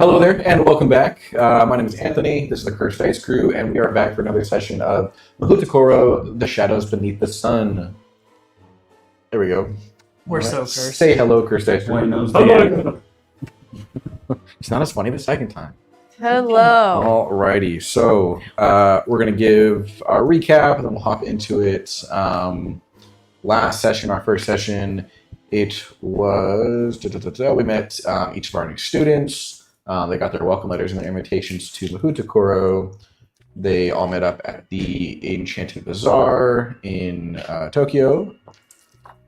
Hello there, and welcome back. My name is Anthony. This is the Cursed Dice Crew, and we are back for another session of Mahoutokoro, The Shadows Beneath the Sun. There we go. We're so cursed. Say hello, Cursed Dice Crew. Hello. It's not as funny the second time. Hello. Alrighty, so we're going to give our recap, and then we'll hop into it. Last session, our first session, it was... we met each of our new students. They got their welcome letters and their invitations to Mahoutokoro. They all met up at the Enchanted Bazaar in Tokyo.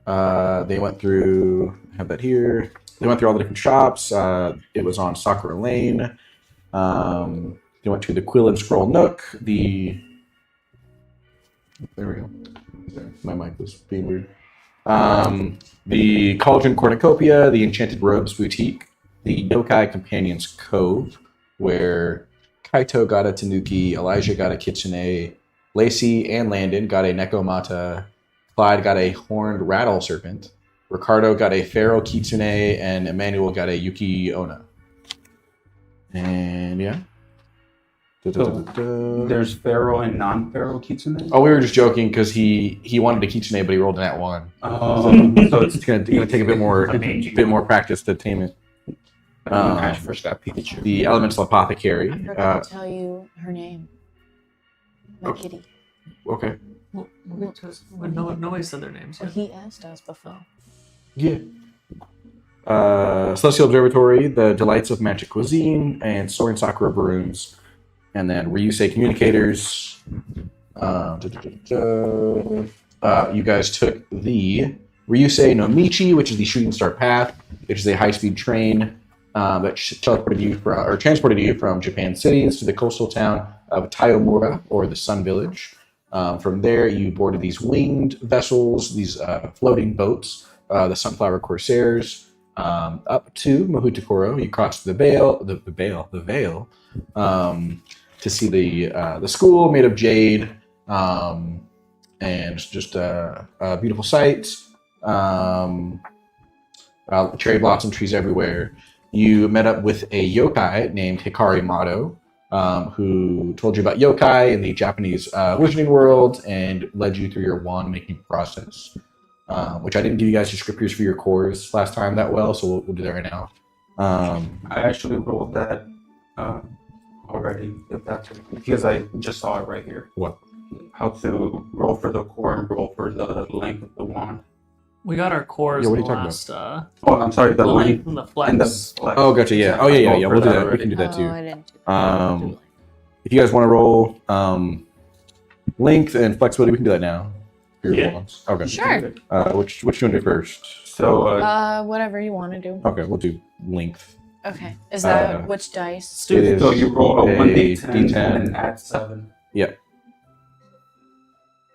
They went through... I have that here. They went through all the different shops. It was on Sakura Lane. They went to the Quill and Scroll Nook. There we go. My mic was being weird. The Cauldron Cornucopia, the Enchanted Robes Boutique, the Yokai Companions Cove, where Kaito got a Tanuki, Elijah got a Kitsune, Lacey and Landon got a Nekomata, Clyde got a Horned Rattle Serpent, Ricardo got a Feral Kitsune, and Emmanuel got a Yuki Onna. And yeah. There's feral and non-feral kitsune? Oh, we were just joking because he wanted a kitsune, but he rolled an at one. So it's gonna take a bit more practice to tame it. First got Pikachu. The Elemental Apothecary. I forgot to tell you her name. My kitty. Okay. Well, nobody said their names Well, yet. he asked us before. Yeah. Celestial Observatory, the Delights of Magic Cuisine, and Soaring Sakura Brooms. And then Ryusei Communicators. You guys took the Ryusei no Michi, which is the Shooting Star Path, which is a high-speed train that transported you from Japan cities to the coastal town of Taiyomura, or the Sun Village. From there, you boarded these winged vessels, these floating boats, the Sunflower Corsairs, up to Mahoutokoro. You crossed the veil, to see the school made of jade, and just a beautiful sight. Cherry blossom trees everywhere. You met up with a yokai named Hikari Mato, who told you about yokai in the Japanese wizarding world and led you through your wand making process, which I didn't give you guys descriptors for your cores last time that well, so we'll do that right now. I actually rolled that already, because I just saw it right here. What? How to roll for the core and roll for the length of the wand. We got our cores what are in you the talking last. Oh, I'm sorry, the length and the flex. and the flex. Oh, gotcha. Yeah. Oh, yeah. We'll do that. We can do that Oh, too. I didn't do that. If you guys want to roll length and flexibility, we can do that now. Yeah. Okay. Sure. Which you want to do first? So, Whatever you want to do. Okay, we'll do length. Okay. Is that which dice? It is so you roll a a 1d10 D10. and add 7. Yep.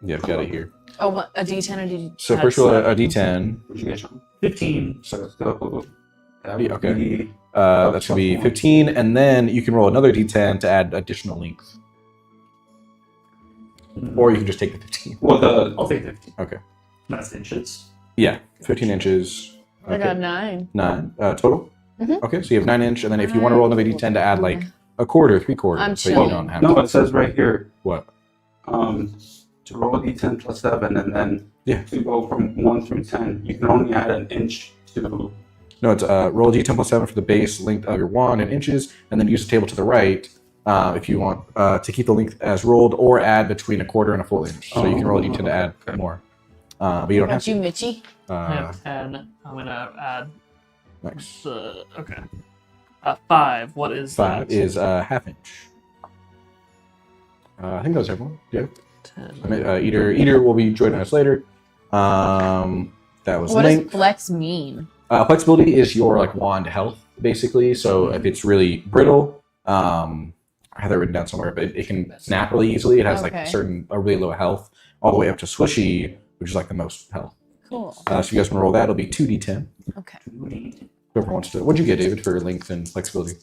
Yeah, I've got it here. Oh, what, a D10 or D10? So first roll a D10. What'd you get, Sean? 15. So that would Okay. be... That's going to be 15, and then you can roll another D10 to add additional length. Or you can just take the 15. Well, I'll take 15. Okay. That's inches. Yeah, 15 inches. I got 9. 9 total? Mhm. Okay, so you have 9 inch, and then if you want to roll another D10 to add like a quarter, 3/4, I'm so you chilling. don't have No, to. it says right here, What? to roll a d10 plus 7, and then Yeah. to go from 1 through 10, you can only add an inch to... No, it's roll D10 plus 7 for the base length of your wand in inches, and then use the table to the right if you want to keep the length as rolled, or add between a quarter and a full inch. So you can roll a D10 to add more. But you don't have Aren't you to. Mitchie? I have 10. I'm going to add Nice. okay. 5. What is 5 that? is half inch. I think that was everyone. Yeah. 10. Eater will be joining us later. That was What length. does flex mean? Flexibility is your like wand health, basically. So if it's really brittle, I have that written down somewhere, but it can snap really easily. It has like Okay. a really low health, all the way up to swishy, which is like the most health. Cool. So you guys want to roll that? It'll be 2d10. Okay. Whoever wants to. What'd you get, David, for length and flexibility?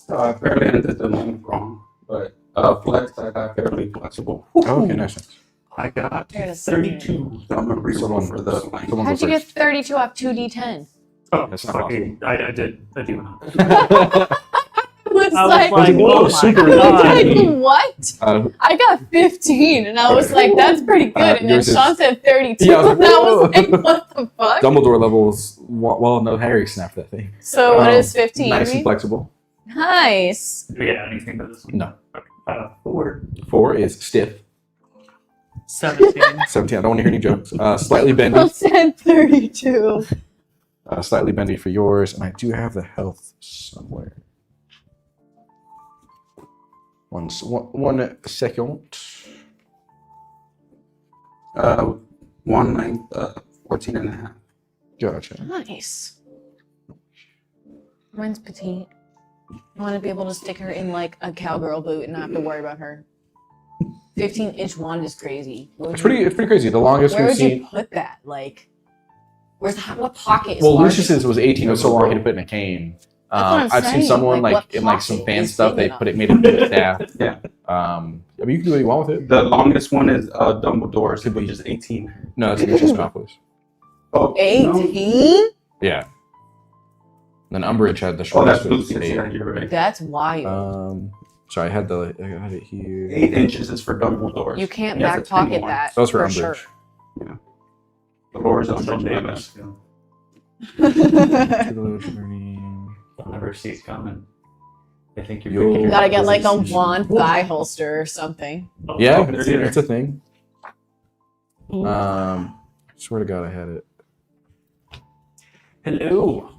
I barely ended the length wrong, but flex, I got fairly flexible. Oh, okay, nice. I got Here it is. 32. So I'm going to reroll for the length. Someone How'd go you get first. 32 off 2d10? Oh, That's not fucking, I do. was I was like, like, Whoa, oh my super god. like, what? I got 15, and I was like, that's pretty good. And then yours is- Sean said 32, Yeah, I was and I was like, like, what the fuck? Dumbledore levels. Well, no, Harry snapped that thing. So what is 15? Nice and mean? flexible. Nice. Yeah, anything but this one. No. 4. 4 is stiff. 17. 17. I don't want to hear any jokes. Slightly bendy. I said 32. Slightly bendy for yours, and I do have the health somewhere. One second. 1 length, 14 and a half. Gotcha. Nice. Mine's petite. I want to be able to stick her in like a cowgirl boot and not have to worry about her. 15-inch wand is crazy. It's pretty crazy. The longest Where we've would you seen. put that? Like, what pocket is Well, large? Lucius's was 18. It was so long he had to put it in a cane. That's what I'm I've seen saying. someone Like, like what in like some pocket fan is stuff. big They put it made it into a staff. Yeah. I mean, you can do what you want with it. The longest one is Dumbledore's, which is 18. No, it's Lucius Malfoy's. Oh, 18? Yeah. Then Umbridge had the Oh, shortest. that's was Lucius. eight. Yeah, you're right. That's wild. Sorry, I had it here. 8 inches is for Dumbledore's. You can't He has a back pocket 10 one. that. That was for for Umbridge. sure. Dumbledore's Umbridge. Tutelage learning. You'll never see it coming. I think you're You'll- picking You your gotta get like a position. wand thigh holster or something. Yeah, Oh, there. it's a thing. Swear to God, I had it. Hello.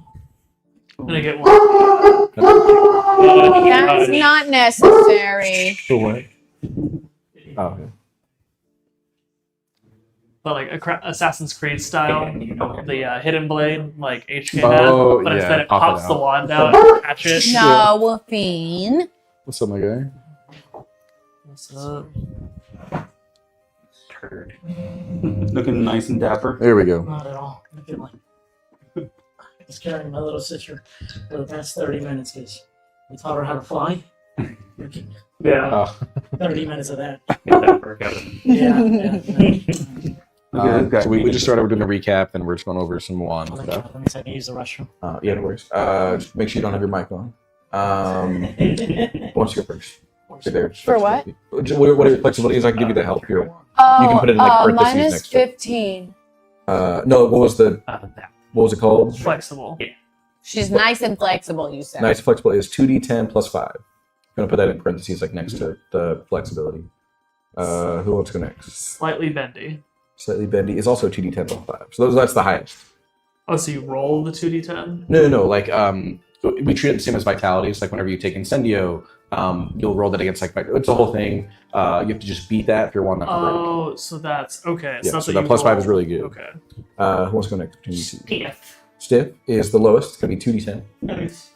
I'm gonna get one. That's not necessary. For what? Oh, okay. But like Assassin's Creed style, You know, the hidden blade, like HK Oh, had, but yeah, instead it pop it pops the out. wand out and catch it. No, Fiend. What's up, my guy? What's up? turd. Looking nice and dapper. There we go. Not at all. I feel like I was carrying my little sister for the past 30 minutes because we taught her how to fly. Yeah. Oh. 30 minutes of that. Get that work out of it. Yeah. Look at this guy. So we just started. We're doing a recap, and we're just going over some wand Let stuff. me see if I can use the restroom. Yeah, no worries. Just make sure you don't have your mic on. What's your first? Sit there. For what? What are your flexibilities? I can give you the help here. Oh, You can put it in, like, parentheses mine is next to it. 15. No, That. what was it called? Flexible. She's nice and flexible, you said. Nice flexible is 2d10 plus 5. I'm gonna put that in parentheses, like next to the flexibility. Who wants to go next? Slightly bendy. Slightly bendy is also 2d10 plus 5. So that's the highest. Oh, so you roll the 2d10? No. Like we treat it the same as vitality. It's like whenever you take Incendio, you'll roll that against like it's the whole thing. You have to just beat that if you're one not to break. Oh, so that's okay. Yeah, that's so what that you plus 5 roll. is really good. Okay. Who wants to go next between you two? Stiff. Stiff is the lowest. It's gonna be 2d10. Nice.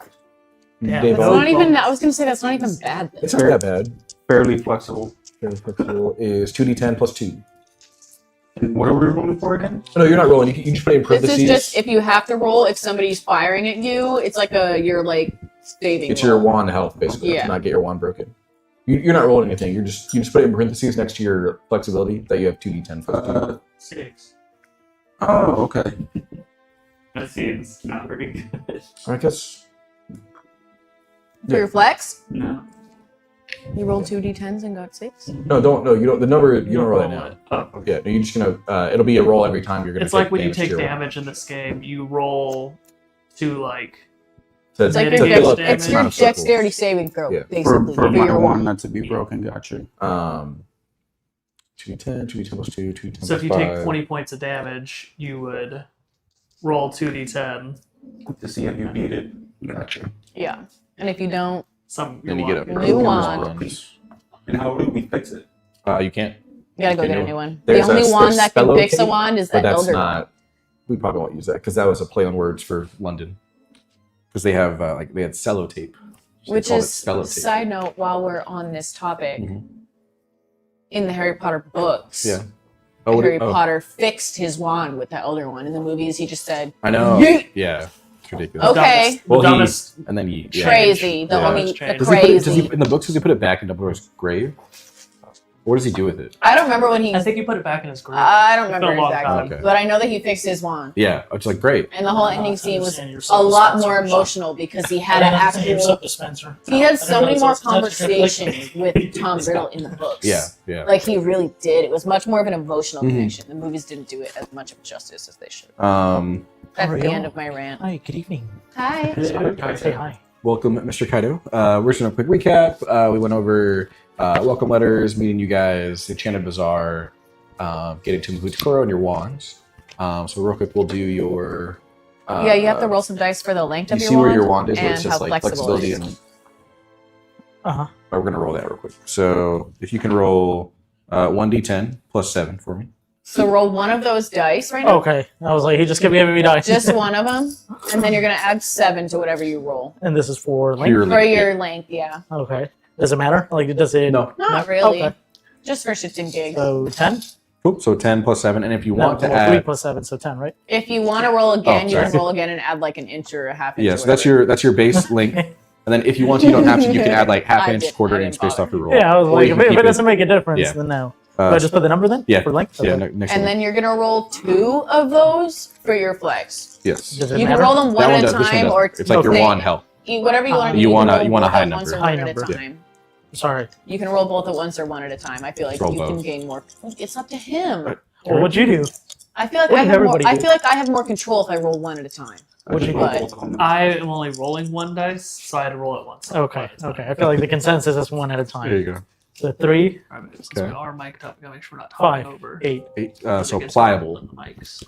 Yeah, Dave, That's Well, not even, I was going to say that's not even bad. Then. it's not that bad. Fairly flexible. Fairly flexible is 2d10 plus 2. And what are we rolling for again? No, you're not rolling. You just put it in This parentheses. is just if you have to roll, if somebody's firing at you, it's like you're like saving. It's your roll. wand health, basically, Yeah. to not get your wand broken. You're not rolling anything. You just put it in parentheses next to your flexibility that you have 2d10 plus 2. 6. Oh, okay. That seems not very good. I guess. For your flex, No. you rolled 2d10s and got 6. No, don't. No, you don't. The number you don't roll that now. it. Oh, okay. Yeah, no, you're just gonna. It'll be a roll every time you're gonna. It's like when you damage to take your wand. damage in this game, you roll to like To- It's like to your fill up dex- X It's damage. your amount of circles. dexterity saving throw, Yeah. basically. For your my wand. wand not to be broken, gotcha. 2d10 plus 2, 2d10 so if you plus take 5. 20 points of damage, you would roll 2d10. To see if you beat it. Gotcha. Yeah. And if you don't, Then you get a New wand. wands. And how do we fix it? You can't. you gotta go You get a know, new one. there's The only a- one there's that can fix a Spellotape, wand is But the that's elder not. We probably won't use that because that was a play on words for London. Because they have they had cellotape. So they Which called it is, Spellotape. side note, while we're on this topic, Mhm. in the Harry Potter books, Yeah. Harry oh, Potter fixed his wand with the Elder One. In the movies, he just said, I know. Yeet! Yeah. It's ridiculous. Okay. Well, the he- dumbest. And then he. Change. crazy. The Yeah. only, Change. the Does he put it, crazy. in the books, does he put it back in Dumbledore's grave? What does he do with it? I don't remember when he. I think you put it back in his group. I don't It's been remember a long exactly, time. Okay. but I know that he fixed his wand, Yeah, it's like great. and the whole ending scene was Understand your a lot more self-dispenser. emotional because he had I an don't understand your actual. self-dispenser. He had I so don't know, many more it's a touch strip, like- conversations with Tom Riddle in the books. Yeah. Like he really did. It was much more of an emotional Mhm. connection. The movies didn't do it as much of justice as they should. That's How are the end y'all? of my rant. Hi, good evening. Hi. Say hi. Welcome, Mr. Kaido. We're just doing a quick recap. We went over welcome letters, meeting you guys, the Enchanted Bazaar, getting to Mahoutokoro and your wands. So real quick, we'll do your. Yeah, you have to roll some dice for the length You of your see wand where your wand is, where and it's how just like flexible it flexibility is. and. We're gonna roll that real quick. So if you can roll 1d10 plus 7 for me. So roll one of those dice right now. Okay, I was like, he just kept giving me dice. Just one of them, and then you're gonna add 7 to whatever you roll And this is for length. Pure for length, your length. Yeah, Okay. Does it matter? Like, does it? No. not really. Okay. Just for shits and gigs. So 10. Cool. So 10 plus 7, and if you want to no, 3 add, plus 7, so 10, right? If you want to roll again, Oh, you can sorry. roll again and add like an inch or a half inch. yeah. or So that's whatever. your base length, and then if you want to, you don't have to. You can add like half I inch, didn't- quarter I inch didn't based bother. off your roll. Yeah, I was Or like, you if can it keep doesn't make a difference, Yeah. then no. Uh, Do I just put the number then? yeah. For length? Yeah. Okay. Next And one. then you're gonna roll 2 of those for your flex. Yes. Does it You matter? can roll them That one one at a does. This one time, does. or It's like your they- wand health. Whatever you want to do. You can want a- roll you want a both high at once number. or one High at a number. Yeah. time. Sorry. You can roll both at once or one at a time. I feel like Roll you can both. gain more. It's up to him. Well, what'd you do? I feel like What I did have more. everybody I do? feel like I have more control if I roll one at a time. What'd you But- do? I am only rolling one dice, so I had to roll it once. Okay, okay. I feel like the consensus is 1 at a There time. you go. So 3, All right, since Okay. we are mic'd up, gotta make sure we're not 5, talking over. 8. 8. I So think it's pliable on the mics.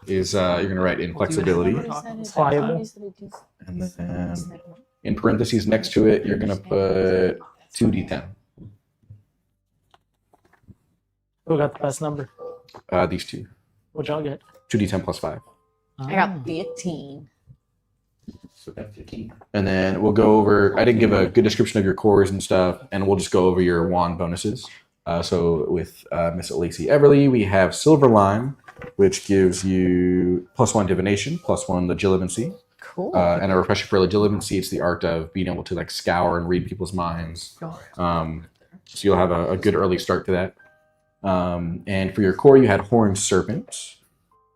is you're gonna write in flexibility, Pliable. and then in parentheses next to it, you're gonna put 2d10. Who got the best number? These two. What'd y'all get? 2d10 plus 5. I got 15. So that's 15. And then we'll go over. I didn't give a good description of your cores and stuff, and we'll just go over your wand bonuses. So with Miss Lacey Everly, we have Silver Lime, which gives you +1 divination, +1 legilimency, Cool. and a refresher for legilimency. It's the art of being able to like scour and read people's minds. So you'll have a good early start to that. And for your core, you had Horned Serpent,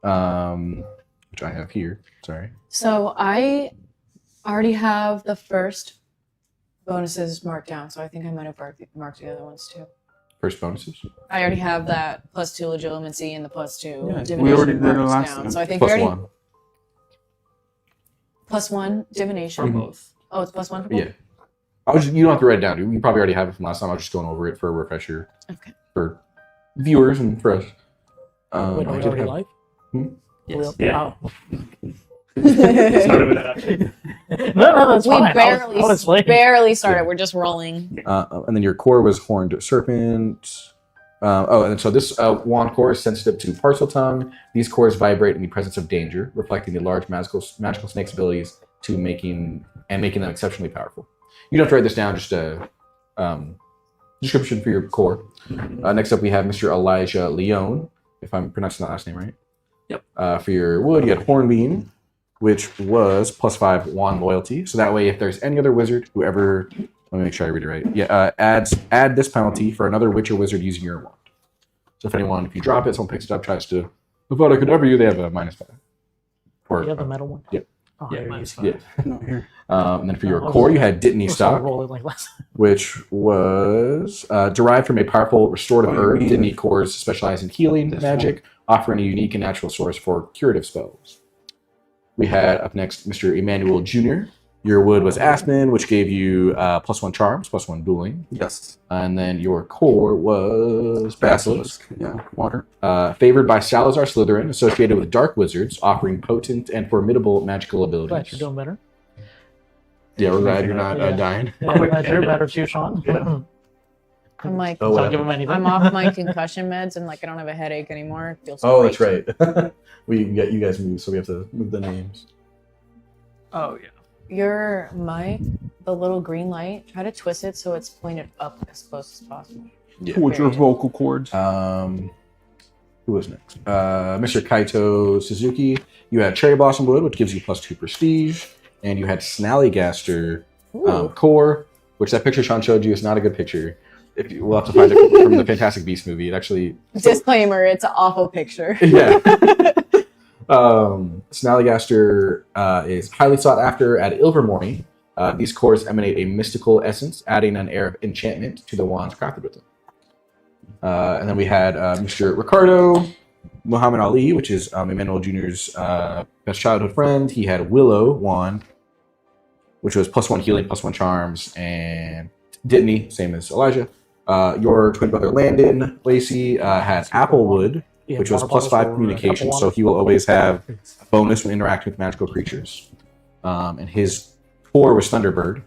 which I have here. Sorry. So I already have the first bonuses marked down, so I think I might have marked the other ones too. First bonuses. I already have that +2 legilimency and the +2 Yeah, divination we already did it marked last down. time. So I think we Plus already one. +1 divination. Mm-hmm. For both. Oh, it's +1 for both? Yeah. You don't have to write it down. You probably already have it from last time. I was just going over it for a refresher Okay. for viewers and for us. Wait, I are we did already have- live? Yes. Yeah. Oh. Started with that. No, that's We fine. barely, I was late. barely started. Yeah. We're just rolling. and then your core was Horned Serpent. And so this wand core is sensitive to Parcel Tongue. These cores vibrate in the presence of danger, reflecting the large magical snake's abilities to making them exceptionally powerful. You don't have to write this down, just a description for your core. Next up, we have Mr. Elijah Leone, if I'm pronouncing that last name right. Yep. For your wood, you had Hornbeam, which was +5 wand loyalty. So that way, if there's any other wizard who ever, let me make sure I read it right. Yeah, add this penalty for another witch or wizard using your wand. So if you drop it, someone picks it up, tries to, I thought I could ever you, they have a -5. Or, You have the metal one? Yep. Oh, Yeah, here it minus is. 5. yeah. No, here. And then for your Oh, core, you had Dittany We're still Stock, rolling like last time. which was derived from a powerful restorative herb. Dittany cores specialize in healing magic, offering a unique and natural source for curative spells. We had up next Mr. Emmanuel Jr. Your wood was Aspen, which gave you +1 charms, +1 dueling. Yes. And then your core was Basilisk. Yeah, water. Favored by Salazar Slytherin, associated with dark wizards, offering potent and formidable magical Glad abilities. you're doing better. Yeah, we're glad you're not Yeah. dying. Yeah, glad you're better too, Sean. I'm like, Oh, Don't give him anything. I'm off my concussion meds and like I don't have a headache anymore. It feels Oh, great. that's right. We get you guys moved, so we have to move the names. Oh, yeah. Your mic, the little green light, try to twist it so it's pointed up as close as possible. Yeah. What's your vocal cords? Who was next? Mr. Kaito Suzuki. You had Cherry Blossom Wood, which gives you +2 prestige, and you had Snallygaster Ooh. core, which that picture Sean showed you is not a good picture. we'll have to find it from the Fantastic Beasts movie. It actually Disclaimer: it's an awful picture. yeah. Snallygaster is highly sought after at Ilvermorny. These cores emanate a mystical essence, adding an air of enchantment to the wands crafted with them. And then we had Mr. Ricardo Muhammad Ali, which is Emmanuel Jr.'s best childhood friend. He had Willow wand, which was +1 healing, +1 charms, and Ditney, same as Elijah. Your twin brother Landon Lacey had Applewood, which was +5 communication, so he will always have a bonus when interacting with magical creatures. And his core was Thunderbird.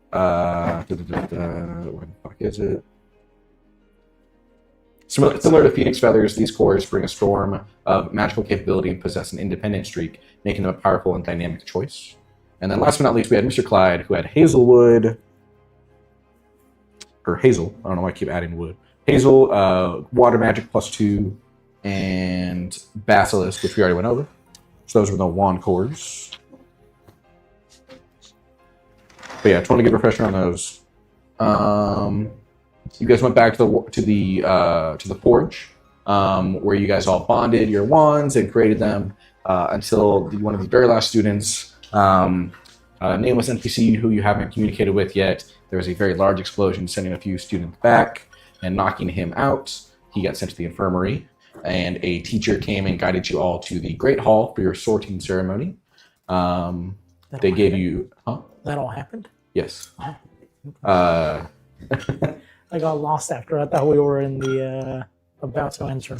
Where the fuck is it? Similar to Phoenix Feathers, these cores bring a storm of magical capability and possess an independent streak, making them a powerful and dynamic choice. And then last but not least, we had Mr. Clyde, who had Hazelwood, or Hazel, I don't know why I keep adding wood. Hazel, Water Magic +2, and Basilisk, which we already went over. So those were the wand cores. But yeah, 20 good refresher on those. You guys went back to the forge, where you guys all bonded your wands and created them until one of the very last students, nameless NPC who you haven't communicated with yet. There was a very large explosion, sending a few students back and knocking him out. He got sent to the infirmary, and a teacher came and guided you all to the Great Hall for your sorting ceremony. They gave you, That all happened? Yes. I got lost after. I thought we were in the about to enter.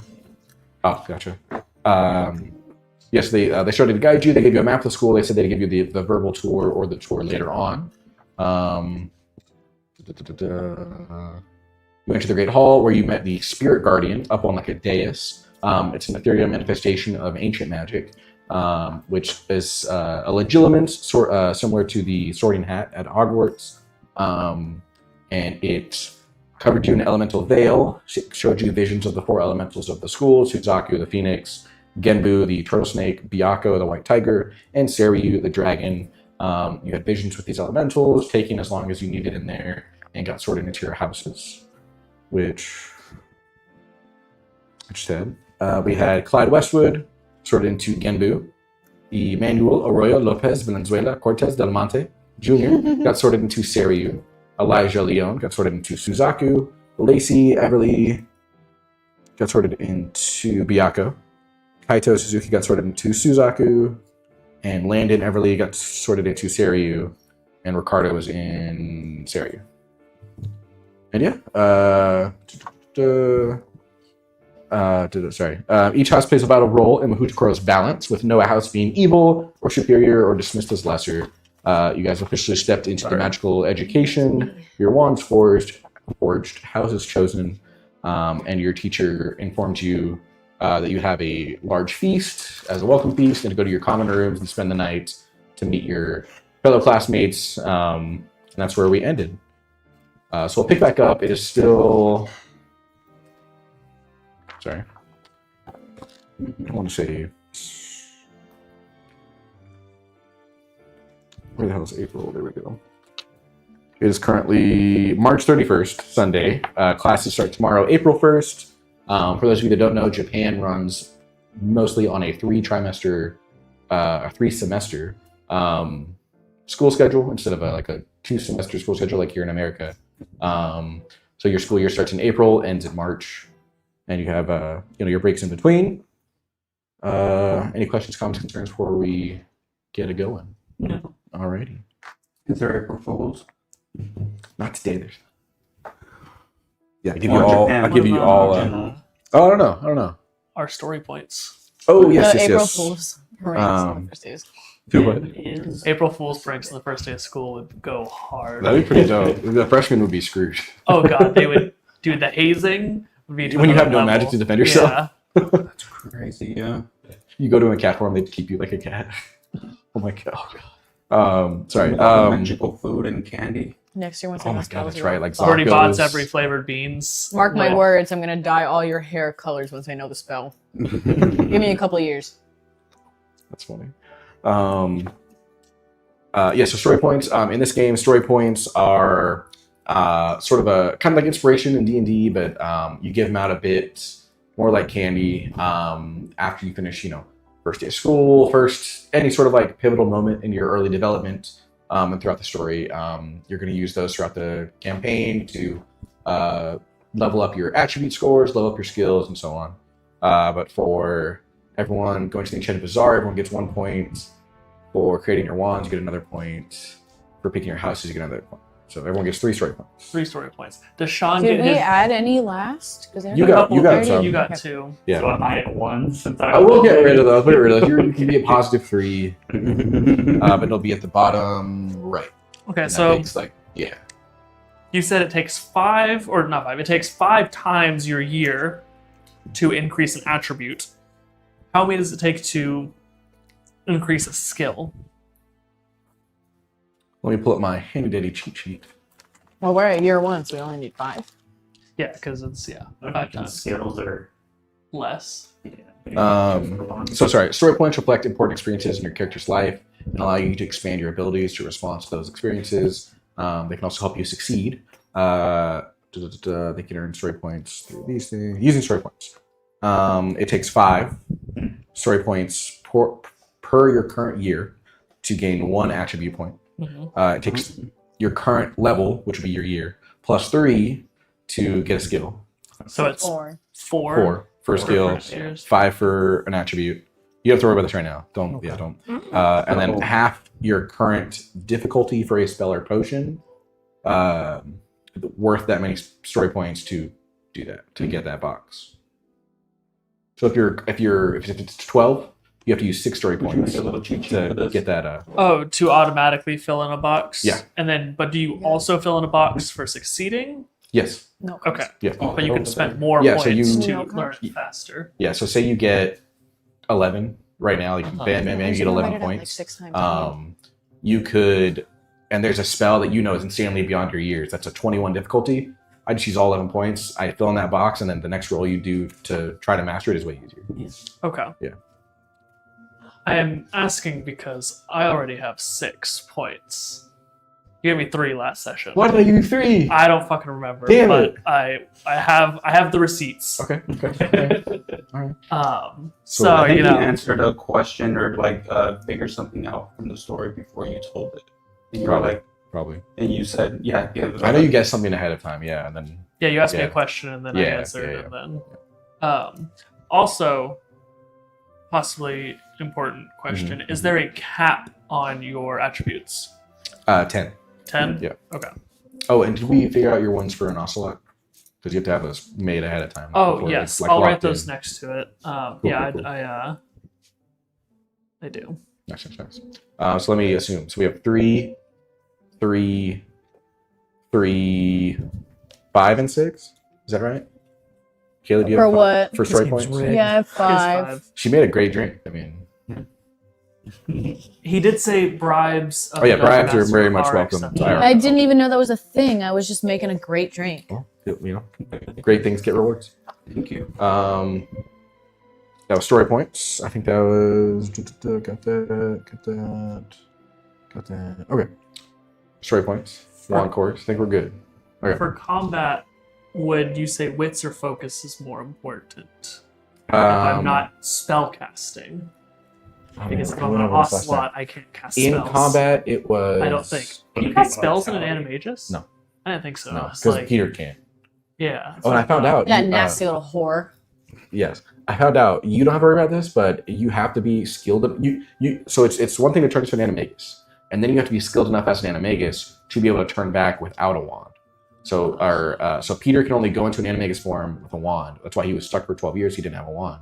Oh, gotcha. Yes, they started to guide you. They gave you a map of the school. They said they'd give you the verbal tour or the tour later on. You went to the Great Hall where you met the Spirit Guardian up on like a dais. It's an ethereal manifestation of ancient magic, which is a legilimate similar to the Sorting Hat at Hogwarts. And it covered you in elemental veil, showed you visions of the 4 elementals of the school: Suzaku, the phoenix; Genbu, the turtle snake; Byakko, the white tiger; and Seiryu, the dragon. You had visions with these elementals, taking as long as you needed in there, and got sorted into your houses. Which said, we had Clyde Westwood sorted into Genbu; Emmanuel Arroyo Lopez Valenzuela Cortez Del Monte Jr. got sorted into Seiryu; Elijah Leon got sorted into Suzaku; Lacey Everly got sorted into Byakko; Kaito Suzuki got sorted into Suzaku; and Landon Everly got sorted into Seiryu; and Ricardo was in Seiryu. And yeah, each house plays a vital role in Mahoutokoro's balance, with no house being evil or superior or dismissed as lesser. You guys officially stepped into the magical education. Your wands forged, houses chosen, and your teacher informed you that you have a large feast as a welcome feast, and to go to your common rooms and spend the night to meet your fellow classmates. And that's where we ended. So we'll pick back up. It is still... Sorry. I want to say... Where the hell is April? There we go. It is currently March 31st, Sunday. Classes start tomorrow, April 1st. For those of you that don't know, Japan runs mostly on a 3-semester school schedule instead of a 2-semester school schedule like here in America. So your school year starts in April, ends in March, and you have your breaks in between. Any questions, comments, concerns before we get it going? No. Alrighty. Is there April Fools? Not today. There's... Yeah, Japan. I'll give you all. I don't know. Our story points. Oh yes, April yes. Fool's pranks on the first days. Do what? April Fool's pranks on the first day of school would go hard. That'd be pretty dope. The freshmen would be screwed. Oh god, they would do the hazing. Would be When you have no level. magic to defend yourself. Yeah. That's crazy, yeah. You go to a cat form, they'd keep you like a cat. Oh my god. Sorry. Magical food and candy. Next year, once Oh I my have god, that's spells, right. Like Already Zarkos. bots every flavored beans. Mark my Well, words, I'm gonna dye all your hair colors once I know the spell. Give me a couple of years. That's funny. So story points. In this game, story points are sort of a kind of like inspiration in D&D, but you give them out a bit more like candy after you finish, first day of school, first any sort of like pivotal moment in your early development, and throughout the story. You're going to use those throughout the campaign to level up your attribute scores, level up your skills, and so on. But for everyone going to the Enchanted Bazaar, everyone gets 1 point. For creating your wands, you get another point. For picking your houses, you get another point. So everyone gets 3 story points. 3 story points. Does Sean Did get we his? add any last? Because You got some. You got 2. Yeah. So am I at 1 since I will get rid of those. Put rid of those. You can be a positive 3, but it'll be at the bottom right. Okay, And that so makes, yeah. you said it takes 5, or not 5. It takes 5 times your year to increase an attribute. How many does it take to increase a skill? Let me pull up my handy dandy cheat sheet. Well, we're at year 1, so we only need 5. Yeah, because it's 5 times skills are less. So sorry, story points reflect important experiences in your character's life and allow you to expand your abilities to respond to those experiences. They can also help you succeed. They can earn story points through these things using story points. It takes 5 story points per your current year to gain 1 attribute point. It takes your current level, which would be your year, plus 3 to get a skill. So it's 4. 4 for a skill, Years. 5 for an attribute. You don't have to worry about this right now. Don't. And then half your current difficulty for a spell or potion, worth that many story points to do that, to get that box. So if it's 12, you have to use 6 story points to get that. Oh, to automatically fill in a box? Yeah. And then, but do you also fill in a box for succeeding? Yes. No. Okay. Yeah. But you can spend more Yeah, so points you- to No, learn it faster. Yeah. So say you get 11 right now, like bam, bam, bam, you get 11 Like points. 6 times. You could, and there's a spell that is insanely beyond your years. That's a 21 difficulty. I just use all 11 points. I fill in that box, and then the next roll you do to try to master it is way easier. Okay. Yeah. I am asking because I already have 6 points. You gave me 3 last session. Why did I give you 3? I don't fucking remember. Damn but it. I have the receipts. Okay. So I think you you know, answered a question or figured something out from the story before you told it. And you were Probably. like, Probably. and you said, yeah, give. I know you guessed something ahead of time. Yeah, and then yeah, you asked me Yeah. a question and then I Yeah, answered, yeah, and then also possibly important question: Mm-hmm. is there a cap on your attributes? 10. 10? Yeah. Okay. Oh, and did we figure out your ones for an ocelot? Because you have to have those made ahead of time. Oh before yes, it's, I'll write locked those in. next to it. Cool, I do. Nice. So let me assume. So we have 3, 3, 3, 5, and 6. Is that right? Kayla, do you For have what? for story This game's points? rigged. Yeah, I have Here's 5. She made a great drink. I mean, He did say bribes. Of oh yeah, the bribes are master very much are welcome. acceptable. I didn't even know that was a thing. I was just making a great drink. Well, great things get rewards. Thank you. That was story points. I think that was got that. Okay, story points. Long course. I think we're good. Okay. For combat, would you say wits or focus is more important? If Um, I'm not spellcasting. Because if I'm went an over this last ocelot, I can't cast in spells. combat, it was. I don't think. Can you cast spells in an animagus? No. I didn't think so. No, It's because like, Peter can't. yeah. Oh, and I found out. That you- nasty little whore. Yes, I found out. You don't have to worry about this, but you have to be skilled. So it's one thing to turn to an animagus, and then you have to be skilled enough as an animagus to be able to turn back without a wand. So so Peter can only go into an animagus form with a wand. That's why he was stuck for 12 years. He didn't have a wand.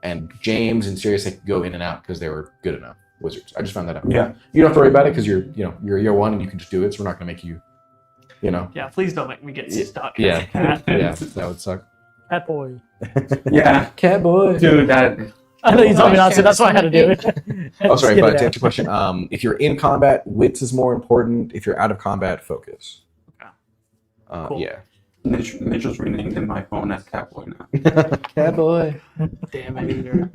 And James and Seiryu could go in and out because they were good enough wizards. I just found that out. Yeah. You don't have to worry about it because you're year 1 and you can just do it. So we're not going to make you. Yeah, please don't make me get stuck. Yeah. As a cat. Yeah, that would suck. Cat boy. Yeah, Cat boy. dude, that. I know you told me not to. That's why I had to do it. Oh, sorry, Just get but it to out. answer your question, if you're in combat, wits is more important. If you're out of combat, focus. Okay. Cool. Yeah. Mitchell's renamed in my phone as Catboy now. Cat boy. Damn it, Peter.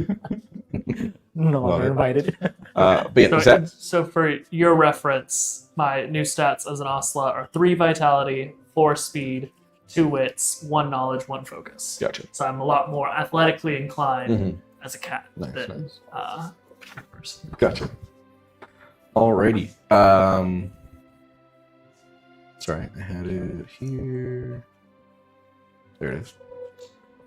No Love longer it. invited. But yeah, So, is that so for your reference, my new stats as an ocelot are 3 vitality, 4 speed, 2 wits, 1 knowledge, 1 focus. Gotcha. So I'm a lot more athletically inclined Mhm. as a cat Nice, than nice. a person. Gotcha. Alrighty. Sorry, I had it here. There it is.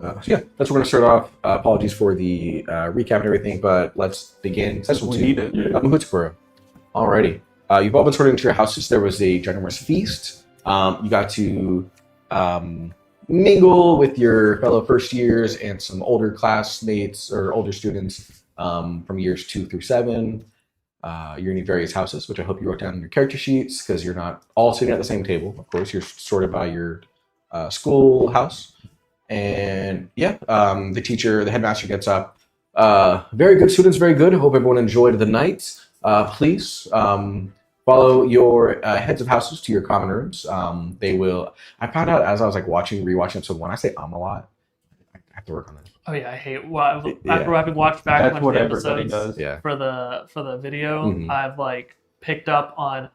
So yeah, that's where we're going to start off. Apologies for the recap and everything, but let's begin session We 2. need it. Mahoutokoro. Alrighty. You've all been sorted into your houses. There was a ginormous feast. You got to mingle with your fellow first years and some older classmates or older students from years 2 through 7. You're in various houses, which I hope you wrote down in your character sheets because you're not all sitting at the same table. Of course, you're sorted by your school house. And yeah, the teacher, the headmaster gets up. Very good students, very good. Hope everyone enjoyed the night. Please follow your heads of houses to your common rooms. They will. I found out as I was like rewatching episode 1. I say a lot. I have to work on that. Oh yeah, I hate. After having watched back a That's bunch what of everybody episodes does. Yeah. for the video, Mhm. I've like picked up on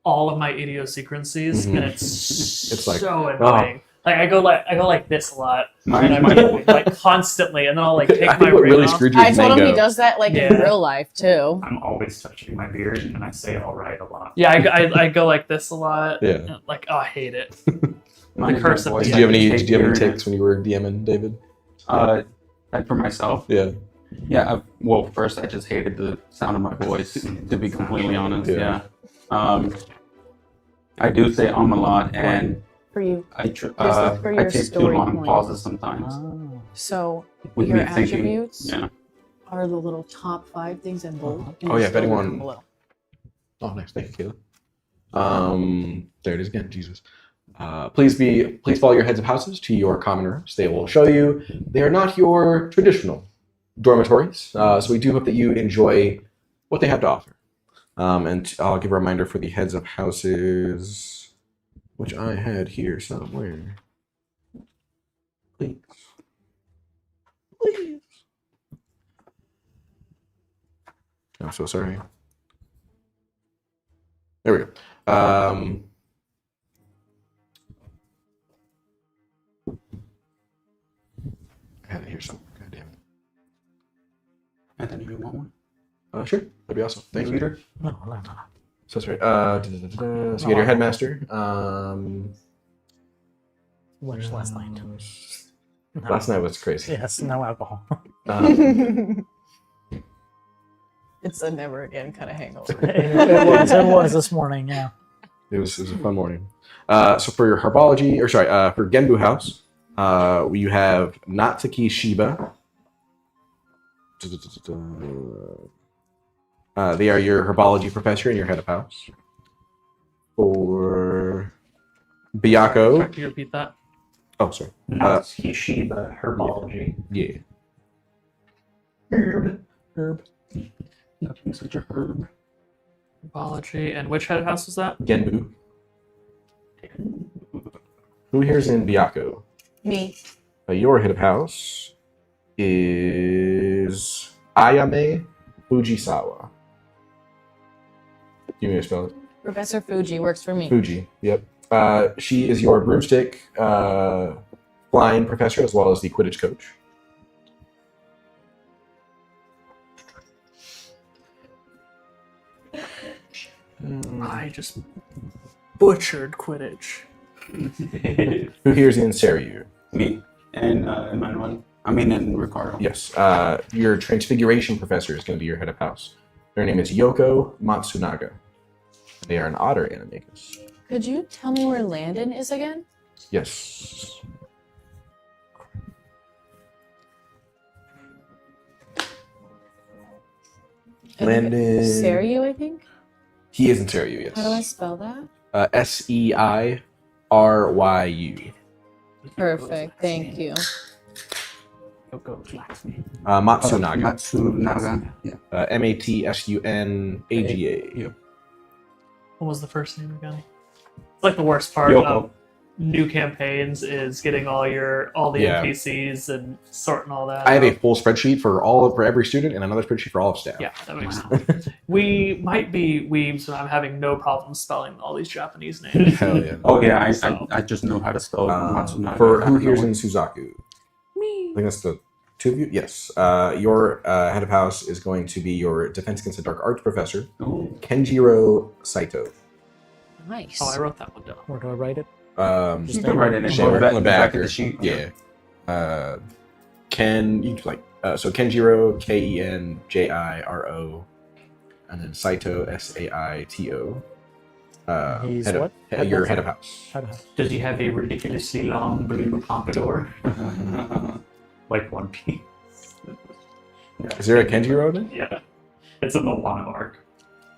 all of my idiosyncrasies, Mhm. and it's It's like, so annoying. Like I go like this a lot, Mine- and I'm mine- doing, like constantly, and then I'll like take I my think what ring really off. screwed you I is told him he Mango. does that like in Yeah. real life too. I'm always touching my beard and I say all right a lot. Yeah, I go like this a lot. Yeah. Like I hate it. Mine is cursive. my voice. Did you have I any? can Did you have any take takes when you were DMing, David? Like for myself, Yeah. yeah. Well, first I just hated the sound of my voice. To be completely honest, Yeah. yeah. I do say a lot, and For you. I for I your take too story long point. pauses sometimes. So With your me thinking, attributes yeah. are the little top 5 things in bold. Oh, yeah, if Story anyone- down below. Oh, nice. Thank you, Caleb. There it is again. Jesus. Please follow your heads of houses to your common rooms. They will show you they are not your traditional dormitories. So we do hope that you enjoy what they have to offer. And I'll give a reminder for the heads of houses, which I had here somewhere. Please. Please. I'm so sorry. There we go. I had it here somewhere. God damn it. Anthony, you want one? Sure, that'd be awesome. Thank you, Peter. No. So that's right. So you get your headmaster. Where's last night? No. Last night was crazy. Yes, no alcohol. It's a never again kind of hangover. It was this morning, yeah. It was a fun morning. So for your herbology, or sorry, for Genbu house, you have Natsuki Shiba. They are your herbology professor and your head of house. For Byakko, Can you repeat that? oh sorry, Natsuki Shiba herbology. yeah, Herb. Nothing such a herb. Herbology. And which head house was that? Genbu. Who here's in Byakko? Me. Your head of house is Ayame Fujisawa. You may spell it. Professor Fuji works for me. Fuji. Yep. She is your broomstick flying professor as well as the Quidditch coach. I just butchered Quidditch. Who here's in Seiryu? Me and Emmanuel. I mean, and Ricardo. Yes. Your transfiguration professor is going to be your head of house. Their name is Yoko Matsunaga. They are an otter animagus. Could you tell me where Landon is again? Yes. Landon. Seiryu, I think. He is in Seiryu, yes. How do I spell that? Seiryu. Perfect. Thank you. Matsunaga. Matsunaga. Yeah. Matsunaga. Yep. What was the first name again? It's like the worst part. Yoko. new campaigns is getting all the Yeah. NPCs and sorting all that. I have a out. full spreadsheet for every student and another spreadsheet for all of staff. Yeah, that makes sense. We might be weebs, and I'm having no problem spelling all these Japanese names. Hell yeah. Oh yeah, So- I just know how to spell Matsunaga. For I who don't here's know in Suzaku? I Me. think that's the two of you. Yes. Your head of house is going to be your defense against the dark arts professor, Ooh. Kenjiro Saito. Nice. Oh, I wrote that one down. Where do I write it? You can write it in Sure, the on the back of the or- sheet. Yeah. Ken, you like so Kenjiro, Kenjiro, and then Saito, Saito. He's head what? Of, your head of house. How to Does he have a ridiculously long blue pompadour? Like One Piece? Is there a Kenjiro then? Yeah. It's in the Wano arc.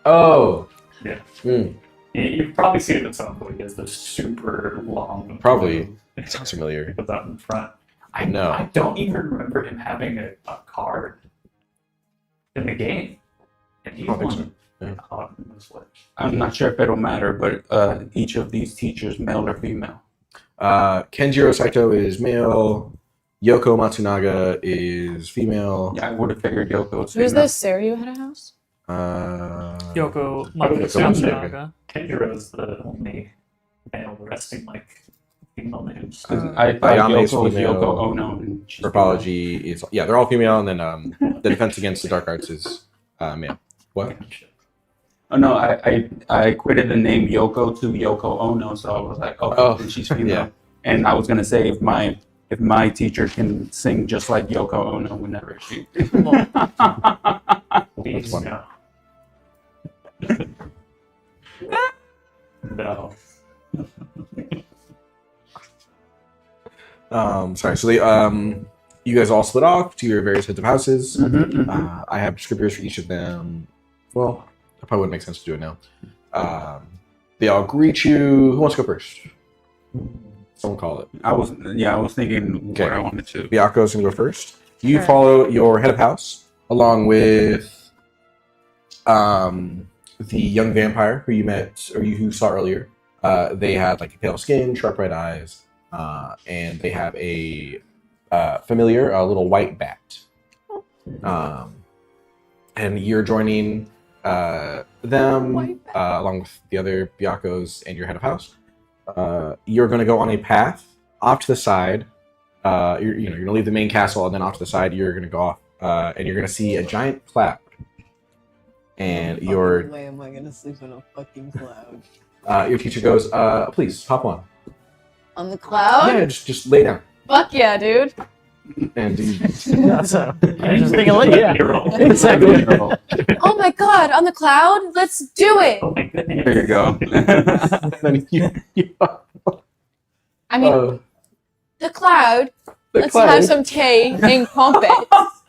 Oh. Yeah. Hmm. You've probably seen it at some point. He has this super long. Probably. blue- It sounds familiar. He puts out in front. I No. I don't even remember him having a card in the game. And he's I don't think so. one. Yeah. I'm not sure if it'll matter, but each of these teachers, male or female. Kenjiro Saito is male. Yoko Matsunaga is female. Yeah, I would have figured Yoko was Who's female. this? Seiryu had a house? Yoko Matsunaga. Matsunaga. Kenjiro's the only male resting like female names. 'Cause I thought Ayame's Yoko was female. Yoko Ono. And she's Herpology is they're all female, and then the defense against the dark arts is male. What? Gotcha. Oh no, I equated the name Yoko to Yoko Ono, so I was like, Oh, then she's female. yeah. And I was gonna say if my teacher can sing just like Yoko Ono whenever she. Please, funny. no. No. Sorry. So they you guys all split off to your various heads of houses. I have descriptors for each of them. Well, it probably wouldn't make sense to do it now. They all greet you. Who wants to go first? Someone call it. I was thinking Okay. what I wanted to. Byakko's gonna go first. You Sure. follow your head of house along with the young vampire who you met or who saw earlier. They had like pale skin, sharp red eyes, and they have a familiar, a little white bat. And you're joining them White bat. along with the other Byakkos and your head of house. You're going to go on a path off to the side. You're going to leave the main castle, and then off to the side, you're going to go off, and you're going to see a giant cloud. And your way am I gonna sleep in a fucking cloud? your teacher goes, "Please hop on." On the cloud? Yeah, just lay down. Fuck yeah, dude. And you, That's I was just thinking, like, yeah, Exactly. exactly. Oh my god, on the cloud? Let's do it. Oh my goodness. There you go. then you I mean, the cloud. Let's have some tea and crumpets.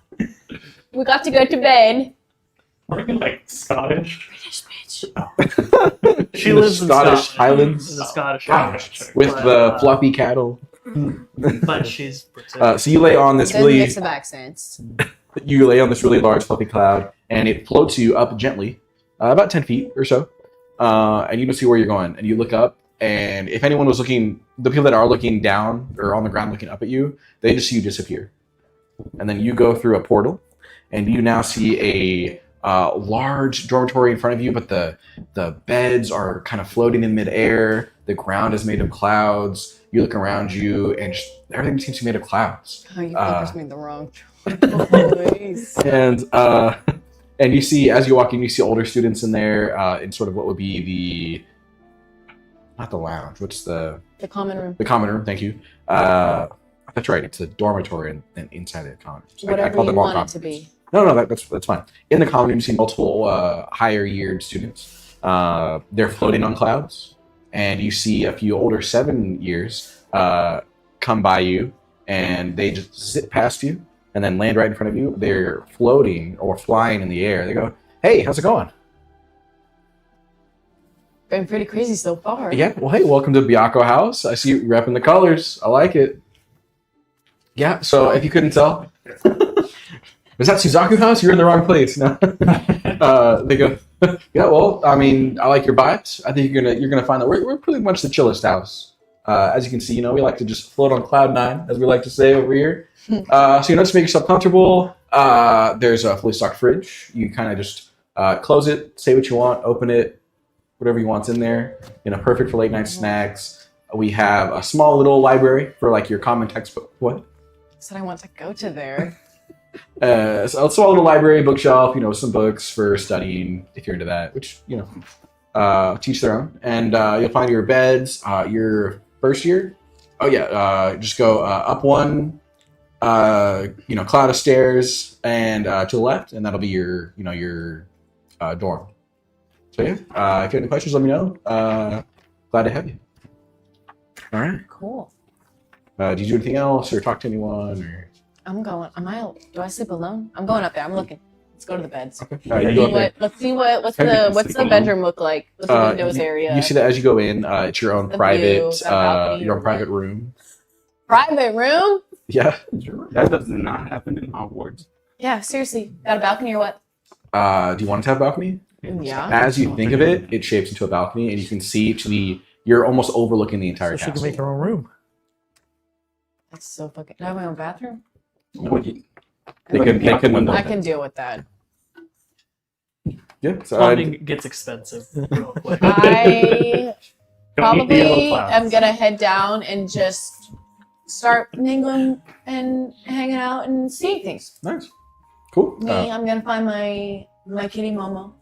We got to go to bed. Are you like Scottish? British bitch. She In the lives in Scottish Scotland. Highlands? In the Scottish Gosh. Highlands. with But, the fluffy cattle. But she's British. So you lay on this There's a really mix of accents. large fluffy cloud, and it floats you up gently, about 10 feet or so, and you don't see where you're going. And you look up, and if anyone was looking, the people that are looking down or on the ground looking up at you, they just see you disappear. And then you go through a portal, and you now see a large dormitory in front of you, but the beds are kind of floating in midair. The ground is made of clouds. You look around you, and just everything seems to be made of clouds. Oh, you Uh, fuckers made the wrong choice. And you see, as you walk in, you see older students in there, in sort of what would be not the lounge. What's the The common room. common room? Thank you. That's right. It's the dormitory and inside the common room. So I Whatever called you them all want common it to be. No, that's fine. In the common room, you see multiple higher yeared students. They're floating on clouds, and you see a few older 7 years come by you, and they just zip past you and then land right in front of you. They're floating or flying in the air. They go, "Hey, how's it going?" Been pretty crazy so far. Yeah. Well, hey, welcome to Byakko House. I see you repping the colors. I like it. Yeah. So if you couldn't tell. Is that Suzaku house? You're in the wrong place. No. They go, yeah. Well, I mean, I like your vibes. I think you're gonna find that we're pretty much the chillest house As you can see, we like to just float on cloud 9, as we like to say over here. So just make yourself comfortable. There's a fully stocked fridge. You kind of just close it, say what you want, open it, whatever you want's in there. Perfect for late night snacks. We have a small little library for like your common textbook. What? I said I want to go to there. So a small little library, bookshelf, some books for studying if you're into that, which, teach their own. And you'll find your beds, your first year. Oh yeah, just go up one, cloud of stairs and to the left, and that'll be your dorm. So yeah, if you have any questions, let me know. Glad to have you. All right. Cool. Did you do anything else or talk to anyone or? I'm going. Do I sleep alone? I'm going up there. I'm looking. Let's go to the beds. Okay. You go up there. Let's see what's the bedroom look like. What's the windows area? You see that as you go in. It's your own The private, view, balcony, your own private room. Private room? Yeah. That does not happen in Hogwarts. Yeah, seriously. Got a balcony or what? Do you want it to have a balcony? Yeah. As you think of it, it shapes into a balcony, and you can see you're almost overlooking the entire So she castle. can make her own room. That's so fucking. Do I have my own bathroom? They can I can deal with that. Yeah. So, Plumbing gets expensive. real quick. I Don't need the yellow probably clouds. am gonna head down and just start mingling and hanging out and seeing things. nice. Cool. I'm gonna find my kitty Momo,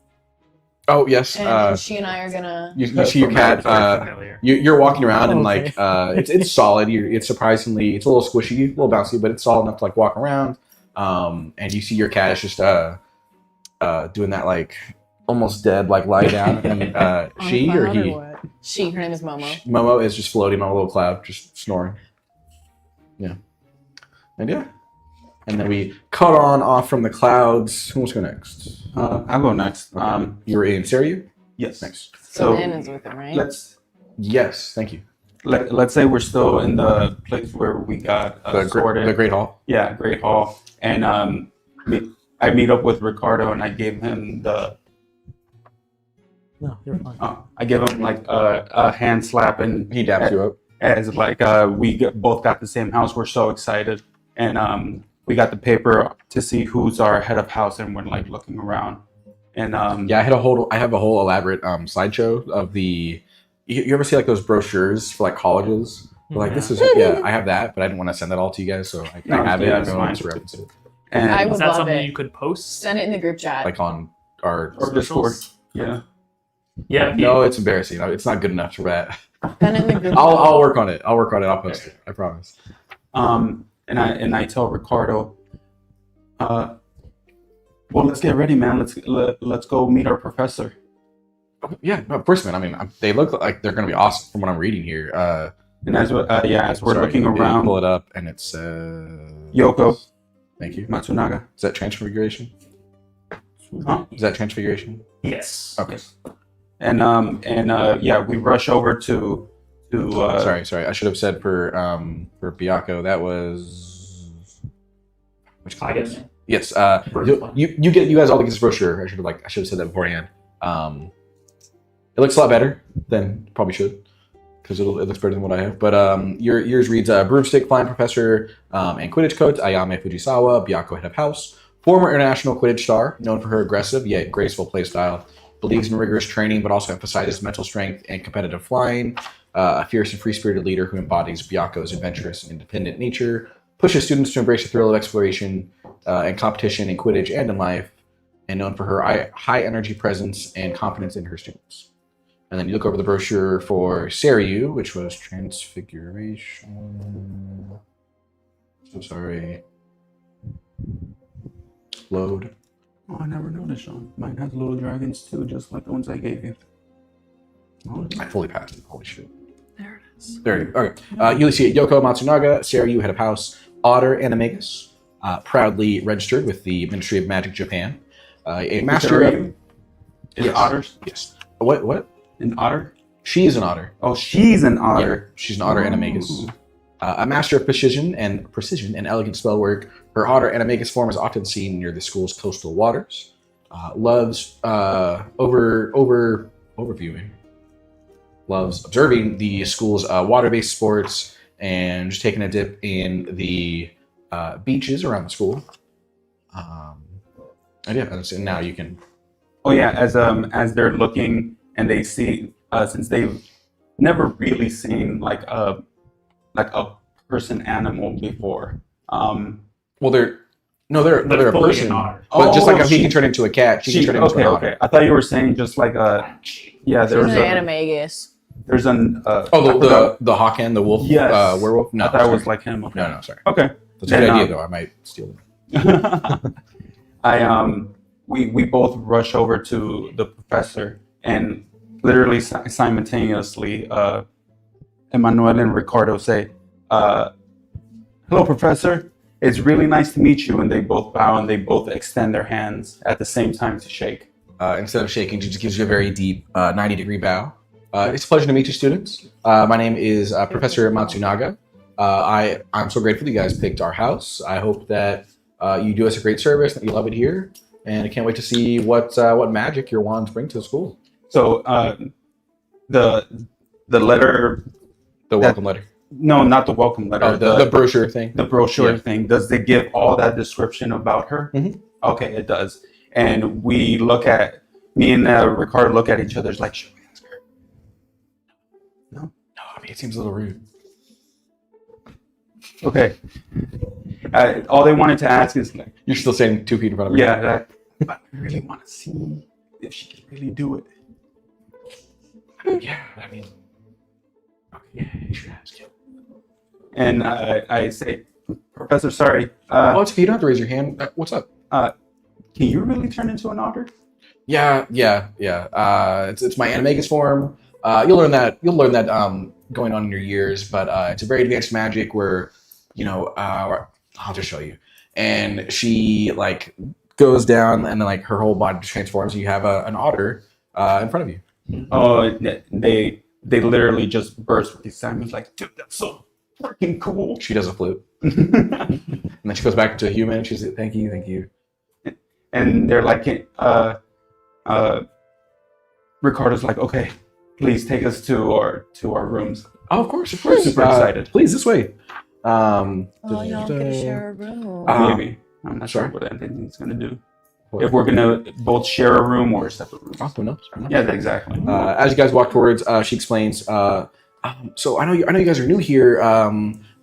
Oh yes. and she and I are gonna. You see your cat. Familiar. You're walking around and Okay. it's solid. It's surprisingly it's a little squishy, a little bouncy, but it's solid enough to like walk around. And you see your cat is just doing that like almost dead like lie down, and on she the or cloud he what? She. Her name is Momo. Momo is just floating on a little cloud, just snoring. Yeah, and yeah, and then we cut on off from the clouds. Who wants to go next? I'll go next. You were in Seiryu. Yes. Next. So So Nana's with him, right? let's Thank you. let's say we're still in the place where we got sorted. The Great Hall. Yeah, Great Hall. And I meet up with Ricardo, and I gave him No, you're fine. I give him like a hand slap, and He daps you up. as like both got the same house. We're so excited, and we got the paper to see who's our head of house, and we're like looking around, and Yeah, I have a whole elaborate slideshow of the. You ever see like those brochures for like colleges? Like this is I have that, but I didn't want to send that all to you guys, so I No, have it. yeah, I'm it's going fine. to reference it and I Is would that love something it. you could post? Send it in the group chat. like on our. or Discord. Yeah, Yeah. No, it's embarrassing. It's not good enough for that. Send it in the group. I'll work on it. I'll post it. I promise. and I tell Ricardo, well, let's get ready, man. Let's go meet our professor. Yeah, no, of course, man. I mean, they look like they're going to be awesome from what I'm reading here. And as we're Sorry, looking let me around, pull it up, and it's Yoko Thank you. Matsunaga. Is that transfiguration? Huh? Is that transfiguration? Yes. Okay. And we rush over to Sorry. I should have said for Byakko that was which I guess. Yes. You guys all get this brochure. I should have said that beforehand. It looks a lot better than probably should because it looks better than what I have. But yours reads broomstick flying professor and Quidditch coach Ayame Fujisawa, Byakko head of house, former international Quidditch star, known for her aggressive yet graceful playstyle. Believes in rigorous training, but also emphasizes mental strength and competitive flying. A fierce and free-spirited leader who embodies Byakko's adventurous and independent nature, pushes students to embrace the thrill of exploration and competition in Quidditch and in life, and known for her high-energy presence and confidence in her students. And then you look over the brochure for Seiryu, which was Transfiguration. So sorry. Load. Oh, I never noticed, Sean. Mine has little dragons too, just like the ones I gave you. Oh, I fully passed it. Holy shit. There it is. There you go. Okay. You see Yoko Matsunaga, Seiryu, head of house, Otter Animagus, proudly registered with the Ministry of Magic Japan. A master of... Is Yes. otters Yes. What? an otter? She is an otter. Oh, she's an Yeah, otter. she's an Otter Animagus. A master of precision and elegant spellwork, her Otter Animagus form is often seen near the school's coastal waters. Loves overviewing. loves observing the school's water-based sports and just taking a dip in the beaches around the school. And yeah, and now you can. Oh yeah, as they're looking and they see, since they've never really seen like a person animal before. Well, they're a fully person, an otter. but just like how he she- can turn into a cat, she can turn into okay, an otter. okay. I thought you were saying just like a yeah. There's There's an a animagus. there's an Oh, I forgot. the Hawken, the wolf, Yes. werewolf. No, I thought it sorry. was like him. Okay. No, sorry. Okay. That's a good Then, idea, though. I might steal it. We both rush over to the professor and literally simultaneously, Emmanuel and Ricardo say, "Hello, professor. It's really nice to meet you." And they both bow and they both extend their hands at the same time to shake. Instead of shaking, she just gives you a very deep 90-degree bow. It's a pleasure to meet you, students. My name is Professor Matsunaga. I'm so grateful you guys picked our house. I hope that you do us a great service, that you love it here, and I can't wait to see what magic your wands bring to the school. So the letter, The welcome letter. no, not the welcome letter, Oh, the brochure thing. the brochure Yeah. thing. Does it give all that description about her? Mhm. Okay, it does. And we look at me and Ricardo look at each other like, should we ask her? No, I mean, it seems a little rude. Okay. All they wanted to ask is like, You're still standing 2 feet in front of me. yeah, but I really want to see if she can really do it. Yeah, I mean, okay, yeah, you should ask him. And I say, Professor, sorry, Oh, it's okay. You don't have to raise your hand. What's up? can you really turn into an otter? Yeah. It's my animagus form. You'll learn that going on in your years, but it's a very advanced magic where, I'll just show you. And she like goes down, and then like her whole body transforms. And you have an otter in front of you. Oh, they literally just burst with these sounds like, dude, that's so freaking cool. She does a flute, and then she goes back to a human. She's like, thank you. And they're like, Ricardo's like, okay, please take us to our rooms. Oh, of course. Super excited. Please, this way. Oh, y'all can share a room. Maybe. I'm not sure what anything's gonna do. If we're gonna both share a room or separate rooms. Oh, who knows? Yeah, exactly. As you guys walk towards, she explains. So I know you guys are new here,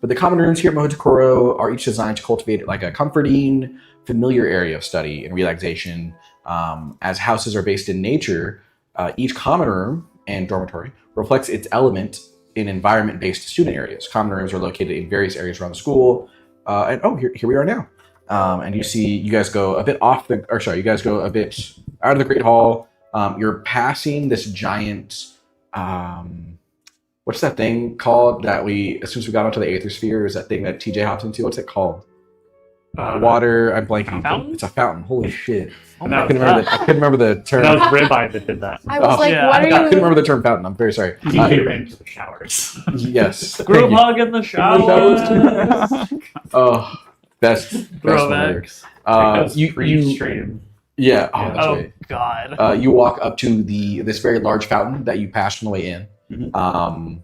but the common rooms here at Mahoutokoro are each designed to cultivate like a comforting, familiar area of study and relaxation. As houses are based in nature, each common room and dormitory reflects its element in environment-based student areas. Common rooms are located in various areas around the school, and here we are now. And you guys go a bit you guys go a bit out of the Great Hall. You're passing this giant, what's that thing called that as soon as we got onto the Aether Sphere, is that thing that TJ hops into? What's it called? Water, I'm blanking. Fountain? It's a fountain. Holy shit. Oh No, my I couldn't remember the term. That was Ribeye that did that. I was Oh, like, yeah, what I are I couldn't you? remember the term fountain. I'm very sorry. TJ ran to the showers. Yes. Thank Group you. hug in the shower. Oh, best Throwback. lyrics. Because You pre-stream. yeah. Oh, that's Oh right. God. You walk up to this very large fountain that you passed on the way in. Mhm.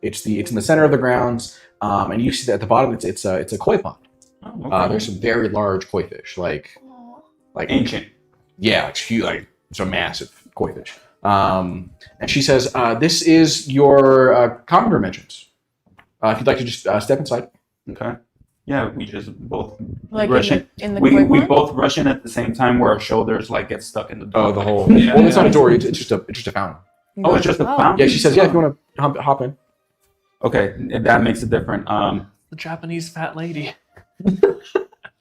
It's in the center of the grounds, and you see that at the bottom it's a koi pond. Oh, okay. There's some very large koi fish, like Ancient. yeah, it's huge, like it's a massive koi fish. And she says, "This is your common room entrance. If you'd like to just step inside." Okay. Yeah, we just both Like rush in the we koi pond? both rush in at the same time where our shoulders like get stuck in the door. Oh, the whole. Yeah, Well, it's not a yeah. door. It's just a fountain. Oh, it's just a fountain? Yeah, she says, "Yeah, if you want to hop in." Okay, that makes it different. The Japanese fat lady.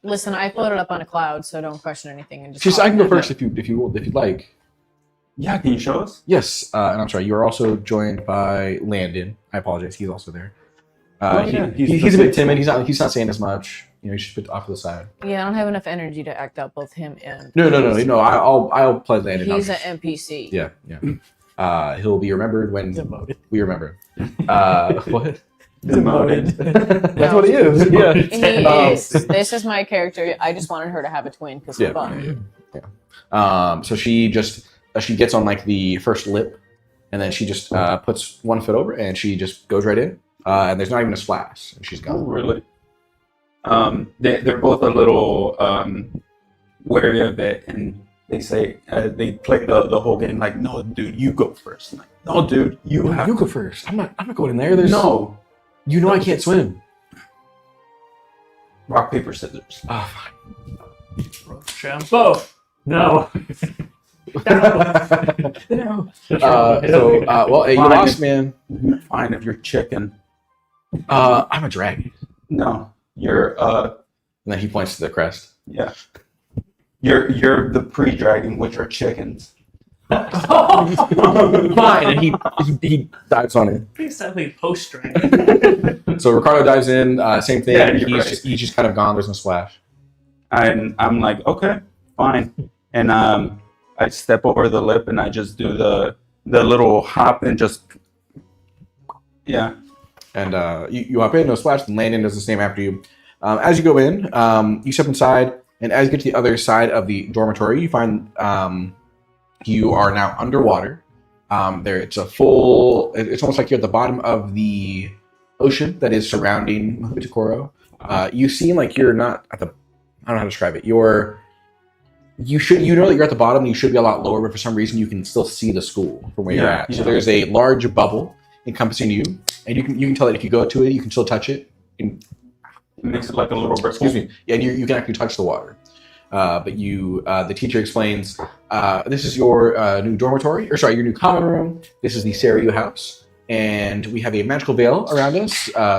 Listen, I floated up on a cloud, so don't question anything. And just She says, "I can go hop in. first if you'd like." Yeah, can you show us? Yes, and I'm sorry. You are also joined by Landon. I apologize. He's also there. Yeah, He's a bit timid. He's not saying as much. He's just a bit off to the side. Yeah, I don't have enough energy to act out both him and. No. I'll play Landon. He's I'll- an NPC. Yeah. He'll be remembered when Demoted. we remember. What? Demoted. That's what he is. Yeah. He Um, is. This is my character. I just wanted her to have a twin because Yeah. of fun. So she gets on like the first lip And then she just puts one foot over, and she just goes right in. And there's not even a splash, and she's Oh, gone. really? They're both a little wary of it, and they say they play the whole game like, "No, dude, you go first." I'm like, "No, dude, you have You go first. I'm not going in there. There's no." You know I can't swim. Rock, paper, scissors. Oh, Shampoo. No. no. Well, hey, you Fine. lost, man. Fine if you're chicken. I'm a dragon. No, you're And then he points to the crest. yeah. You're the pre-dragon, which are chickens. Fine, and he dives on it. Pretty sadly post-dragon. So Ricardo dives in. Same thing. Yeah, you're right. He's just kind of gone. There's no splash. And I'm like, okay, fine. And I step over the lip and I just do the little hop and just yeah. And you hop in, no splash. And Landon does the same after you. As you go in, you step inside, and as you get to the other side of the dormitory, you find you are now underwater. It's almost like you're at the bottom of the ocean that is surrounding Mahoutokoro. You seem like you're not at the. I don't know how to describe it. You know that you're at the bottom. You should be a lot lower, but for some reason you can still see the school from where you're at. So there's a large bubble encompassing you, and you can tell that if you go to it, you can still touch it. It makes it like a little bristle. Excuse me. Yeah, and you can actually touch the water. But the teacher explains, this is your new dormitory, your new common room. This is the Seiryu house, and we have a magical veil around us,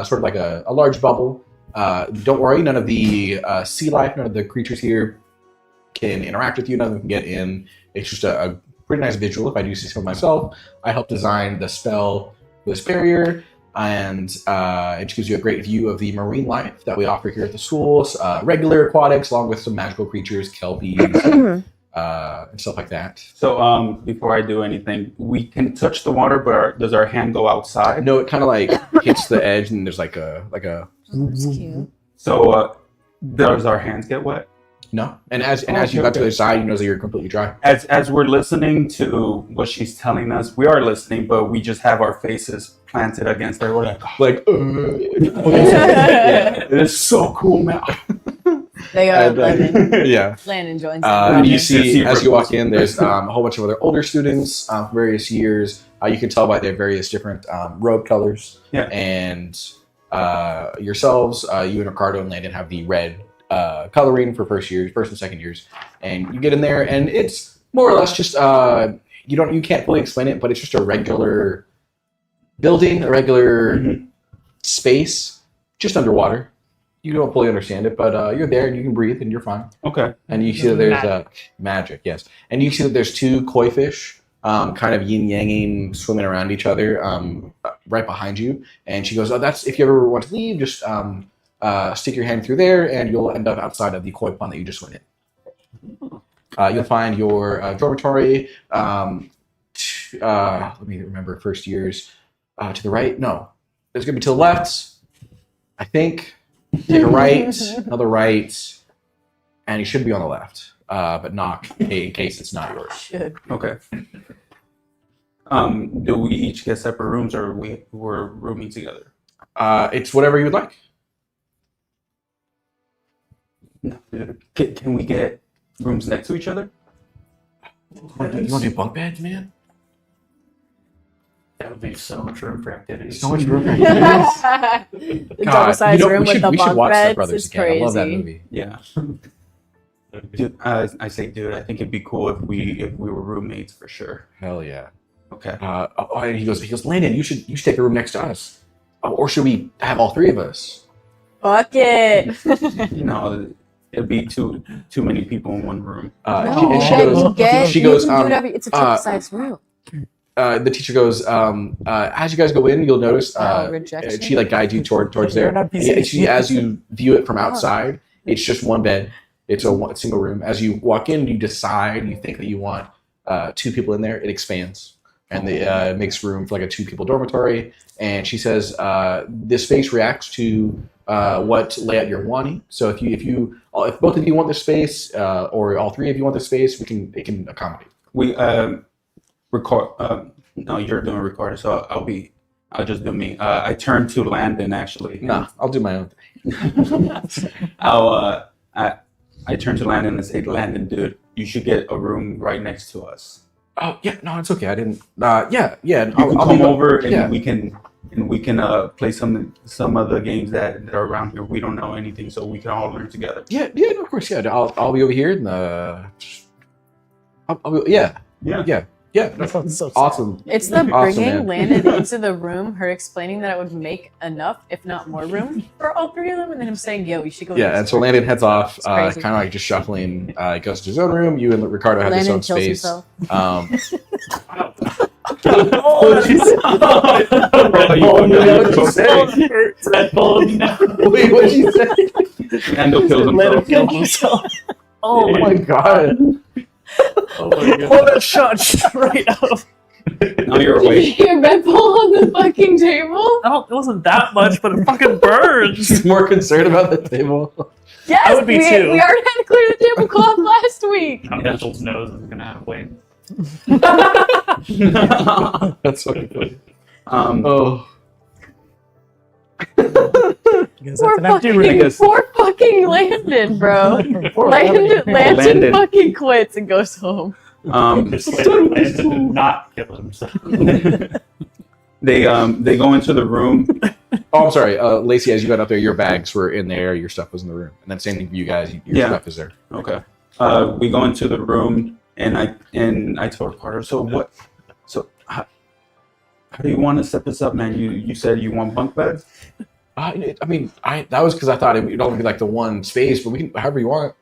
sort of like a large bubble. Don't worry, none of the sea life, none of the creatures here can interact with you. None of them can get in. It's just a pretty nice visual, if I do say so myself. I helped design the spell for this barrier, and it just gives you a great view of the marine life that we offer here at the schools. Regular aquatics, along with some magical creatures, kelpies, and stuff like that. So before I do anything, we can touch the water, but does our hand go outside? No, it kind of like hits the edge, and there's like a That's cute. So does our hands get wet? no. And as you got to the side, you know that you're completely dry. As we're listening to what she's telling us, we are listening, but we just have our faces planted against her. We're like, yeah, it is so cool, man. They got Landon. Yeah. Landon joins And them. you see, as you walk in, there's a whole bunch of other older students from various years. You can tell by their various different robe colors. Yeah. And yourselves, you and Ricardo and Landon have the red coloring for first and second years. And you get in there, and it's more or less just you can't fully explain it, but it's just a regular building, a regular space, just underwater. You don't fully understand it, but you're there and you can breathe and you're fine. Okay. And you see that there's magic, yes. And you see that there's two koi fish, kind of yin-yanging, swimming around each other, right behind you. And she goes, "Oh, that's if you ever want to leave, just stick your hand through there, and you'll end up outside of the koi pond that you just went in. You'll find your dormitory. Let me remember first years. To the right? No, it's gonna be to the left. I think. Take a right, another right, and you should be on the left. But knock in case it's not yours. Should. Okay. Do we each get separate rooms, or we're rooming together? It's whatever you would like. No. Can we get rooms next to each other? You want to do bunk beds, man? That would be so much room for activities. So much room. The double-sized room with the we should bunk watch Step beds Brothers is again. crazy. I love that movie. Yeah. Dude, I say, dude, I think it'd be cool if we were roommates for sure. Hell yeah. Okay. And he goes, Landon, you should take a room next to us. Or should we have all three of us? Fuck it. It'd be too many people in one room. And she you goes, can do whatever. It's a type-sized room. the teacher goes, as you guys go in, you'll notice rejection? she like guides you towards there. As you view it from outside, it's just one bed. It's a single room. As you walk in, you decide, you think that you want 2 people in there. It expands and it makes room for like a 2-people dormitory. And she says this space reacts to what layout you're wanting. So if both of you want this space, or all 3 of you want this space, it can accommodate. We No, you're doing Ricardo, so I'll just do me. I turn to Landon actually. Nah, I'll do my own thing. I turn to Landon and say, Landon, dude, you should get a room right next to us. Oh yeah, no, it's okay. I didn't. Yeah. You can I'll come be- over and yeah. we can play some of the games that are around here. We don't know anything, so we can all learn together. Yeah, no, of course. Yeah, I'll be over here. And yeah. That sounds so sad. Awesome. It's the Awesome, bringing man. Landon into the room, her explaining that it would make enough, if not more room for all three of them, and then him saying, yo, you should go. Yeah, next and so door." Landon heads off, It's kind crazy. of like just shuffling. He goes to his own room. You and Ricardo have Landon this own kills space. himself. What'd you say? Red Bull, no. Wait, what'd you say? Landon kills Let him himself. kill himself. Oh my god! Oh my god. Oh, that shot straight up. Now you're Did you awake. hear Red Bull on the fucking table? It wasn't that much, but it fucking burns. He's more concerned about the table. Yes, I would be we too. already had to clear the tablecloth last week. Now Mitchell's nose is gonna have wings. That's fucking funny. Oh, Because that's an empty room. guess- Poor fucking Landon, bro. Landon fucking quits and goes home. Just wait for Landon to not kill himself. they go into the room. Oh, I'm sorry, Lacey. As you got up there, your bags were in there. Your stuff was in the room, and then same thing for you guys. Your Yeah. stuff is there. Okay. We go into the room, and I told Ricardo, how do you want to set this up, man? You said you want bunk beds? I mean, that was because I thought it would only be like the one space, but we can however you want.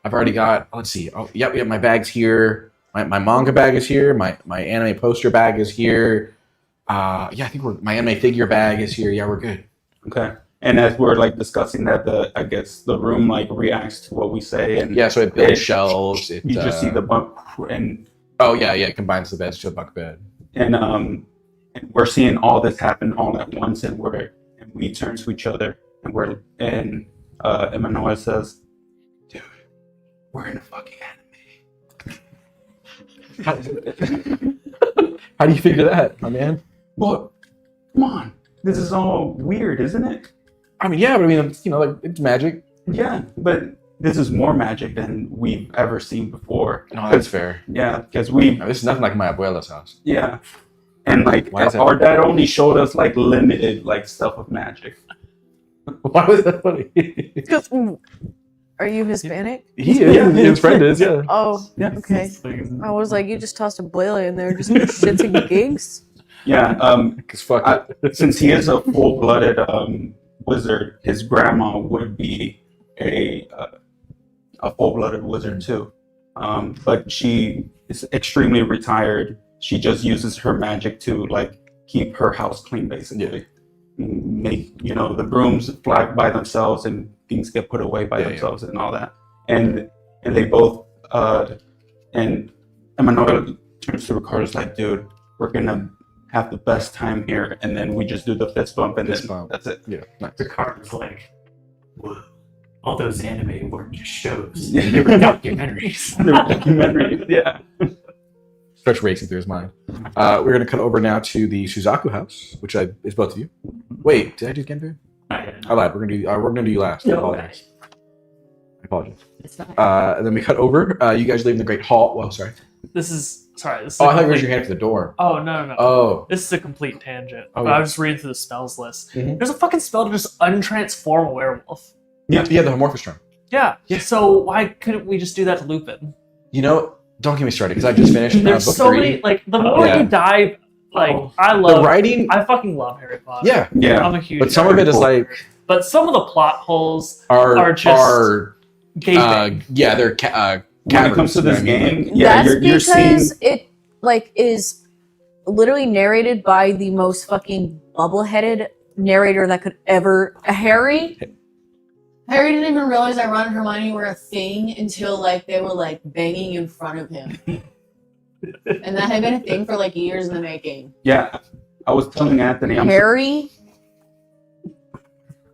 I've already got. Let's see. Oh, yep. My bag's here. My manga bag is here. My anime poster bag is here. I think my anime figure bag is here. Yeah, we're good. Okay. And as we're like discussing that, I guess the room like reacts to what we say, and Yeah, so it builds shelves. It, you just see the bunk, and Oh yeah, it combines the beds to a bunk bed. and we're seeing all this happen all at once, and we turn to each other, and Emmanuel says, "Dude, we're in a fucking anime." How do you figure that, my man? Well, come on, this is all weird, isn't it? I mean, yeah, but I mean, it's magic. Yeah, but this is more magic than we've ever seen before. No, that's fair. Yeah, because No, this is nothing like my abuela's house. yeah. And like Why is that? our dad only showed us like limited like stuff of magic. Why was that funny? Because, are you Hispanic? He is. Yeah. His friend is. Yeah. Oh, Yeah. okay. I was like, you just tossed a boiler in there just for shits and gigs? Yeah. Cause fuck it. Since he is a full-blooded wizard, his grandma would be a full-blooded wizard too. But she is extremely retired. She just uses her magic to like keep her house clean, basically. Make the brooms fly by themselves and things get put away by themselves and all that. And they both and Emmanuel turns to Ricardo's like, dude, we're gonna have the best time here, and then we just do the fist bump and Fist then bump. that's it. Yeah. Nice. The card's like, whoa, all those anime weren't just shows. Yeah. They were documentaries. The documentary, yeah. Starts racing through his mind. We're gonna cut over now to the Suzaku house, which is both of you. Wait, did I do Genbu? I lied. We're gonna do you last. I apologize. It's fine. And then we cut over. You guys leave in the great hall. Well, sorry. This is sorry. This is Oh, a I thought you raised complete- your hand for the door. Oh no. Oh. This is a complete tangent. Oh, but yeah. I was just reading through the spells list. Mhm. There's a fucking spell to just untransform a werewolf. Yeah, the Amorphous Charm. Yeah. Yeah. So why couldn't we just do that to Lupin? Don't get me started because I just finished There's book so 3. many like the more Yeah. you dive, like Oh. I The love. writing. I fucking love Harry Potter. Yeah, Yeah. I'm a huge. but some of it is like But some of the plot holes are Are just are gaping. they're When it comes to this game, yeah, That's you're seeing because it like is literally narrated by the most fucking bubble-headed narrator that could ever. Harry didn't even realize that Ron and Hermione were a thing until like they were like banging in front of him, and that had been a thing for like years in the making. yeah. I was telling Anthony, Harry,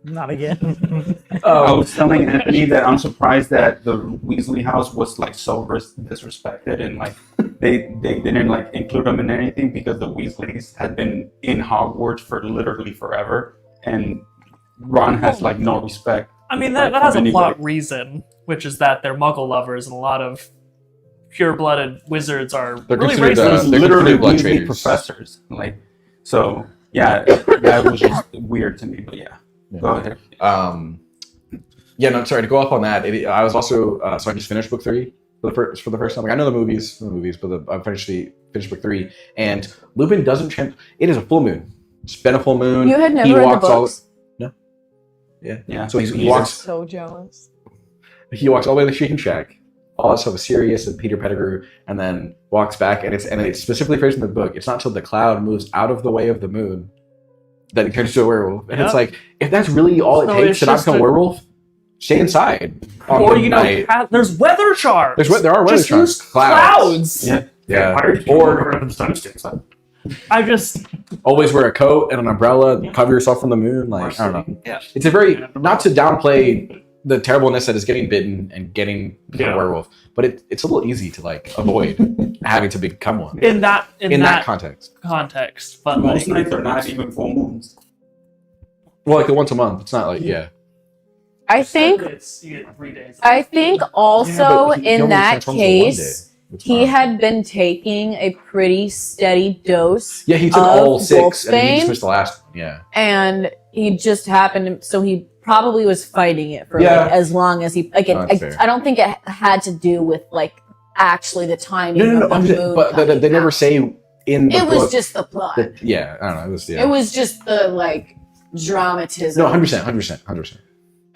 Not again. I was telling Anthony that I'm surprised that the Weasley house was like so disrespected and like they didn't like include them in anything because the Weasleys had been in Hogwarts for literally forever, and Ron has like no respect. I mean, that has a plot reason, which is that they're Muggle lovers, and a lot of pure-blooded wizards are They're really considered, racist. they're Literally considered blood Weasley traitors. professors. Like, so yeah, that was just weird to me. But yeah, go ahead. Yeah, no, sorry to go off on that. I was also so I just finished book 3 for the first time. Like I know the movies, but I finished book 3, and Lupin doesn't. It is a full moon. It's been a full moon. You had never He read the walks all- books? Yeah. So he walks. So jealous. He walks all the way to the Sheen Shack. All that stuff with Sirius and Peter Pettigrew, and then walks back, and it's specifically phrased in the book. It's not until the cloud moves out of the way of the moon that he turns into a werewolf. And it's like, if that's really all it So takes it's to not just become a werewolf, stay inside. on Or, midnight. there's weather charms. there are weather Just charms. use clouds. Yeah. Yeah. Or sunsticks. I just, Always wear a coat and an umbrella. Cover yourself from the moon. Like I don't know. yeah. It's a very not to downplay the terribleness that is getting bitten and becoming a werewolf, but it's a little easy to like avoid having to become one In that context. context, but Most like, nights are not even full moons. Well, like the once a month. It's not like I think you get 3 days. I think also but he in only that transforms in one case, day. It's he fine. had been taking a pretty steady dose. Yeah, he took of all 6, and then he Wolfsbane. just missed the last one. Yeah. And he just happened, so he probably was fighting it for Yeah. like as long as he. Like, No, that's fair. I don't think it had to do with like actually the timing. No. of the I'm just, moon but coming they never out. say in the It book. was just the plot. Yeah, I don't know. It was It was just the like dramatism. no, 100%.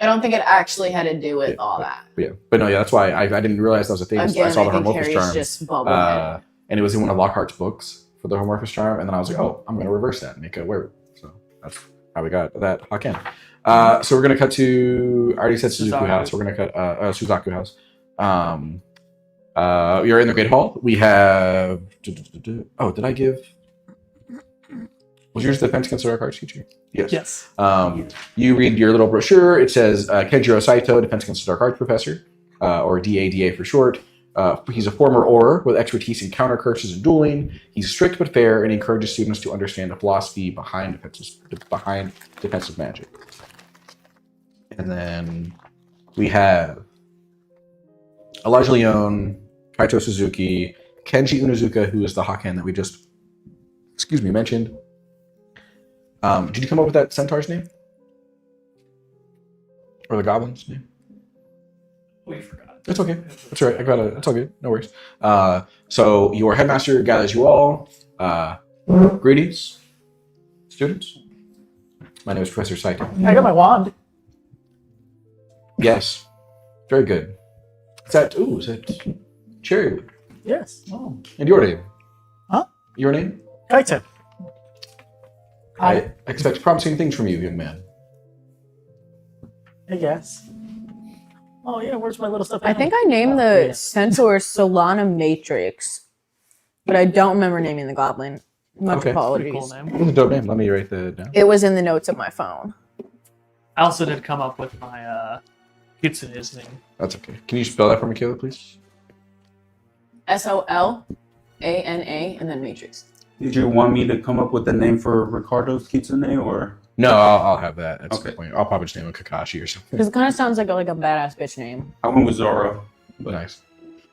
I don't think it actually had to do with Yeah. all that. Yeah, but no, yeah, that's why I didn't realize that was a thing. Again, I saw the I think Homorphous Harry's charm, just bubblehead. and it was in one of Lockhart's books for the Homorphous charm, and then I was like, oh, I'm going to reverse that and make a werewolf. So that's how we got that Haken. So we're going to cut to, I already said Suzaku Suzaku. House. We're going to cut Suzaku House. You're in the Great Hall. We have, oh, did I give, was yours Defense Against the Dark Arts teacher? Yes. Yes. You read your little brochure. It says Kenjiro Saito, Defense Against the Dark Arts Professor, or DADA for short. He's a former Auror with expertise in counter curses and dueling. He's strict but fair, and he encourages students to understand the philosophy behind defensive magic. And then we have Elijah Leone, Kaito Suzuki, Kenji Unozuka, who is the Haken that we just, mentioned. Did you come up with that centaur's name? Or the goblin's name? We forgot. It's okay. That's all right. I got it. It's all good. No worries. So your headmaster gathers you all. Greetings, students. My name is Professor Saito. I got my wand. Yes. Very good. Is that cherry? Yes. Oh. And your name? Huh? Your name? Kaito. I expect promising things from you, young man. I guess. Oh yeah, where's my little stuff? I think I named the centaur Solana Matrix, but I don't remember naming the goblin. Much Okay. Pretty apologies. cool name. That's a dope name. Let me write that down. It was in the notes of my phone. I also did come up with my Kitsune's name. That's okay. Can you spell that for me, Caleb, please? SOLANA and then Matrix. Did you want me to come up with the name for Ricardo's Kitsune or? No, I'll have that at some Okay. point. I'll probably just name him Kakashi or something. Because it kind of sounds like a badass bitch name. I went with Zoro. But Nice.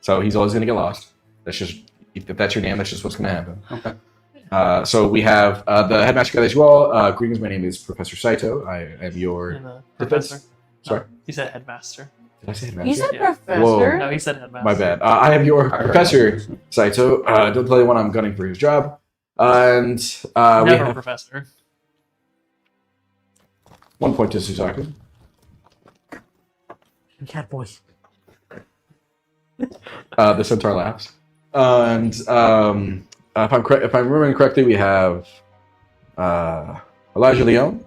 So he's always going to get lost. That's just, if that's your name, that's just what's going to happen. okay. So we have the headmaster gathers you all. Greetings, my name is Professor Saito. I am your... And the Defense- professor. Sorry? No, he said headmaster. Did I say You headmaster? said Yeah. professor. Whoa. No, he said headmaster. My bad. I am your Professor Saito. Don't tell anyone I'm gunning for his job. And we Never have professor. 1 point to Suzaku. Cat boy. The centaur laughs. And if I'm remembering correctly, we have Elijah Leone,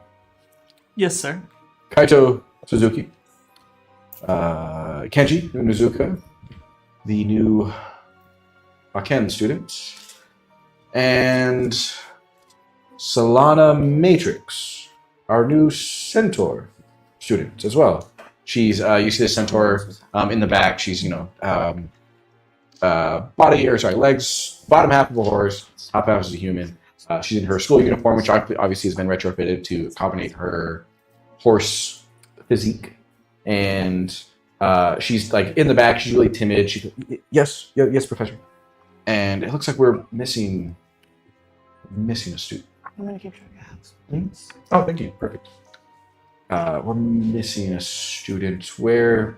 Yes, sir. Kaito Suzuki, Kenji Unozuka, the new Haken student, and Solana Matrix, our new centaur student as well. She's you see the centaur in the back. She's legs, bottom half of a horse, top half is a human. She's in her school uniform, which obviously has been retrofitted to accommodate her horse physique. And she's like in the back. She's really timid. She's yes, professor. And it looks like we're missing a student. I'm gonna keep track of house. Oh, thank you. Perfect. We're missing a student. Where?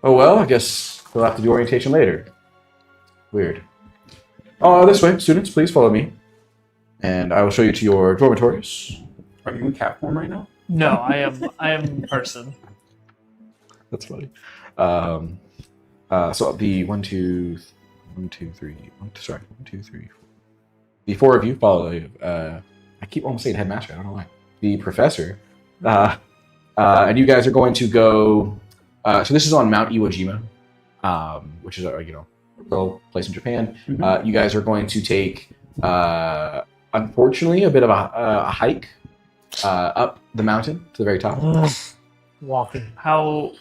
Oh well, I guess we'll have to do orientation later. Weird. Oh, this way, students. Please follow me, and I will show you to your dormitories. Are you in cat form right now? No, I am in person. That's funny. So the 1, 2, 3. The four of you follow. I keep almost saying headmaster. I don't know why. The professor, and you guys are going to go. So this is on Mount Iwo Jima, which is a real place in Japan. Mhm. You guys are going to take, unfortunately, a bit of a hike up the mountain to the very top. Walking. How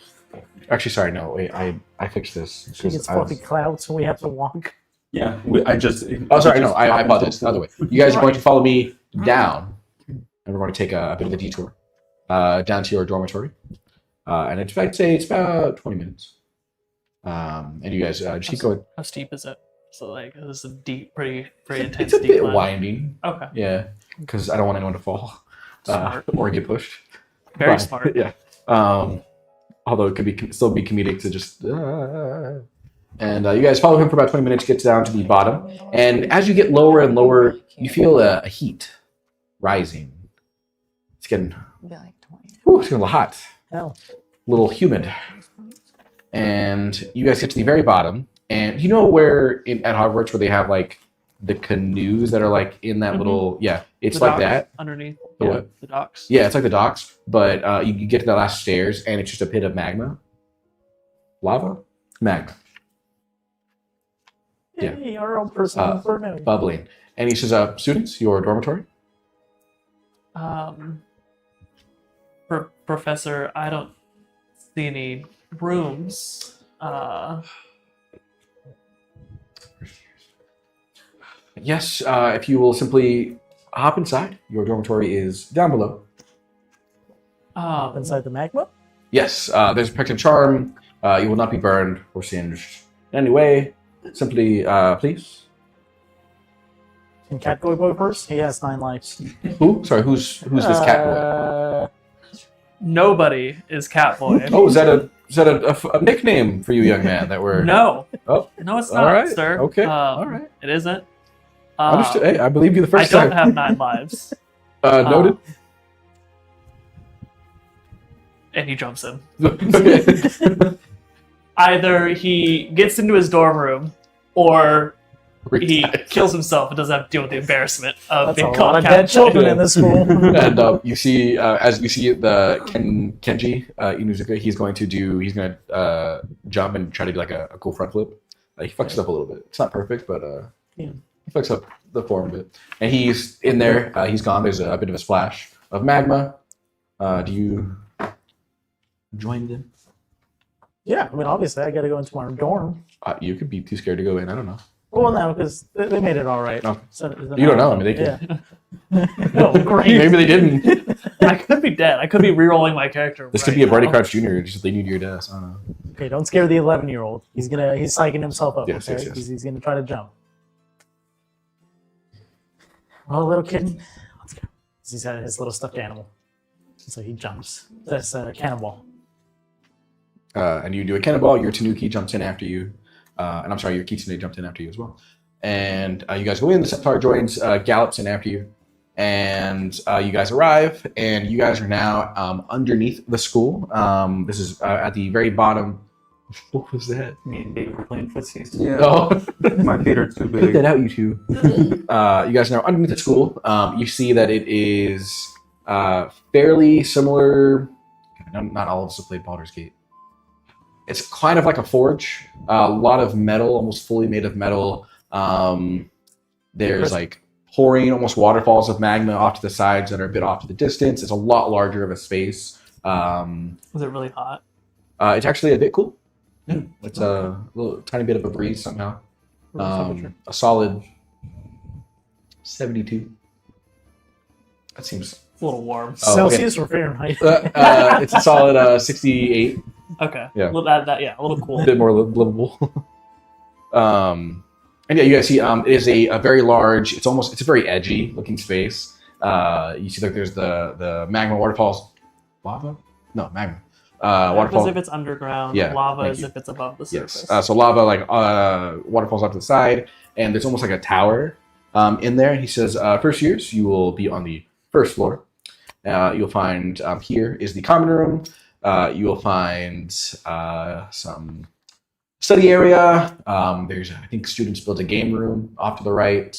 Actually, sorry, no, wait, I fixed this. She gets fluffy clouds, so we have to walk. Yeah, I just. Oh, sorry, no, I apologize. The other way. You guys are going to follow me down, and we're going to take a bit of a detour down to your dormitory. And I'd say it's about 20 minutes. And you guys just keep going. how steep is it? So like this is a deep, pretty intense. It's a deep bit climb. winding, Okay, yeah, because I don't want anyone to fall smart. or get pushed. Very But, smart. Yeah. Although it could still be comedic to just. And you guys follow him for about 20 minutes, get down to the bottom. And as you get lower and lower, you feel a heat rising. It's getting, Be like 20. it's getting a little hot, Hell. a little humid. And you guys get to the very bottom. And you know where at Hogwarts where they have like the canoes that are like in that little, it's The like docks that. underneath. The yeah, what? The docks. Yeah, it's like the docks, but you get to the last stairs and it's just a pit of magma. Lava? Magma. Yeah. Hey, our own personal inferno. Bubbling. And he says, students, your dormitory? Professor, I don't see any rooms. Yes, if you will simply hop inside. Your dormitory is down below. Inside the magma? Yes, there's a protective charm. You will not be burned or singed in any way. Simply, please. Can Catboy go first? He has 9 lives. Who? Sorry, who's this cat boy? Nobody is Catboy. Oh, is that a nickname for you, young man? That we're No. Oh, No, it's not, all right. sir. Okay, all right. It isn't. Understood. Hey, I believe you the I first don't time. have 9 lives. Noted. And he jumps in. Either he gets into his dorm room, or he kills himself and doesn't have to deal with the embarrassment of That's a being lot called of dead Catboy. children in this school. And you see, as you see the Kenji Inuzuka, he's going to jump and try to do like a cool front flip. He fucks it up a little bit. It's not perfect, but he fucks up the form a bit. And he's in there. He's gone. There's a bit of a splash of magma. Do you join them? Yeah, I mean, obviously, I gotta go into my dorm. You could be too scared to go in. I don't know. Well, no, because they made it all right. No. So, You don't know. I mean, they could. Yeah. No, great. Maybe they didn't. I could be dead. I could be re-rolling my character. This right could be a Barty now. Crouch Jr. Just leading you to your death. I don't know. Okay, don't scare the 11-year-old. He's psyching himself up. Yes, okay? yes, yes. He's gonna try to jump. Well, little kitten, let's go. He's got his little stuffed animal, so he jumps. That's a cannonball. And you do a cannonball. Your Tanuki jumps in after you. And I'm sorry, your Kitsune jumped in after you as well. And you guys go in. The Centaur joins, gallops in after you. And you guys arrive. And you guys are now underneath the school. This is at the very bottom. What was that? Me and Dave were playing footsies. Yeah, Oh, my feet are too put big. that out, you two. You guys are now underneath the school. You see that it is fairly similar. Not all of us have played Baldur's Gate. It's kind of like a forge. A lot of metal, almost fully made of metal. There's like pouring almost waterfalls of magma off to the sides that are a bit off to the distance. It's a lot larger of a space. Was it really hot? It's actually a bit cool. Yeah, it's a little tiny bit of a breeze somehow. A solid 72. That seems It's a little warm. Oh, Celsius or Fahrenheit? it's a solid 68. Okay. Yeah. Well, yeah, a little A cool. bit more livable. And yeah, you guys see it is a very large. It's a very edgy looking space. You see like there's the magma waterfalls. Lava? No, magma. Waterfall. As if it's underground. Yeah, Lava thank as you. if it's above the surface. Yes. So lava like waterfalls off to the side, and there's almost like a tower in there. He says, first years you will be on the first floor. You'll find here is the common room. You will find some study area. There's I think students built a game room off to the right.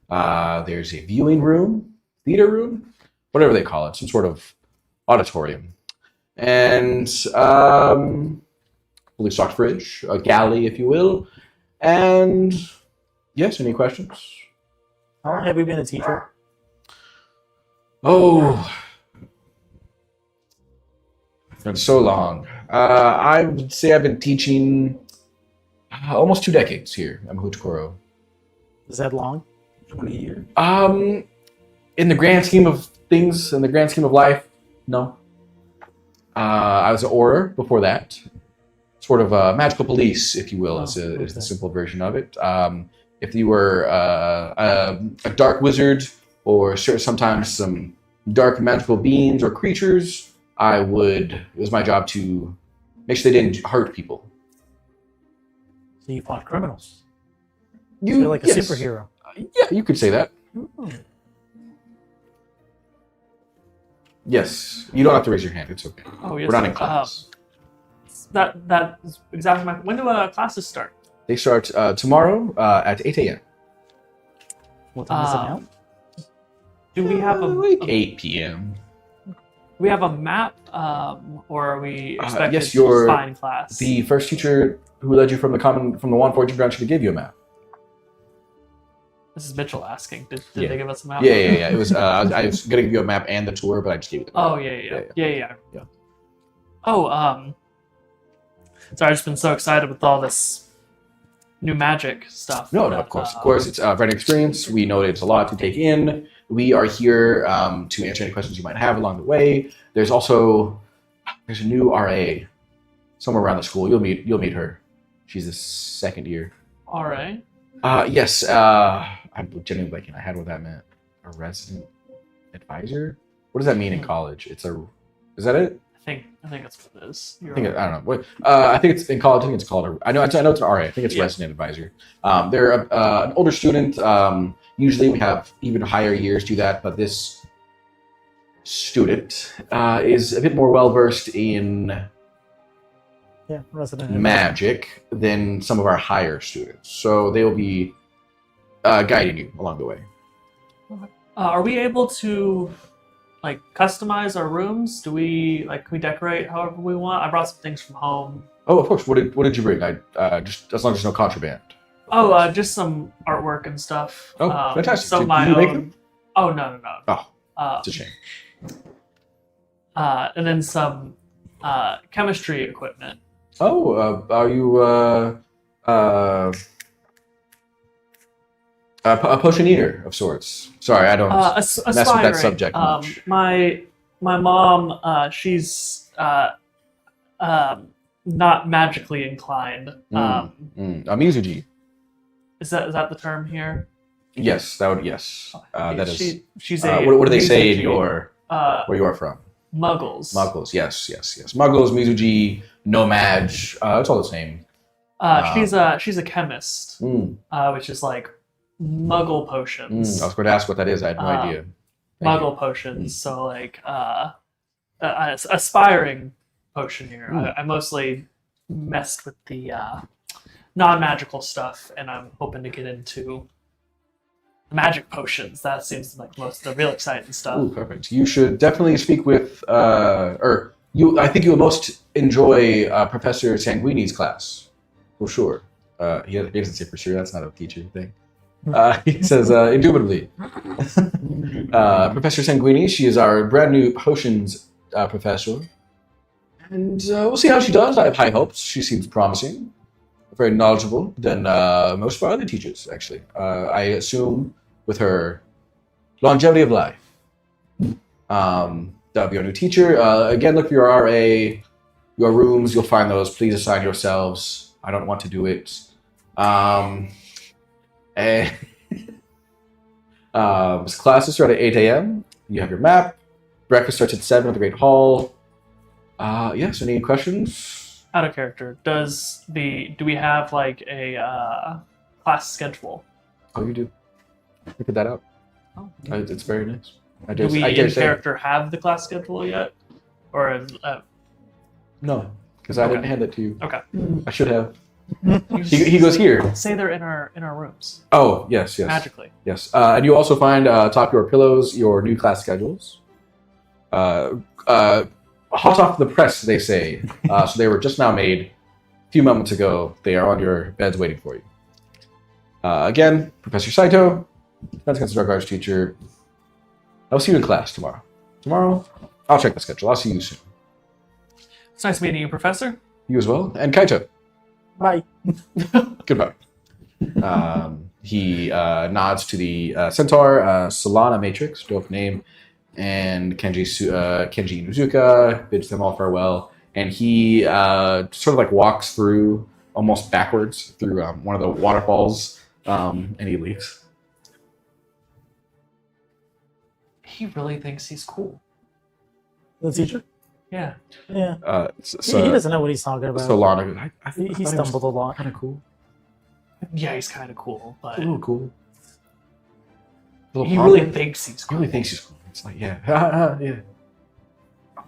There's a viewing room, theater room, whatever they call it, some sort of auditorium. And fully stocked fridge, a galley, if you will. And yes, any questions? How long have you been a teacher? Oh, it's been so long. I would say I've been teaching almost 2 decades here at Mahoutokoro. Is that long? 20 years. In the grand scheme of things, in the grand scheme of life, no. I was an auror before that. Sort of a magical police, if you will, is the simple version of it. If you were a dark wizard or sometimes some dark magical beings or creatures, it was my job to make sure they didn't hurt people. So you fought criminals. You're like a yes. superhero. Yeah, you could say that. Hmm. Yes, you don't have to raise your hand. It's okay. Oh, yes. We're not in class. That is exactly my. When do classes start? They start tomorrow at 8 a.m. What time is it now? Do we have like 8 p.m. Do we have a map, or are we expected yes, to find class? The first teacher who led you from the One-Forged branch should give you a map. This is Mitchell asking. Did Yeah. they give us a map? Yeah. It was I was gonna give you a map and the tour, but I just gave you the map. Oh yeah. Oh, sorry, I've just been so excited with all this new magic stuff. No, of course. It's a very experience. We know it's a lot to take in. We are here to answer any questions you might have along the way. There's a new RA somewhere around the school. You'll meet her. She's a second year. All right. Yes. I'm genuinely blanking. I had what that meant. A resident advisor. What does that mean in college? Is that it? I think that's what it is. I don't know. What? I think it's in college. I think it's called. I know it's an RA. I think it's resident advisor. They're an older student. Usually we have even higher years do that, but this student is a bit more well versed in Resident magic than some of our higher students. So they will be guiding you along the way. Are we able to like customize our rooms? Do we can we decorate however we want? I brought some things from home. Oh, of course. What did you bring? I just as long as there's no contraband. Oh, just some artwork and stuff. Oh, fantastic. Some Did my you own. make them? Oh no. Oh, it's a shame. And then some chemistry equipment. Oh, are you a potion eater of sorts? Sorry, I don't mess with that subject much. My mom, she's not magically inclined. A Mizuji. Is that the term here? Yes, that would yes. That is. She's a. What do they say in Mizuji. your where you are from? Muggles. Muggles, yes. Muggles, Mizuji, no mage. It's all the same. She's a chemist, which is like Muggle potions. I was going to ask what that is. I had no idea. Thank Muggle potions. So like aspiring potioneer. I mostly messed with the non-magical stuff, and I'm hoping to get into the magic potions. That seems like most of the real exciting stuff. Ooh, perfect. You should definitely speak with, I think you will most enjoy Professor Sanguini's class, for sure. He doesn't say for sure, that's not a teacher thing. He says, indubitably. Professor Sanguini, she is our brand new potions professor. And we'll see how she does. I have high hopes. She seems promising. Very knowledgeable than most of our other teachers, actually. I assume with her longevity of life. That'll be our new teacher. Again, look for your RA, your rooms. You'll find those. Please assign yourselves. I don't want to do it. And classes start at 8 a.m. You have your map. Breakfast starts at 7 at the Great Hall. Yes, any questions? Out of character, do we have like a class schedule? Oh, you do. Figured that out. Oh. It's very nice. Do we in character have the class schedule yet? Or No, because I didn't Okay. hand it to you. Okay. I should have. He goes here. Say they're in our rooms Oh, yes. magically. Yes. And you also find atop your pillows your new class schedules. Hot off the press, they say. So they were just now made a few moments ago. They are on your beds waiting for you. Again, Professor Saito, Defense Against the Dark Arts teacher. I'll see you in class tomorrow. Tomorrow, I'll check the schedule. I'll see you soon. It's nice meeting you, Professor. You as well. And Kaito. Bye. Goodbye. He nods to the centaur, Solana Matrix, dope name, and Kenji Inuzuka, bids them all farewell, and he sort of like walks through, almost backwards, through one of the waterfalls, and he leaves. He really thinks he's cool. The teacher? Yeah. Yeah. So, he doesn't know what he's talking about. Solana, I He stumbled a lot. Kind of cool. Yeah, he's kind of cool, but A little cool. he really thinks he's He cool. really thinks he's cool. It's like, yeah. Yeah.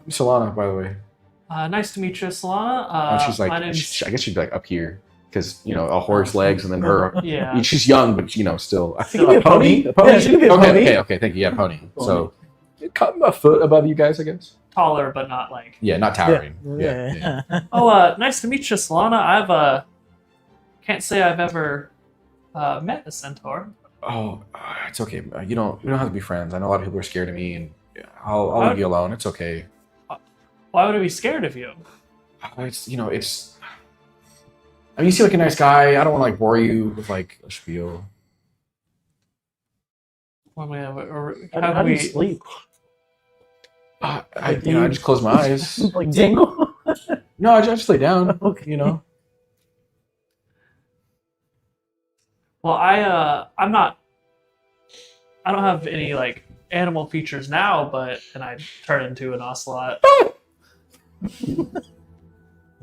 Solana, by the way. Nice to meet you, Solana. And she's like, my name's... I guess she'd be like up here. Because, a horse legs and then her. Yeah. She's young, but, still. I think could be a pony. A pony? Yeah, she could be a pony. Okay, thank you. Yeah, pony. So, a foot above you guys, I guess. Taller, but not like... Yeah, not towering. Yeah. Oh, nice to meet you, Solana. I've, can't say I've ever met a centaur. Oh, it's okay. You don't have to be friends. I know a lot of people are scared of me, and I'll leave you alone. It's okay. Why would I be scared of you? It's. I mean, you seem like a nice guy. I don't want to bore you with a spiel. How How do you sleep? I just close my eyes. Like Dingle? No, I just lay down. Okay. Well, I'm not. I don't have any animal features now, and I turn into an ocelot.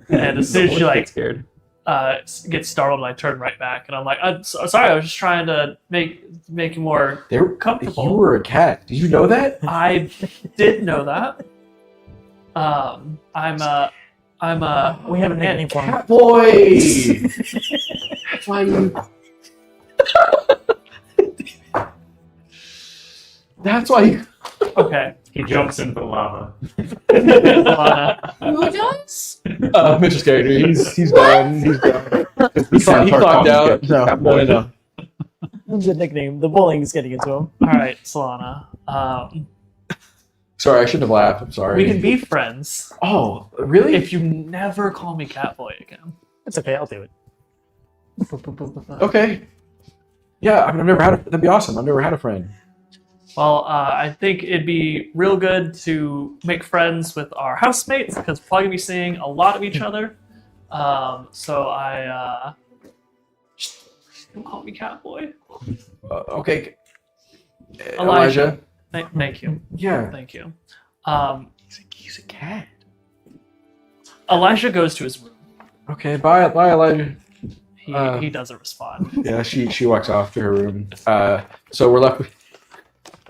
And as soon as she scared. gets startled, and I turn right back, and I'm like, I'm sorry, I was just trying to make you more comfortable. You were a cat. Did you know that? I did know that. I'm a. We have a nickname for him. Cat boy. That's why you. That's why you. Okay. He jumps into the lava. Who does? Mitchell's character. He's done. He's done. He clocked out. No. The nickname. The bullying is getting into him. All right, Solana. Sorry, I shouldn't have laughed. I'm sorry. We can be friends Oh, really? if you never call me Catboy again. It's okay. I'll do it. Okay. Yeah, I've never had. That'd be awesome. I've never had a friend. Well, I think it'd be real good to make friends with our housemates because we're probably gonna be seeing a lot of each other. So I don't call me Catboy. Okay. Elijah. Thank you. Yeah. Thank you. He's a cat. Elijah goes to his room. Okay. Bye, Elijah. He doesn't respond. Yeah, she walks off to her room. So we're left with.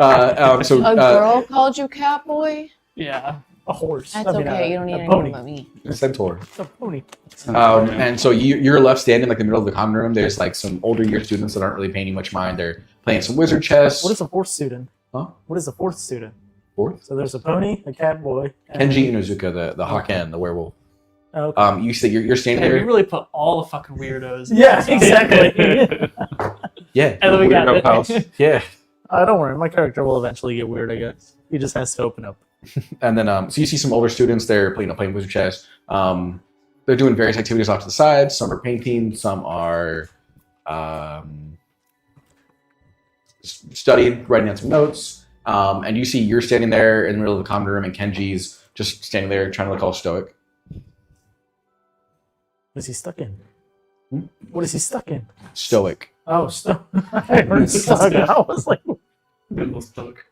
So A girl called you Catboy? Yeah. A horse. That's I mean, okay. You don't need a anything pony. about me. a centaur. A pony. And so you're left standing in the middle of the common room. There's some older year students that aren't really paying you much mind. They're playing some wizard chess. What is a fourth student? Huh? What is a fourth student? Fourth? So there's a pony, a cat boy. Kenji Inuzuka, the Haken, the werewolf. Okay. You say you're standing Hey, we there. really put all the fucking weirdos. Yeah, exactly. Yeah. And then we got Weirdo house. Yeah. Don't worry, my character will eventually get weird, I guess. He just has to open up. And then, so you see some older students. They're playing wizard chess. They're doing various activities off to the side. Some are painting. Some are studying, writing down some notes. And you see you're standing there in the middle of the common room, and Kenji's just standing there trying to look all stoic. What is he stuck in? Hmm? What is he stuck in? Stoic. Oh, stuck. I heard stuck. I was like, Little stuck.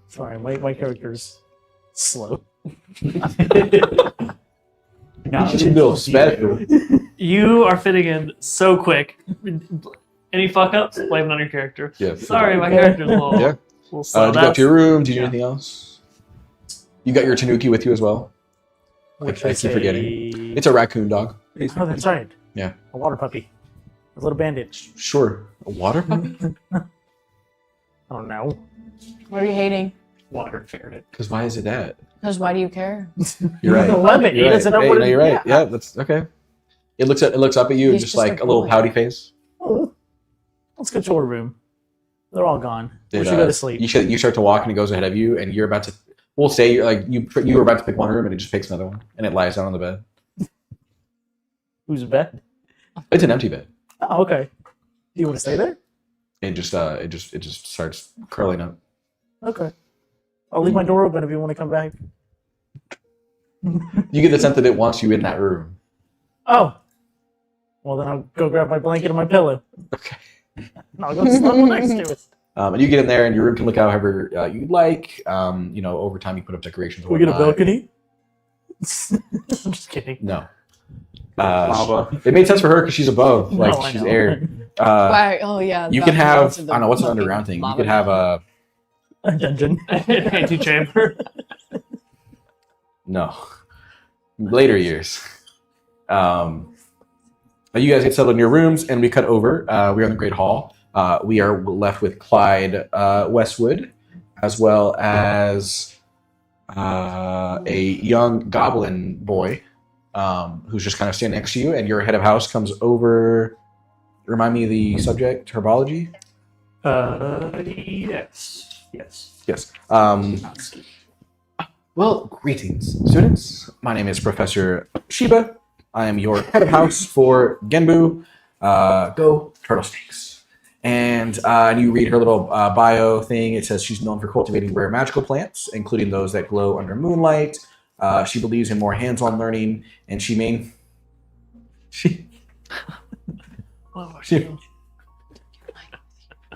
sorry, my character's slow. No, It's a little special. You are fitting in so quick. Any fuck ups? Blame it on your character. Yeah. Sorry, my character's a little. Yeah. little slow. Did you go up to your room? Did you do yeah. anything else? You got your Tanuki with you as well. Which I is keep forgetting. a- It's a raccoon dog. Oh, that's right. Yeah. A water puppy. A little bandage. Sure. A water puppy? Oh no. What are you hating? water ferret. Because why is it that? Because why do you care? You're right. He's 11. He You're doesn't know right. what No, it- you're right. yeah. Yeah, that's okay. It looks up at you, He's just just like like, a little "Oh." pouty face. Oh, let's go to our room. They're all gone. We It, should go to sleep. You start to walk, and it goes ahead of you, and you're about to. We'll say you're like you were about to pick one room, and it just picks another one, and it lies down on the bed. Who's in bed? It's an empty bed. Oh, okay. Do you want to stay there? It just starts curling up. Okay. I'll leave my door open if you want to come back. You get the sense that it wants you in that room. Oh. Well, then I'll go grab my blanket and my pillow. Okay. And I'll go snuggle next to it. And you get in there, and your room can look however you'd like. Over time, you put up decorations. and Can we get a whatnot. balcony? I'm just kidding. No. Lava. It made sense for her because she's above, like No, I she's know. air. Why? Oh yeah. You that can have melts in I don't know what's an fucking underground thing. You lava. could have a A dungeon. Antechamber. no later years. You guys get settled in your rooms, and we cut over. We're in the Great Hall. We are left with Clyde Westwood, as well as a young goblin boy who's just kind of standing next to you. And your head of house comes over. Remind me of the subject, herbology. Yes. Yes. Well, greetings, students. My name is Professor Shiba. I am your head of house for Genbu. Go Turtle Snakes. And you read her little bio thing. It says she's known for cultivating rare magical plants, including those that glow under moonlight. She believes in more hands-on learning, and she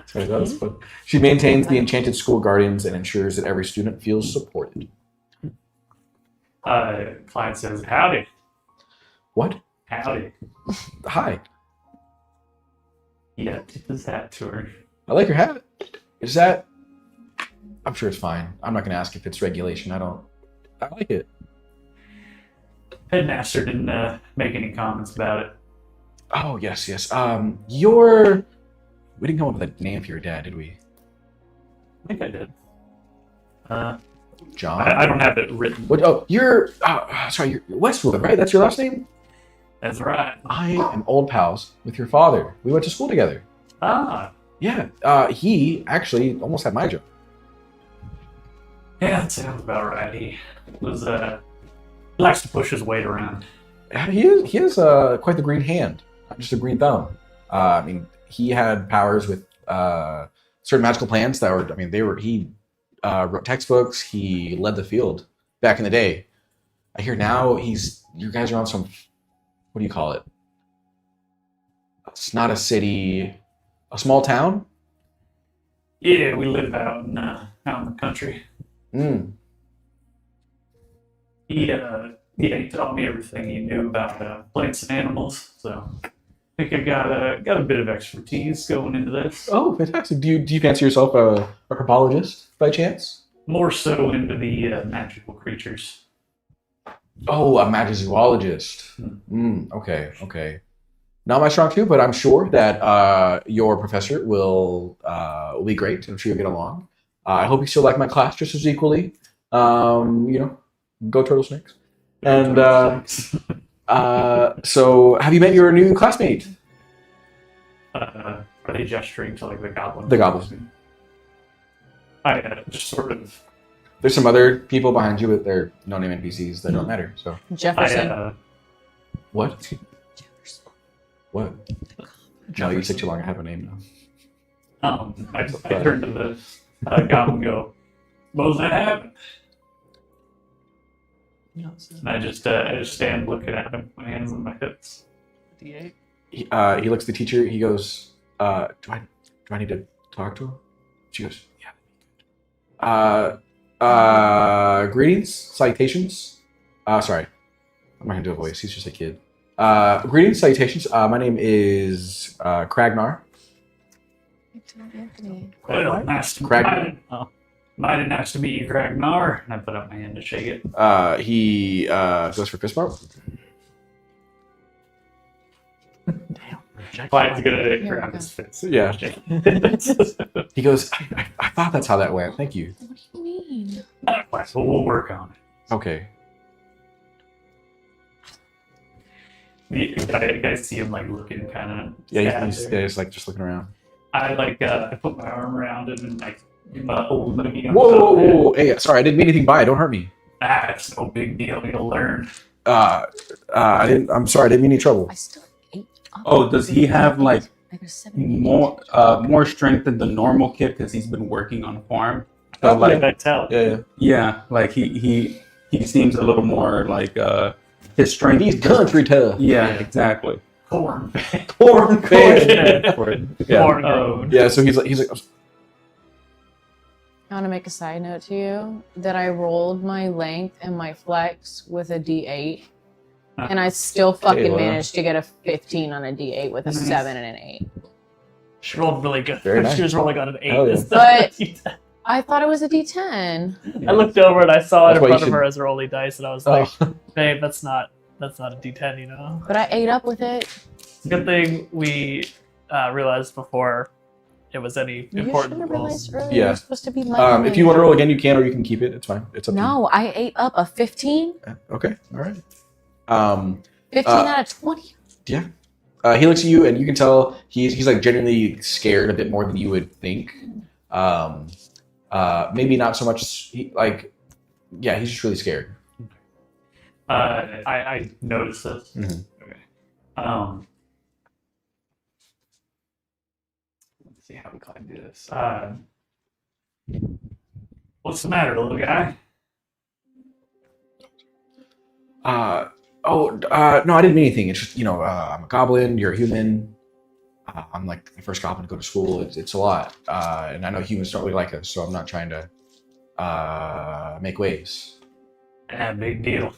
Sorry, that was fun. She maintains the enchanted school gardens and ensures that every student feels supported. Clyde says, "Howdy, What? howdy." Hi. Yeah, tip his hat to her. I like your hat. Is that? I'm sure it's fine. I'm not going to ask if it's regulation. I like it. Headmaster didn't make any comments about it. Oh, yes. We didn't come up with a name for your dad, did we? I think I did. John? I don't have it written. What? Oh, you're Westwood, right? That's your last name? That's right. I am old pals with your father. We went to school together. Ah, Yeah. He actually almost had my job. yeah, that sounds about right. He was likes to push his weight around. He is quite the green hand, not just a green thumb. He had powers with certain magical plants that were. He wrote textbooks. He led the field back in the day. I hear now you guys are on some. What do you call it? It's not a city, a small town. Yeah, we live out in the country. Mm. He taught me everything he knew about plants and animals. So I think I got a bit of expertise going into this. Oh, fantastic! Do you fancy yourself a herbologist by chance? More so into the magical creatures. Oh, a magizoologist. Okay. Not my strong suit, but I'm sure that your professor will be great. I'm sure you'll get along. I hope you still like my class just as equally. Go Turtle Snakes. And so, have you met your new classmate? Are they gesturing to like the goblin? The goblin. I just sort of. There's some other people behind you, but they're no-name NPCs that don't matter. So Jefferson. what? What? No, you took too long. I have a name now. I turn to the guy and go, "What was that happen?" And I just stand looking at him, my hands on my hips. D8. He looks at the teacher. He goes, "Do I need to talk to him?" She goes, "Yeah." Greetings, salutations. Sorry, I'm not gonna do a voice. He's just a kid. Greetings, salutations. My name is Kragnar. Well, nice to Crag- mighty nice to meet you, Kragnar. And I put up my hand to shake it. He goes for fist bump. Clyde's gonna we grab go. his fist. Yeah. Shake. He goes, I thought that's how that went. Thank you. What do you mean? So we'll work on it. Okay. I guys see him like looking kind of. Yeah, he's like just looking around. I put my arm around him and like give him a old noogie on Whoa, the whoa, top of the head. whoa! Hey, sorry, I didn't mean anything by it. Don't hurt me. It's no big deal. You'll learn. I'm sorry, I didn't mean any trouble. I still ate. Oh, does he have like I got a 7. more strength than the normal kid because he's been working on a farm? So like, I tell. Yeah. yeah, like he seems a little more like his strength. He's country tough. Yeah, exactly. Corn. Corn Yeah. Yeah. Corn road. Yeah. So he's like, I want to make a side note to you that I rolled my length and my flex with a D8, and I still fucking Kayla. managed to get a 15 on a D8 with a Nice. 7 and an 8. She rolled really good. Very nice. She was rolling on an 8. Hell yeah. But I thought it was a D10. I looked over and I saw it That's in why you front of should- her as her only dice, and I was like, oh, babe, that's not a D10, you know? But I ate up with it. Good thing we realized before it was any You should important have rolls. realized earlier Yeah. you're supposed to be light. if you want to roll again, you can, or you can keep it. It's fine. It's up No, I ate up a 15. to you. Okay. All right. 15 out of 20. Yeah. He looks at you, and you can tell he's like genuinely scared a bit more than you would think. Maybe not so much. Yeah, he's just really scared. I noticed this. Mhm. Okay. Let's see how we can do this. What's the matter, little guy? No, I didn't mean anything. It's just, I'm a goblin. You're a human. I'm like the first goblin to go to school. It's a lot, and I know humans don't really like us, so I'm not trying to make waves. Big deal.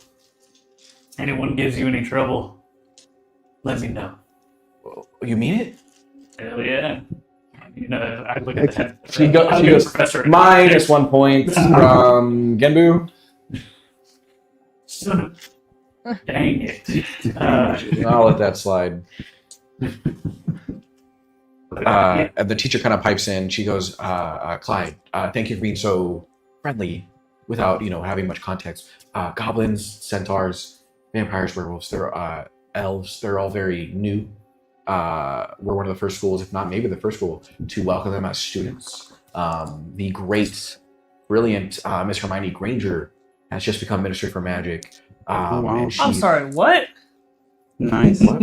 Anyone gives you any trouble, let me know. You mean it? Hell yeah. I look at that. She goes Professor. minus 1 point from Genbu. Son of- Dang it. I'll let that slide. And the teacher kind of pipes in. She goes, Clyde, thank you for being so friendly without, having much context. Goblins, centaurs, vampires, werewolves, they're elves. They're all very new. We're one of the first schools, if not maybe the first school, to welcome them as students. The great, brilliant Miss Hermione Granger has just become Minister for Magic. Wow. And I'm she's- sorry, what? Nice. Sorry,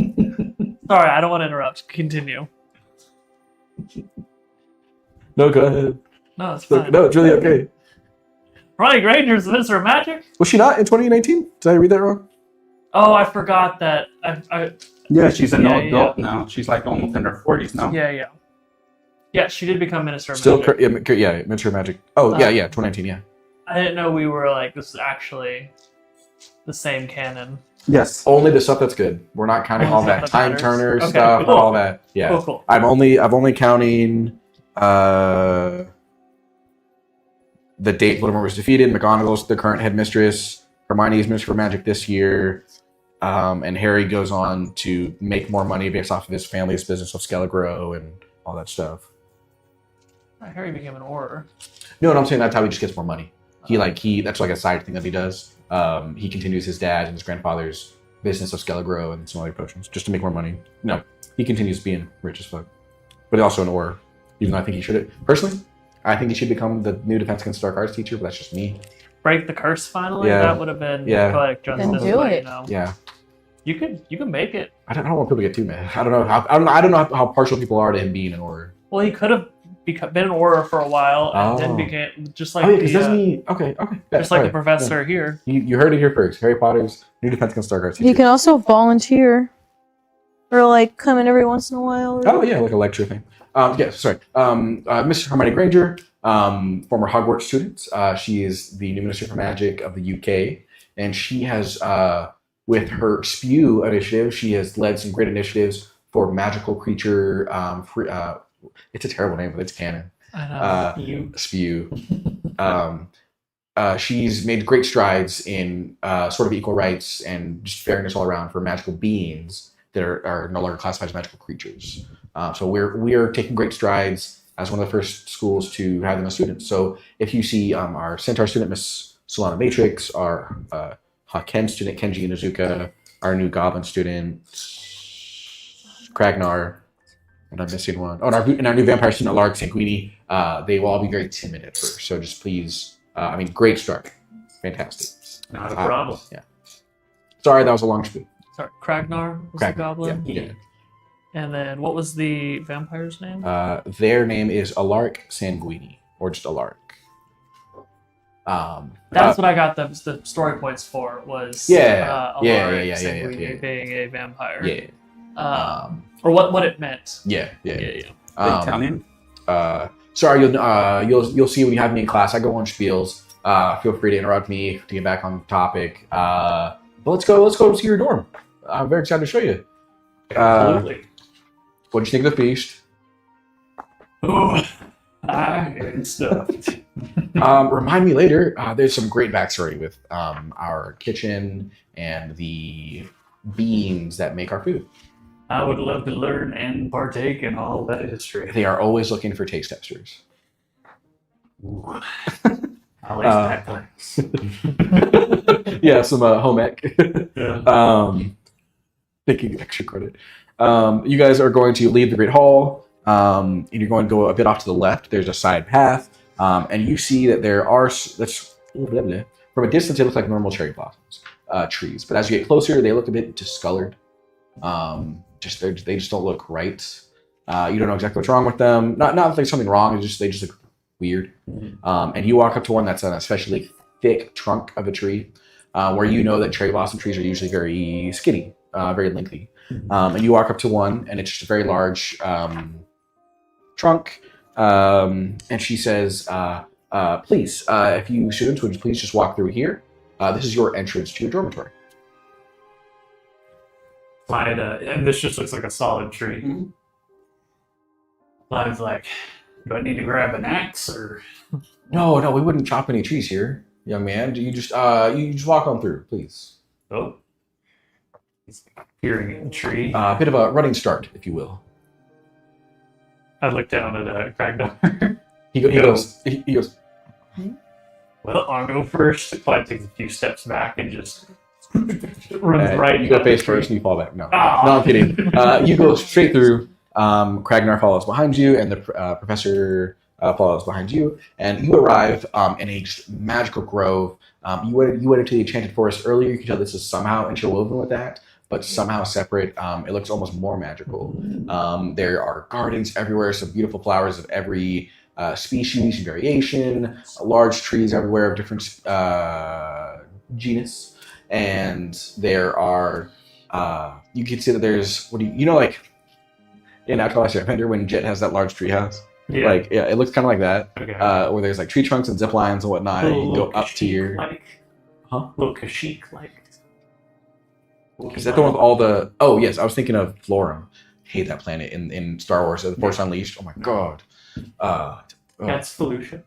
I don't want to interrupt. Continue. No, go ahead. No, it's fine. No, it's really okay. Ronnie Granger's the Minister of Magic? Was she not in 2019? Did I read that wrong? Oh, I forgot that. Yeah, she's an Yeah, adult now. She's like almost in her 40s now. Yeah. Yeah, she did become Minister of Still, Magic. yeah, Minister of Magic. Oh, yeah, 2019, yeah. I didn't know we were like, this is actually the same canon. Yes. Only the stuff that's good. We're not counting all that That time matters. turner Okay, stuff, cool. all that. Yeah, Cool. I'm only counting the date Voldemort was defeated. McGonagall's the current headmistress. Hermione's Minister for Magic this year, and Harry goes on to make more money based off of his family's business of Skelligro and all that stuff. Harry became an Auror. No, I'm saying that's how he just gets more money. That's like a side thing that he does. He continues his dad and his grandfather's business of Skelligro and some other potions just to make more money. No, he continues being rich as fuck, but also an Auror, even though I think he should. Personally, I think he should become the new Defense Against Dark Arts teacher, but that's just me. Break the curse finally. Yeah. That would have been Yeah. poetic justice. Then do but, it. You know, Yeah. you could make it. I don't want people to get too mad. I don't know how partial people are to him being an Auror. Well, he could have been an Auror for a while and then Oh. became just like Oh yeah, because the, doesn't he? Okay. just like the professor here. You heard it here first. Harry Potter's new Defense Against Dark Arts You teacher. can also volunteer. Or like come in every once in a while. Or... Oh yeah, like a lecture thing. Mrs. Hermione Granger, former Hogwarts student. She is the new Minister for Magic of the UK, and she has, with her Spew initiative, she has led some great initiatives for magical creature. It's a terrible name, but it's canon. I know. Spew. She's made great strides in sort of equal rights and just fairness all around for magical beings that are no longer classified as magical creatures. So we're taking great strides as one of the first schools to have them as students. So if you see our Centaur student, Miss Solana Matrix, our Haken student, Kenji Inuzuka, our new Goblin student, Kragnar, and I'm missing one. Oh, and our new Vampire student, Alark Sanguini, they will all be very timid at first. So just please, great start. Fantastic. Not a problem. Yeah. Sorry, that was a long spiel. Sorry, Kragnar was the goblin. Yeah. And then what was the vampire's name? Their name is Alark Sanguini, or just Alark. That's what I got the story points for. Was Yeah. Sanguini being a vampire. Yeah. Or what it meant. Yeah. Italian. Sorry, you'll see when you have me in class. I go on spiels. Feel free to interrupt me to get back on topic. But let's go see your dorm. I'm very excited to show you. Absolutely. What did you think of the feast? Oh, I am stuffed. Remind me later. There's some great backstory with our kitchen and the beings that make our food. I would love to learn and partake in all that history. They are always looking for taste testers. Ooh. I like that place. Yeah, some home ec. Yeah. Taking extra credit. You guys are going to leave the Great Hall, and you're going to go a bit off to the left. There's a side path, and you see that there are from a distance they look like normal cherry blossoms trees, but as you get closer, they look a bit discolored. They just don't look right. You don't know exactly what's wrong with them. Not that there's something wrong. They just look weird. And you walk up to one that's an especially thick trunk of a tree, where you know that cherry blossom trees are usually very skinny, very lengthy. And you walk up to one, and it's just a very large trunk. And she says, "Please, if you students would please just walk through here. This is your entrance to your dormitory." And this just looks like a solid tree. Mm-hmm. Line's like, do I need to grab an axe or? No, we wouldn't chop any trees here, young man. You just walk on through, please. Oh, he's peering at the tree. A bit of a running start, if you will. I look down at Kragnar. He goes. Well, I'll go first. It probably takes a few steps back and just runs right. You go down face the tree. first and you fall back. No, Ah. no, I'm kidding. You go straight through. Kragnar follows behind you, and the professor follows behind you, and you arrive in a just magical grove. You went into the enchanted forest earlier. You can tell this is somehow interwoven with that, but somehow separate. It looks almost more magical. There are gardens everywhere, some beautiful flowers of every species and variation, large trees everywhere of different genus, and there are. You can see that there's like in Outcast Defender when Jet has that large tree house. Yeah. It looks kind of like that. Okay. Where there's like tree trunks and zip lines and whatnot. And you can go up to your. Little Kashyyyk like. Is that the one with all the? Oh yes, I was thinking of Florum. Hate that planet in Star Wars. The Force Unleashed. Oh my god. That's Felucia.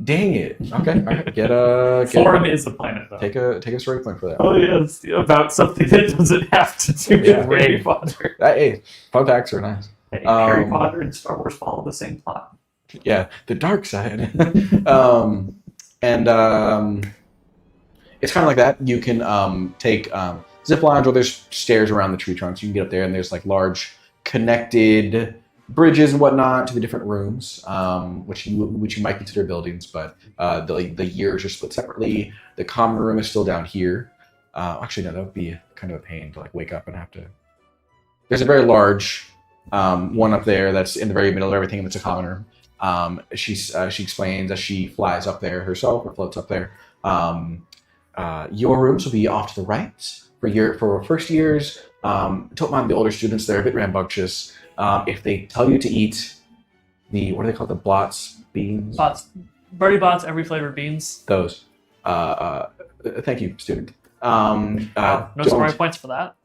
Dang it. Okay. All right. Get Florum is the planet though. Take a story point for that. Oh yes, about something that doesn't have to do with Yeah. Harry Potter. Hey, fun facts are nice. Hey, Harry Potter and Star Wars follow the same plot. Yeah, the dark side. It's kind of like that. You can take zip lines, or there's stairs around the tree trunks. You can get up there, and there's like large connected bridges and whatnot to the different rooms, which you might consider buildings, but the years are split separately. The common room is still down here. Actually, no, that would be kind of a pain to like wake up and have to. There's a very large one up there that's in the very middle of everything, and it's a common room. She explains as she flies up there herself or floats up there. Your rooms will be off to the right for first years. Don't mind the older students; they're a bit rambunctious. If they tell you to eat what do they call the blots beans? Bots, birdie bots, every flavor beans. Those. Thank you, student. No scoring points for that.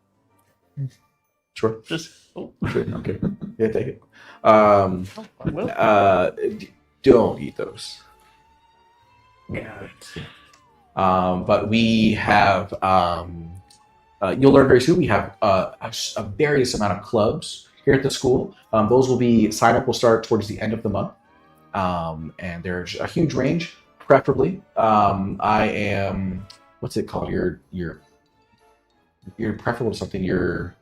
Sure. Just Sure. Okay. Yeah, take it. well, Don't eat those. Got it. But we have. You'll learn very soon. We have a various amount of clubs here at the school. Those will be sign up will start towards the end of the month, and there's a huge range. Preferably, I am. What's it called? You're preferable to something.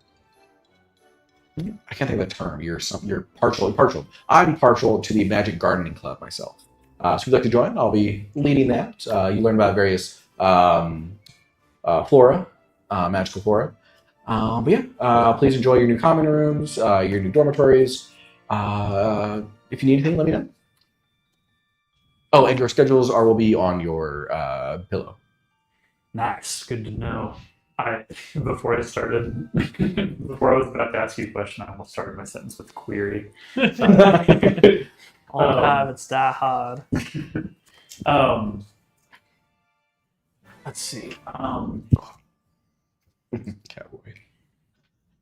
I can't think of the term. You're partial. I'm partial to the Magic Gardening Club myself. So if you'd like to join, I'll be leading that. You learn about various flora, magical flora. But yeah, please enjoy your new common rooms, your new dormitories. If you need anything, let me know. Oh, and your schedules will be on your pillow. Nice. Good to know. Before I was about to ask you a question, I almost started my sentence with a query. all habits die hard. Let's see. Cowboy.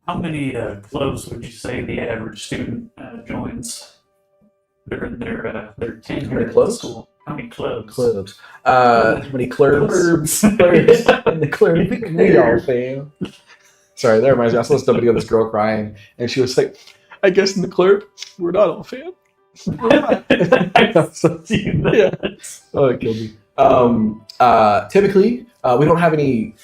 How many clubs would you say the average student joins during their tenure many at the clubs? school? How many clubs? Clubs. How many clubs? Clubs. And the club. We all fam. Sorry, that reminds me. I saw this video of this girl crying, and she was like, "I guess in the club, we're not all fam." I've seen that. Yeah. Oh, it killed me. Typically, we don't have any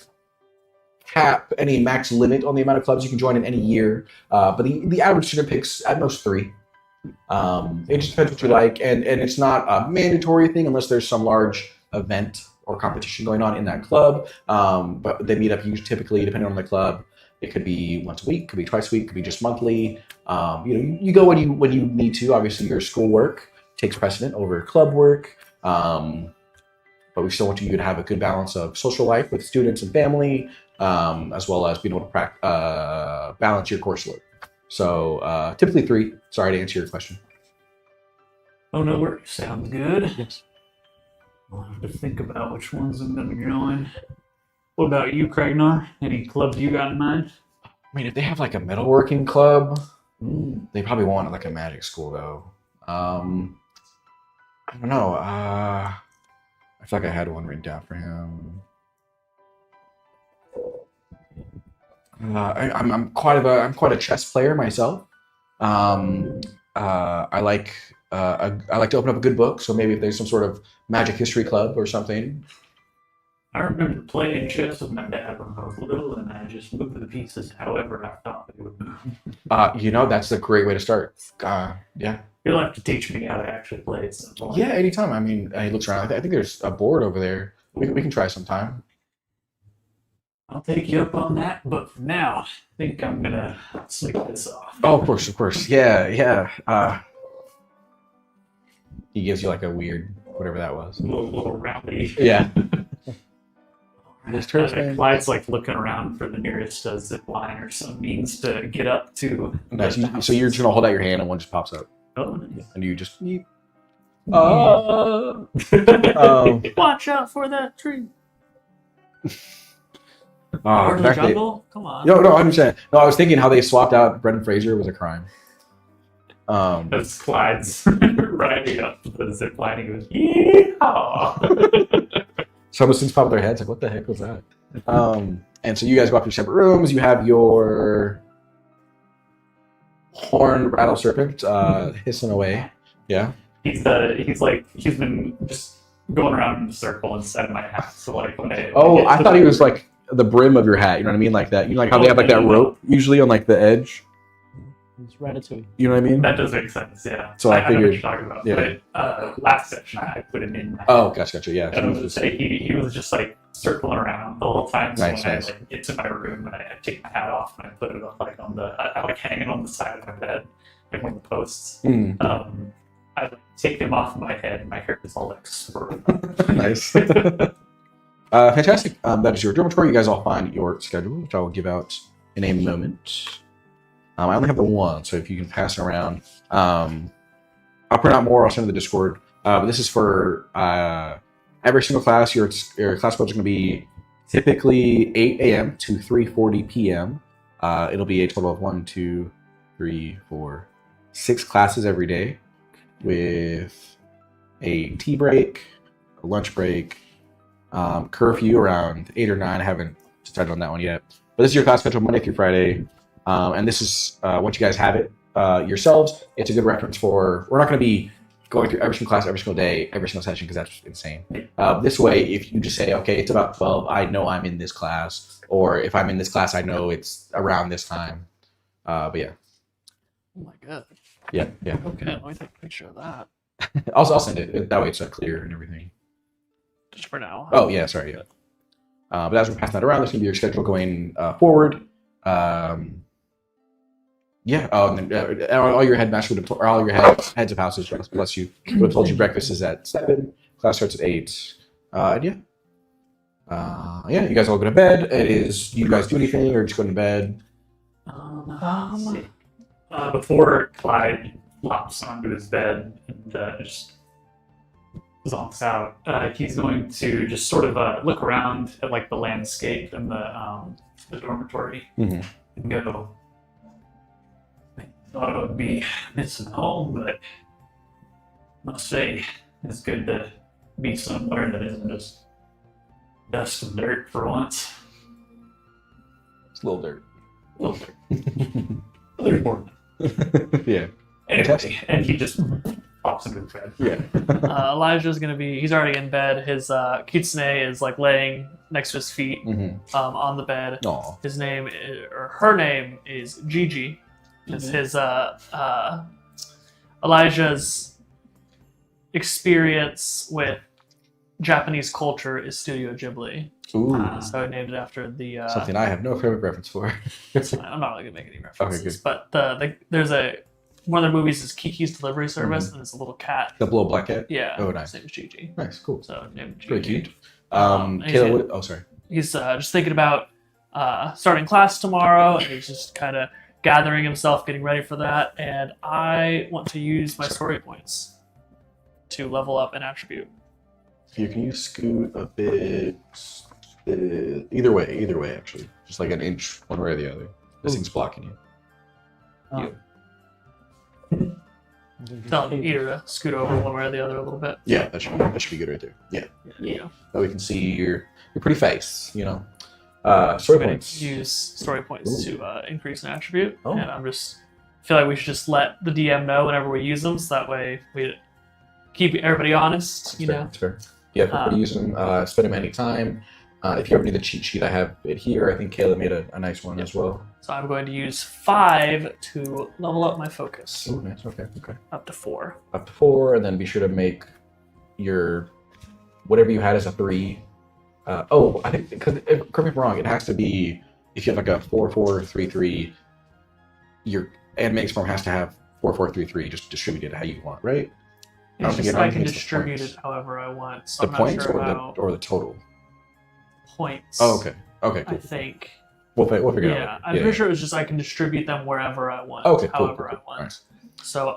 max limit on the amount of clubs you can join in any year. But the average student picks at most 3. It just depends what you like, and it's not a mandatory thing unless there's some large event or competition going on in that club. But they meet up typically depending on the club. It could be once a week, could be twice a week, could be just monthly. You go when you need to. Obviously, your school work takes precedent over club work. But we still want you to have a good balance of social life with students and family, as well as being able to balance your coursework. So typically 3. Sorry to answer your question. Oh, no worries. Sounds good. Yes. I'll have to think about which ones I'm going to join. What about you, Kragnar? Any clubs you got in mind? I mean, if they have like a metalworking club, they probably want like a magic school though. I don't know. I feel like I had one written down for him. I'm quite a chess player myself. I like to open up a good book. So maybe if there's some sort of magic history club or something. I remember playing chess with my dad when I was little, and I just moved the pieces however I thought they would move. That's a great way to start. Yeah. You'll have to teach me how to actually play at some point. Yeah, anytime. I mean, he looks around. I think there's a board over there. We can try sometime. I'll take you up on that, but for now, I think I'm gonna sleep this off. Oh, of course. Yeah. He gives you like a weird, whatever that was. A little rowdy. Yeah. This turtle Clyde's like looking around for the nearest zip line or some means to get up to. Nice. So you're just gonna hold out your hand and one just pops up, Oh, nice. and you just. Watch out for that tree. Oh, Or the jungle. Come on. No, I understand. No, I was thinking how they swapped out Brendan Fraser was a crime. That's Clyde's riding up the zip line. He goes, yeehaw! Some of the students pop their heads like, what the heck was that? And so you guys go off to your separate rooms. You have your horned rattle serpent hissing away. Yeah. He's been just going around in a circle inside my hat. So like when I I thought he was like the brim of your hat. You know what I mean? Like that. You know, like how they have like that rope usually on like the edge. It's Ratatouille. You know what I mean? That does make sense, yeah. So I know what figured- you're talking about. yeah. But last session, I put him in. Oh, gotcha. Yeah. I was just say he was just like circling around the whole time. So Nice, when nice. I like, get to my room and I take my hat off and I put it up like on the I like hanging on the side of my bed, like one of the posts. Mm, I like take him off my head and my hair is all like swirling. nice. Fantastic. That is your dormitory. You guys all find your schedule, which I will give out in a moment. I only have the one, so if you can pass it around. I'll print out more. I'll send to the Discord. But this is for every single class. Your class codes are going to be typically 8 a.m. to 3:40 p.m. It'll be a total of 1, 2, 3, 4, 6 classes every day with a tea break, a lunch break, curfew around 8 or 9. I haven't decided on that one yet. But this is your class schedule Monday through Friday. And this is once you guys have it yourselves, it's a good reference for. We're not going to be going through every single class, every single day, every single session because that's insane. This way, if you just say, okay, it's about 12, I know I'm in this class, or if I'm in this class, I know it's around this time. But yeah, Oh my god. yeah. Okay, let me take a picture of that. I'll send it. That way it's clear and everything. Just for now. Oh yeah, sorry. Yeah. But as we're passing that around, that's going to be your schedule going forward. Yeah. Oh, and then, all your headmaster would have, or all your heads of houses, bless you, would have told you breakfast is at 7. Class starts at 8. And yeah. Yeah. You guys all go to bed. It is. You guys do anything or just go to bed? Before Clyde flops onto his bed and just zonks out, he's going to just sort of look around at like the landscape and the dormitory Mhm. and go, I thought I would be missing home, but must say it's good to be somewhere that isn't just dust and dirt for once. It's a little dirt. A little dirt. Other important. Yeah. Anyway, and he just pops into his bed. Yeah. Elijah's gonna be. He's already in bed. His kitsune is like laying next to his feet Mm-hmm. on the bed. Aw. His name or her name is Gigi. It's his Elijah's experience with Japanese culture is Studio Ghibli. Ooh. So I named it after the. Something I have no frame of reference for. It's fine. I'm not really gonna make any references. good. But there's one of their movies is Kiki's Delivery Service, and it's a little cat. The little black cat? Yeah. Oh, nice. His name is Gigi. Nice, cool. So named Gigi. Pretty cute. and he's Kayla, oh, sorry. He's just thinking about starting class tomorrow, and he's just kind of gathering himself, getting ready for that. And I want to use my story points to level up an attribute. Here, can you scoot a bit? Either way, actually. Just like an inch, one way or the other. This thing's blocking you. Tell either to scoot over one way or the other a little bit. Yeah, that should be good right there. Yeah. Yeah. That we can see your pretty face, you know. I'm Story going points. to use story points to increase an attribute, Oh. and feel like we should just let the DM know whenever we use them, so that way we keep everybody honest. You know. That's fair. Yeah, feel free to use them. Spend them anytime. If you ever need the cheat sheet, I have it here. I think Kayla made a nice one as well. So I'm going to use 5 to level up my focus Oh, nice. Okay. up to 4. Up to 4, and then be sure to make your whatever you had as a 3. I think because correct me if I'm wrong, it has to be if you have like a 4-4-3-3. Your animates form has to have 4-4-3-3 just distributed how you want, right? I don't It's think just it- that I I don't can think it's the distribute points. it however I want. So The I'm not points sure or how the total? points. Oh, okay. Okay, I cool. think. We'll figure it Yeah, out. I'm pretty sure it was just I can distribute them wherever I want, Okay, cool, however cool, I want. alright. So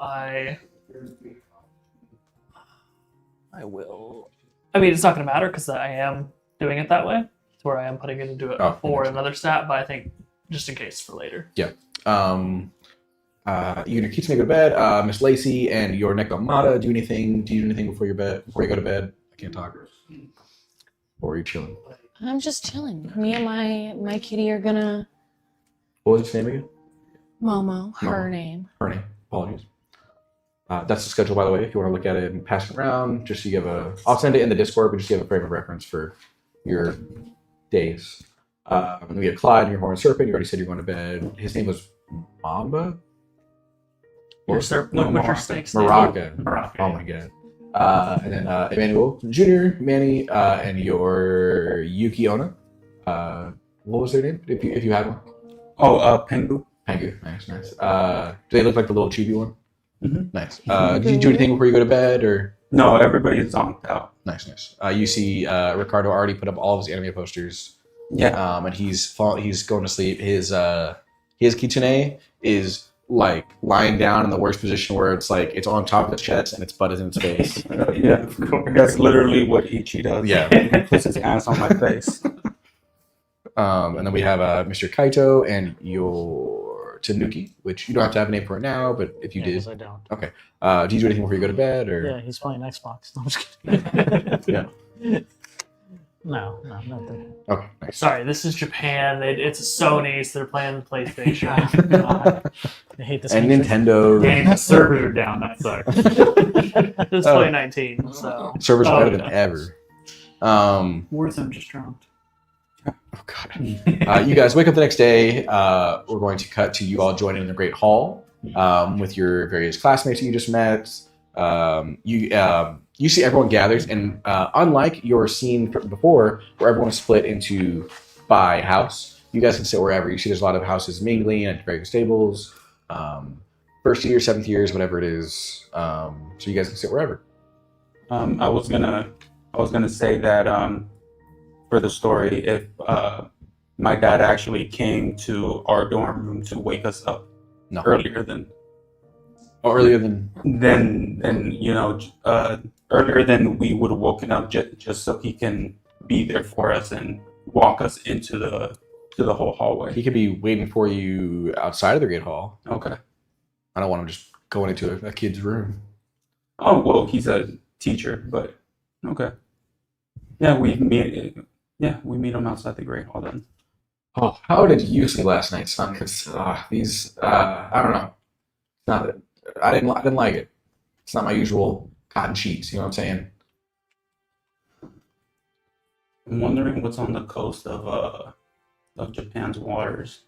I will. I mean, it's not going to matter because I am doing it that way, to where I am putting it into Oh, for okay. another stat. But I think just in case for later. You and your kids may go to bed. Miss Lacey and your Nekomata do you do anything before you go to bed? I can't talk. Or are you chilling? I'm just chilling. Me and my kitty are gonna What was its name again? Momo, her Momo. name. Her name. Apologies. That's the schedule, by the way. If you want to look at it and pass it around, just so you have I'll send it in the Discord, but just give a frame of reference for your days. We have Clyde, your horned serpent. You already said you're going to bed. His name was Mamba. What's your snake's name? Maraca. Maraca. Oh my god. And then Emmanuel Jr., Manny, and your Yuki Ona. What was their name? If you had one. Oh, Pengu. Pangu. Nice. Do they look like the little chibi one? Mhm. Nice. Did you do anything before you go to bed, or? No, everybody's zonked out. Nice. You see, Ricardo already put up all of his anime posters. Yeah. And he's going to sleep. His kitsune is like lying down in the worst position where it's like it's on top of its chest and its butt is in its face. Yeah, of course. That's literally what Ichi does. Yeah. He puts his ass on my face. And then we have Mr. Kaito and your Tanuki, which you don't have to have a name for it now, but if you Yeah, did, 'cause I don't. do you do anything before you go to bed, or? Yeah, he's playing Xbox. No, I'm just kidding. Yeah. No, nothing. Okay, nice. Sorry, this is Japan. It's Sony, so they're playing the PlayStation. God. I hate this. And country. Nintendo Dang, the servers are down. That sucks. It's 2019, so servers Oh, better than no. ever. Warzone just dropped. Oh god. You guys wake up the next day. We're going to cut to you all joining in the Great Hall with your various classmates that you just met. You see everyone gathers, and unlike your scene before, where everyone is split into by house, you guys can sit wherever. You see there's a lot of houses mingling at various tables. First year, 7th years, whatever it is. So you guys can sit wherever. I was gonna say that for the story, if my dad actually came to our dorm room to wake us up No. earlier than Earlier than earlier than we would have woken up, just so he can be there for us and walk us into the whole hallway. he could be waiting for you outside of the Great Hall. Okay. I don't want him just going into a kid's room. Oh well, he's a teacher, but okay. Yeah, we meet him outside the Great Hall then. Oh, how did you sleep last night, son? Because these, I don't know. Not that I didn't like it. It's not my usual cotton sheets. You know what I'm saying? I'm wondering what's on the coast of Japan's waters,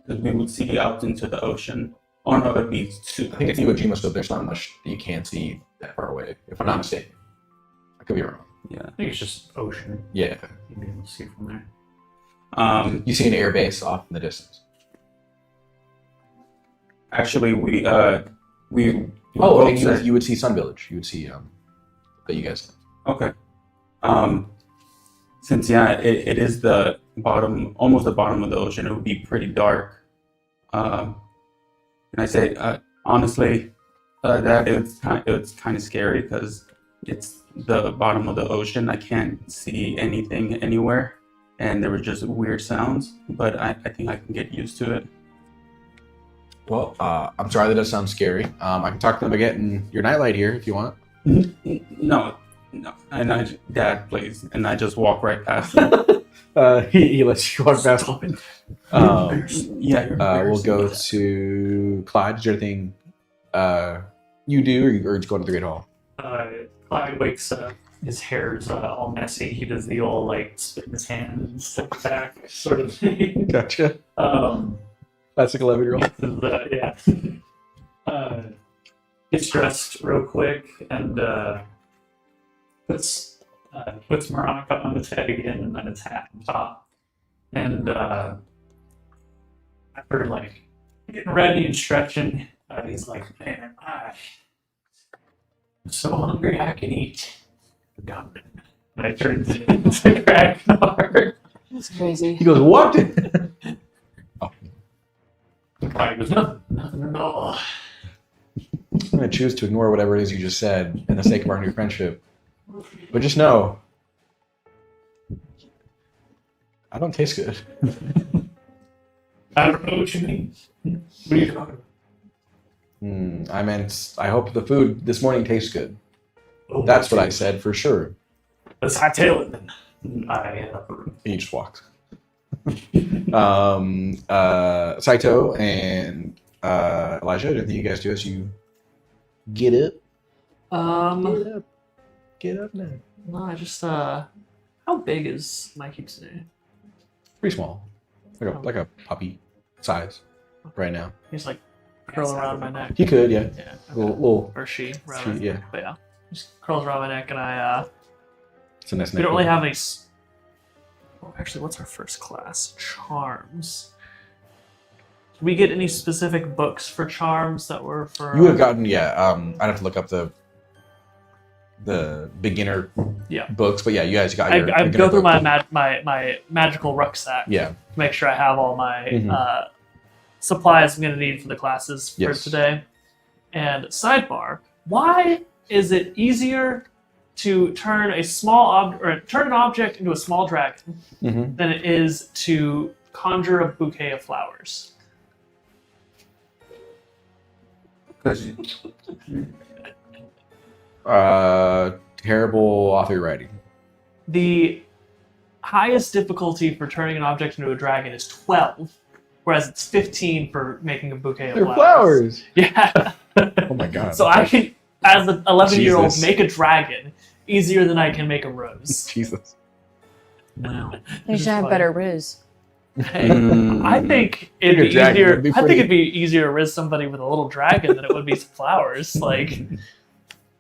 because we would see out into the ocean. Oh no, it'd be too. I think if Iwo Jima stuff, there's not much that you can't see that far away. If I'm not mistaken, I could be wrong. Yeah. I think it's just ocean. Yeah, You'll be able to see from there. you see an air base off in the distance. Actually, we Oh, both and said- you would see Sun Village. You would see that you guys. Okay. Since it is the bottom, almost the bottom of the ocean, it would be pretty dark. And I say honestly, that it's kind of scary because it's the bottom of the ocean. I can't see anything anywhere, and there were just weird sounds. But I think I can get used to it. Well, I'm sorry that does sound scary. I can talk to them about getting your nightlight here if you want. No. And Dad, please. And I just walk right past him. He lets you walk past. Stop it. Yeah. We'll go to Clyde. Is there anything you do, or just go to the Great Hall? Clyde wakes up. His hair's all messy. He does the old like spit in his hand and step back sort of thing. Gotcha. Classic 11-year-old. Yeah. Gets dressed real quick and puts Maraca on his head again and then his hat on top. And after like getting ready and stretching, he's like, "Man, I'm so hungry I can eat." And I turned to Ragnar. That's crazy. He goes, "What?" Clyde goes, nothing at all. I'm going to choose to ignore whatever it is you just said in the sake of our new friendship. But just know, I don't taste good. I don't know what you mean. What are you talking about? I meant, I hope the food this morning tastes good. Oh, That's what I said for sure. Let's hightail it then. He just walked. Saito and Elijah, anything you guys do as you get up? Get up now. No, I just how big is my kitsune? Pretty small. Like a puppy size right now. He's like curl around my neck. He could, yeah. Yeah. Little Or she, rather. she, yeah. But yeah, just curls around my neck, and I. It's a nice We neck. don't really have any. Oh, actually, what's our first class? Charms. Did we get any specific books for charms that were for? You would have gotten, I'd have to look up the beginner books, but yeah, you guys got your I beginner go through book. my magical rucksack. Yeah. To make sure I have all my Mhm. supplies I'm going to need for the classes for Yes. today. And sidebar: why is it easier to turn turn an object into a small dragon Mhm. than it is to conjure a bouquet of flowers? Terrible author writing. The highest difficulty for turning an object into a dragon is 12, whereas it's 15 for making a bouquet of They're flowers. flowers. Yeah. Oh my god. So I can, as an 11-year-old, Jesus. make a dragon easier than I can make a rose. Jesus. Wow. You should have better riz. Hey, Mm. I think it'd Bigger be dragon easier. would be I think pretty- it'd be easier to riz somebody with a little dragon than it would be some flowers. Like,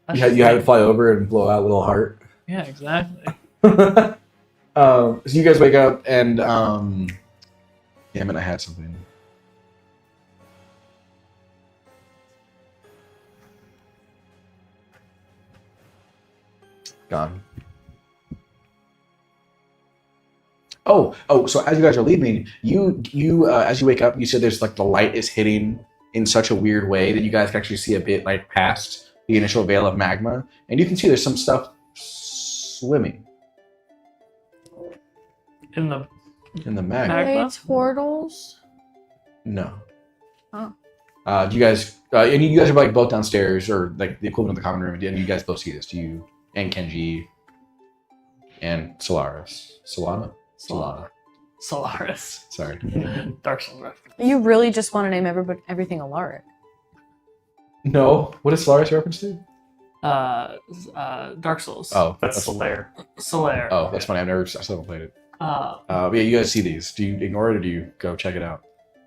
that's You just had like- it fly over and blow out a little heart. Yeah, exactly. So you guys wake up and damn it, I had something. Gone. Oh, so as you guys are leaving, you as you wake up, you said there's like the light is hitting in such a weird way that you guys can actually see a bit like past the initial veil of magma, and you can see there's some stuff swimming In the in the magma. Magma? Turtles? No. Oh. Do you guys? And you guys are like both downstairs, or like the equivalent of the common room. And you guys both see this. Do you and Kenji and Solaris? Solana? Solana. Solaris. Sorry. Dark Souls reference. You really just want to name everything Alaric. No. What is Solaris reference to? Dark Souls. Oh, That's the lair. Solaire. Oh, that's funny. I still haven't played it. Uh, But yeah, you guys see these. Do you ignore it or do you go check it out?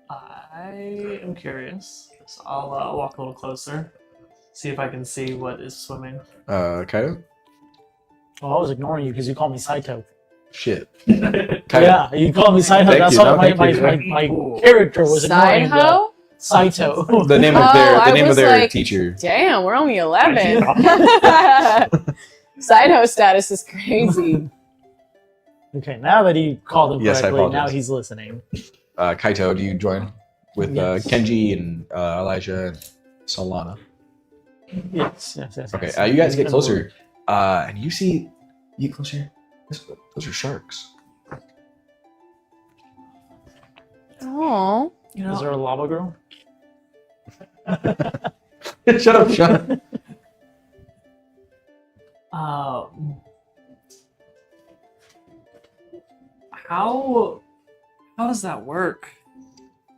I am curious. So I'll walk a little closer, see if I can see what is swimming. Kaido? Well, I was ignoring you because you called me Saito. Shit. Kaido. Yeah, you called me Saito. Thank That's you. why No, my thank you. character was ignoring Side the hoe? Saito. The name of Oh, their I was like- teacher. Damn, we're only 11. Side hoe status is crazy. Okay, now that he called him Yes, I correctly, now apologize. he's listening. Kaito, do you join with Yes. Kenji and Elijah and Solana? Yes. Okay, yes. you guys get And closer, and you see. You get closer. Those are sharks. Oh. You Is know, there a lava girl? Shut up, Sean. how does that work?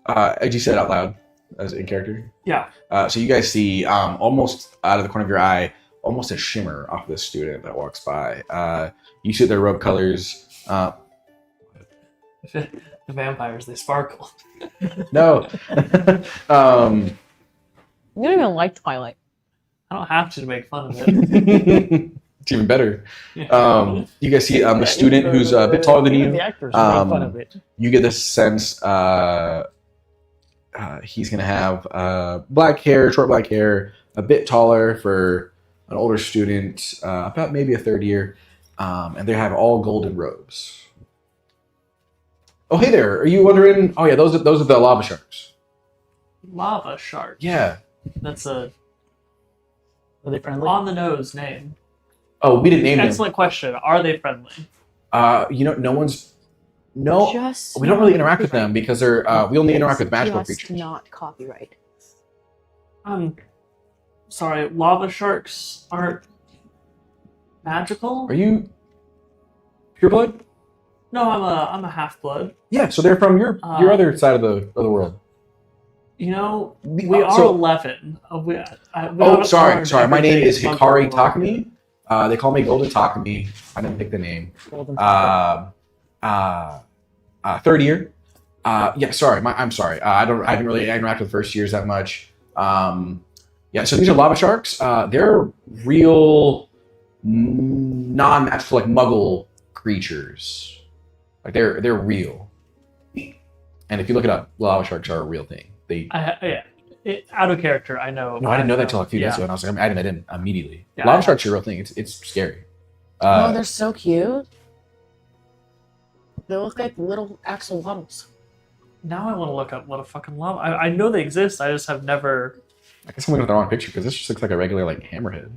As you said out loud, as in character. Yeah. So you guys see, almost out of the corner of your eye, almost a shimmer off this student that walks by. You see their robe colors. The vampires, they sparkle. No. You don't even like Twilight. I don't have to make fun of it. It's even better. Yeah. You guys see a student who's a bit taller than Even you. The actors make fun of it. You get this sense he's going to have black hair, short black hair, a bit taller for an older student, about maybe a third year, and they have all golden robes. Oh, hey there. Are you wondering? Oh, yeah, those are the lava sharks. Lava shark. Yeah. That's a Are they friendly? on the nose name. Oh, we didn't name them. Excellent question. Are they friendly? No one's. No, Just we don't really interact with them because they're. We only interact with magical just creatures. not copyright. Sorry, lava sharks aren't magical? Are you pureblood? No, I'm a half blood. Yeah, so they're from your other side of the world. You know, We- we oh, are so- 11. We Oh, haven't sorry. learned My name is everything Hikari about Takumi. They call me Golden Takumi. I didn't pick the name. Golden Third year. Yeah, sorry. I'm sorry. I haven't really interacted with first years that much. Yeah, so these are lava sharks. They're real non-magical, like Muggle creatures. Like they're real. And if you look it up, lava sharks are a real thing. Out of character, I know. No, I didn't know that until a few days Yeah. ago, and I was like, I'm adding that in immediately. Yeah, Lava sharks are a real thing. It's scary. Oh, they're so cute. They look like little axolotls. Now I want to look up what a fucking lava. I know they exist. I just have never. I guess I'm looking at the wrong picture because this just looks like a regular like hammerhead.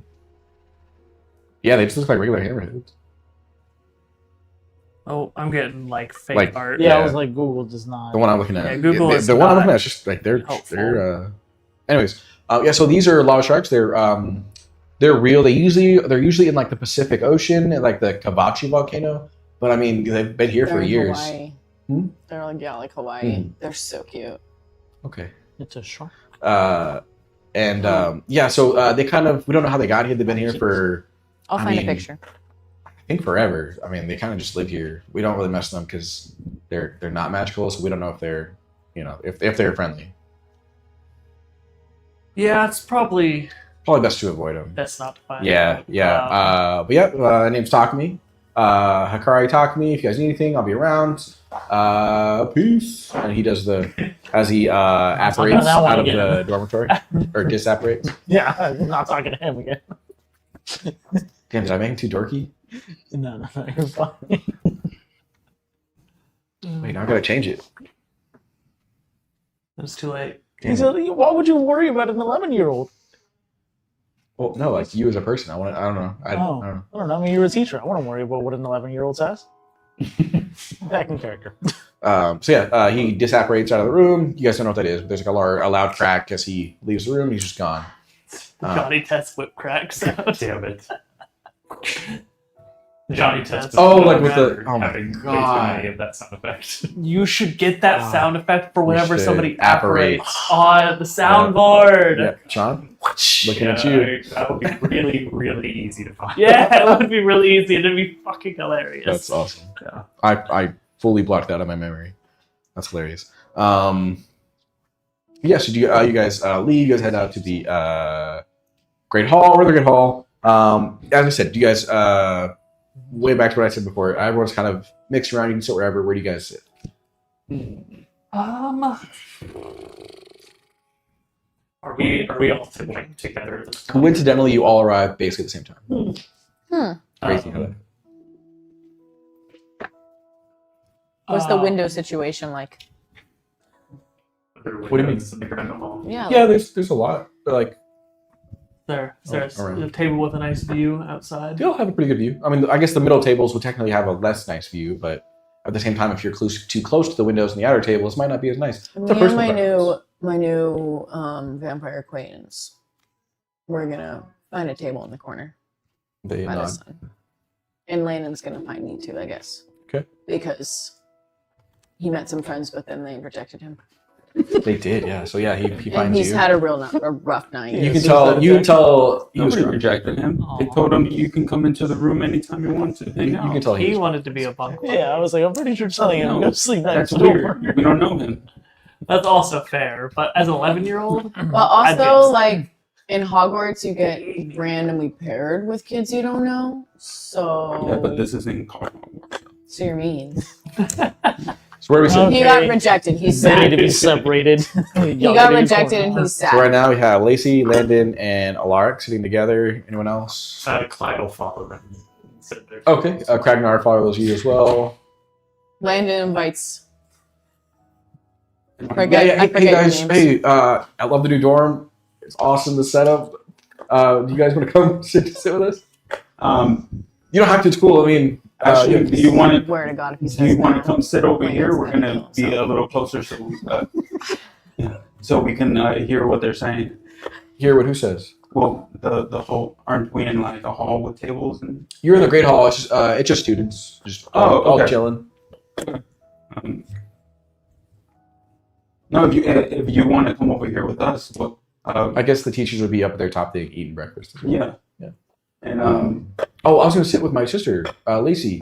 Yeah, they just look like regular hammerheads. Oh, I'm getting like fake Like- art. Yeah, I Yeah. was like, Google does not. The one I'm looking at. Yeah, Google the, is the one I'm not looking at is just like they're helpful. anyways. Yeah, so these are lava sharks. They're real. They're usually in like the Pacific Ocean, like the Kawachi volcano. But I mean, they've been here for They're in years. Hawaii. Hmm? They're like Hawaii. Hmm. They're so cute. Okay. It's a shark. Yeah, so they kind of we don't know how they got here. They've been here for I'll I find mean, a picture. I think forever. I mean, they kind of just live here. We don't really mess with them because they're not magical, so we don't know if they're if they're friendly. Yeah, it's probably Probably best to avoid them. best not to find. Yeah. But yeah, my name's Takumi. Hikari Takumi. If you guys need anything, I'll be around. Peace. And he does as he apparates that one out of again. the dormitory or disapparates. Yeah, I'm not talking to him again. Damn, did I make him too dorky? No, you're fine. Wait, now I gotta change it. It's too late. Damn He it. said, why would you worry about an 11-year-old? Well, no, like you as a person. I don't know. I don't know. I don't know. I mean, you're a teacher. I wouldn't worry about what an 11-year-old says. Back in character. So yeah, he disapparates out of the room. You guys don't know what that is, but there's like a loud crack as he leaves the room. He's just gone. Johnny Test whip crack sound. Damn it. Johnny Test. Oh, like with the- oh my having way too God. many of that sound effect. You should get that sound effect for whenever should. somebody Apparates. apparates on the soundboard. Yeah, Sean, looking Yeah, at you. that would be really, really easy to find. Yeah, it would be really easy and it'd be fucking hilarious. That's awesome. Yeah. I fully blocked that out of my memory. That's hilarious. Yeah. So do you guys leave? You guys head out to the Great Hall, or the Great Hall. As I said, do you guys way back to what I said before? Everyone's kind of mixed around. You can sit wherever. Where do you guys sit? Are we all sitting together at this point? Coincidentally, you all arrive basically at the same time. Crazy how Um, that. What's the window situation like? What do you mean? In the Grand Hall? Yeah. Yeah, there's a lot. But like There's around. a table with a nice view outside. they all have a pretty good view. I mean, I guess the middle tables would technically have a less nice view, but at the same time, if you're too close to the windows and the outer tables, it might not be as nice. It's a Me and personal my preference. new vampire acquaintance. We're gonna find a table in the corner They by the nod. sun. And Landon's gonna find me too, I guess. Okay. Because he met some friends, but then they rejected him. They did, yeah. So yeah, he And finds he's you. had a rough night. You can Is tell. that You can tell. He was. Nobody drunk. rejected him. They told him you can come into the room anytime you want to. Hang You out. can tell he He was. wanted to be a bunk. Yeah, I was like, I'm pretty sure telling him to go sleep next That's door. weird. We don't know him. That's also fair, but as an 11-year-old, Well, I'd be also, upset. like, in Hogwarts, you get randomly paired with kids you don't know. So, Yeah, but this is in car. so you're mean. So where are we sitting? He Okay. got rejected. He's They need sad. to be separated. He got rejected and he's So right sad. now we have Lacey, Landon, and Alaric sitting together. Anyone else? Clyde will follow them. and sit there. Okay. Kragnar follows you as well. Landon invites. Yeah, Forget, yeah. I Hey, forget guys. your names. Hey, I love the new dorm. It's awesome, the setup. Do you guys want to come sit with us? You don't have to. It's cool. I mean, Actually, do you want to? Swear to God, if he Do says you want no, to come sit over Landon's here? We're gonna gonna kill be a himself. little closer, so we can hear what they're saying. hear what who says. Well, the whole aren't we in like a hall with tables and? You're in the Great Hall. It's just students, just all okay. chilling. Um, no, if you want to come over here with us, what? I guess the teachers would be up at their top thing eating breakfast. as well. Yeah. Yeah. And Oh, I was going to sit with my sister, Lacey.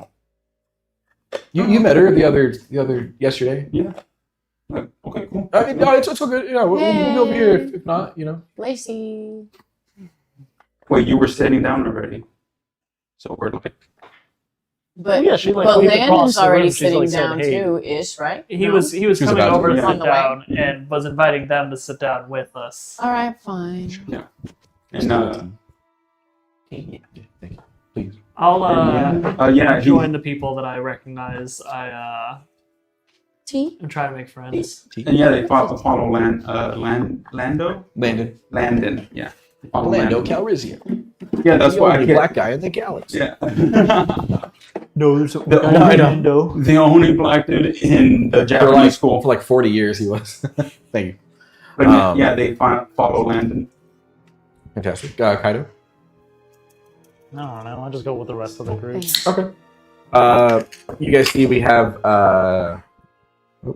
You met her the other yesterday. yeah. Okay, cool. No, it's all good. We'll be over here if not. Lacey. Wait, you were sitting down already. So we're like, But, yeah, she, like, but waved across Landon's the room. already She's, sitting like, said, down "Hey." too, ish, right? He No? was was coming about over to- to On sit the way. down and was inviting them to sit down with us. All right, fine. and Thank you. Please. I'll yeah, join the people that I recognize. I T. am trying to make friends. and yeah, they follow Lando. Landon. Yeah. They follow Lando Lando. Calrissian. Yeah, that's the why I only get. black guy in the galaxy. Yeah. No, there's a The guy only- named Lando. The only black dude in the For Japanese school. for 40 years he was. Thank you. But yeah, they follow Landon. Fantastic. Kaido. I don't know. I'll just go with the rest of the group. Okay. You guys see we have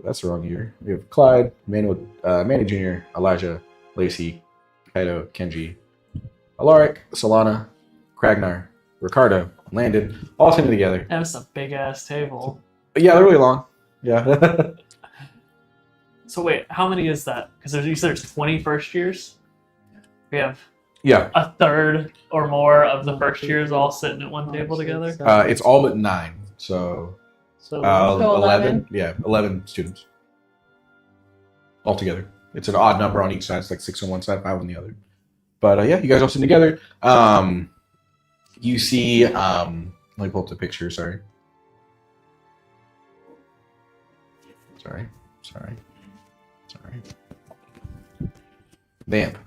that's the wrong year. We have Clyde, Manny Jr., Elijah, Lacey, Kaido, Kenji, Alaric, Solana, Kragnar, Ricardo, Landon, all sitting together. That's a big ass table. But yeah, they're really long. Yeah. So wait, how many is that? Because you said there's 20 first years. We have Yeah. a third or more of the first years all sitting at one table together. It's all but 9. So So 11. Yeah, 11 students altogether. It's an odd number on each side. It's like 6 on one side, 5 on the other. But yeah, you guys all sitting together. You see, let me pull up the picture. Sorry. Vamp.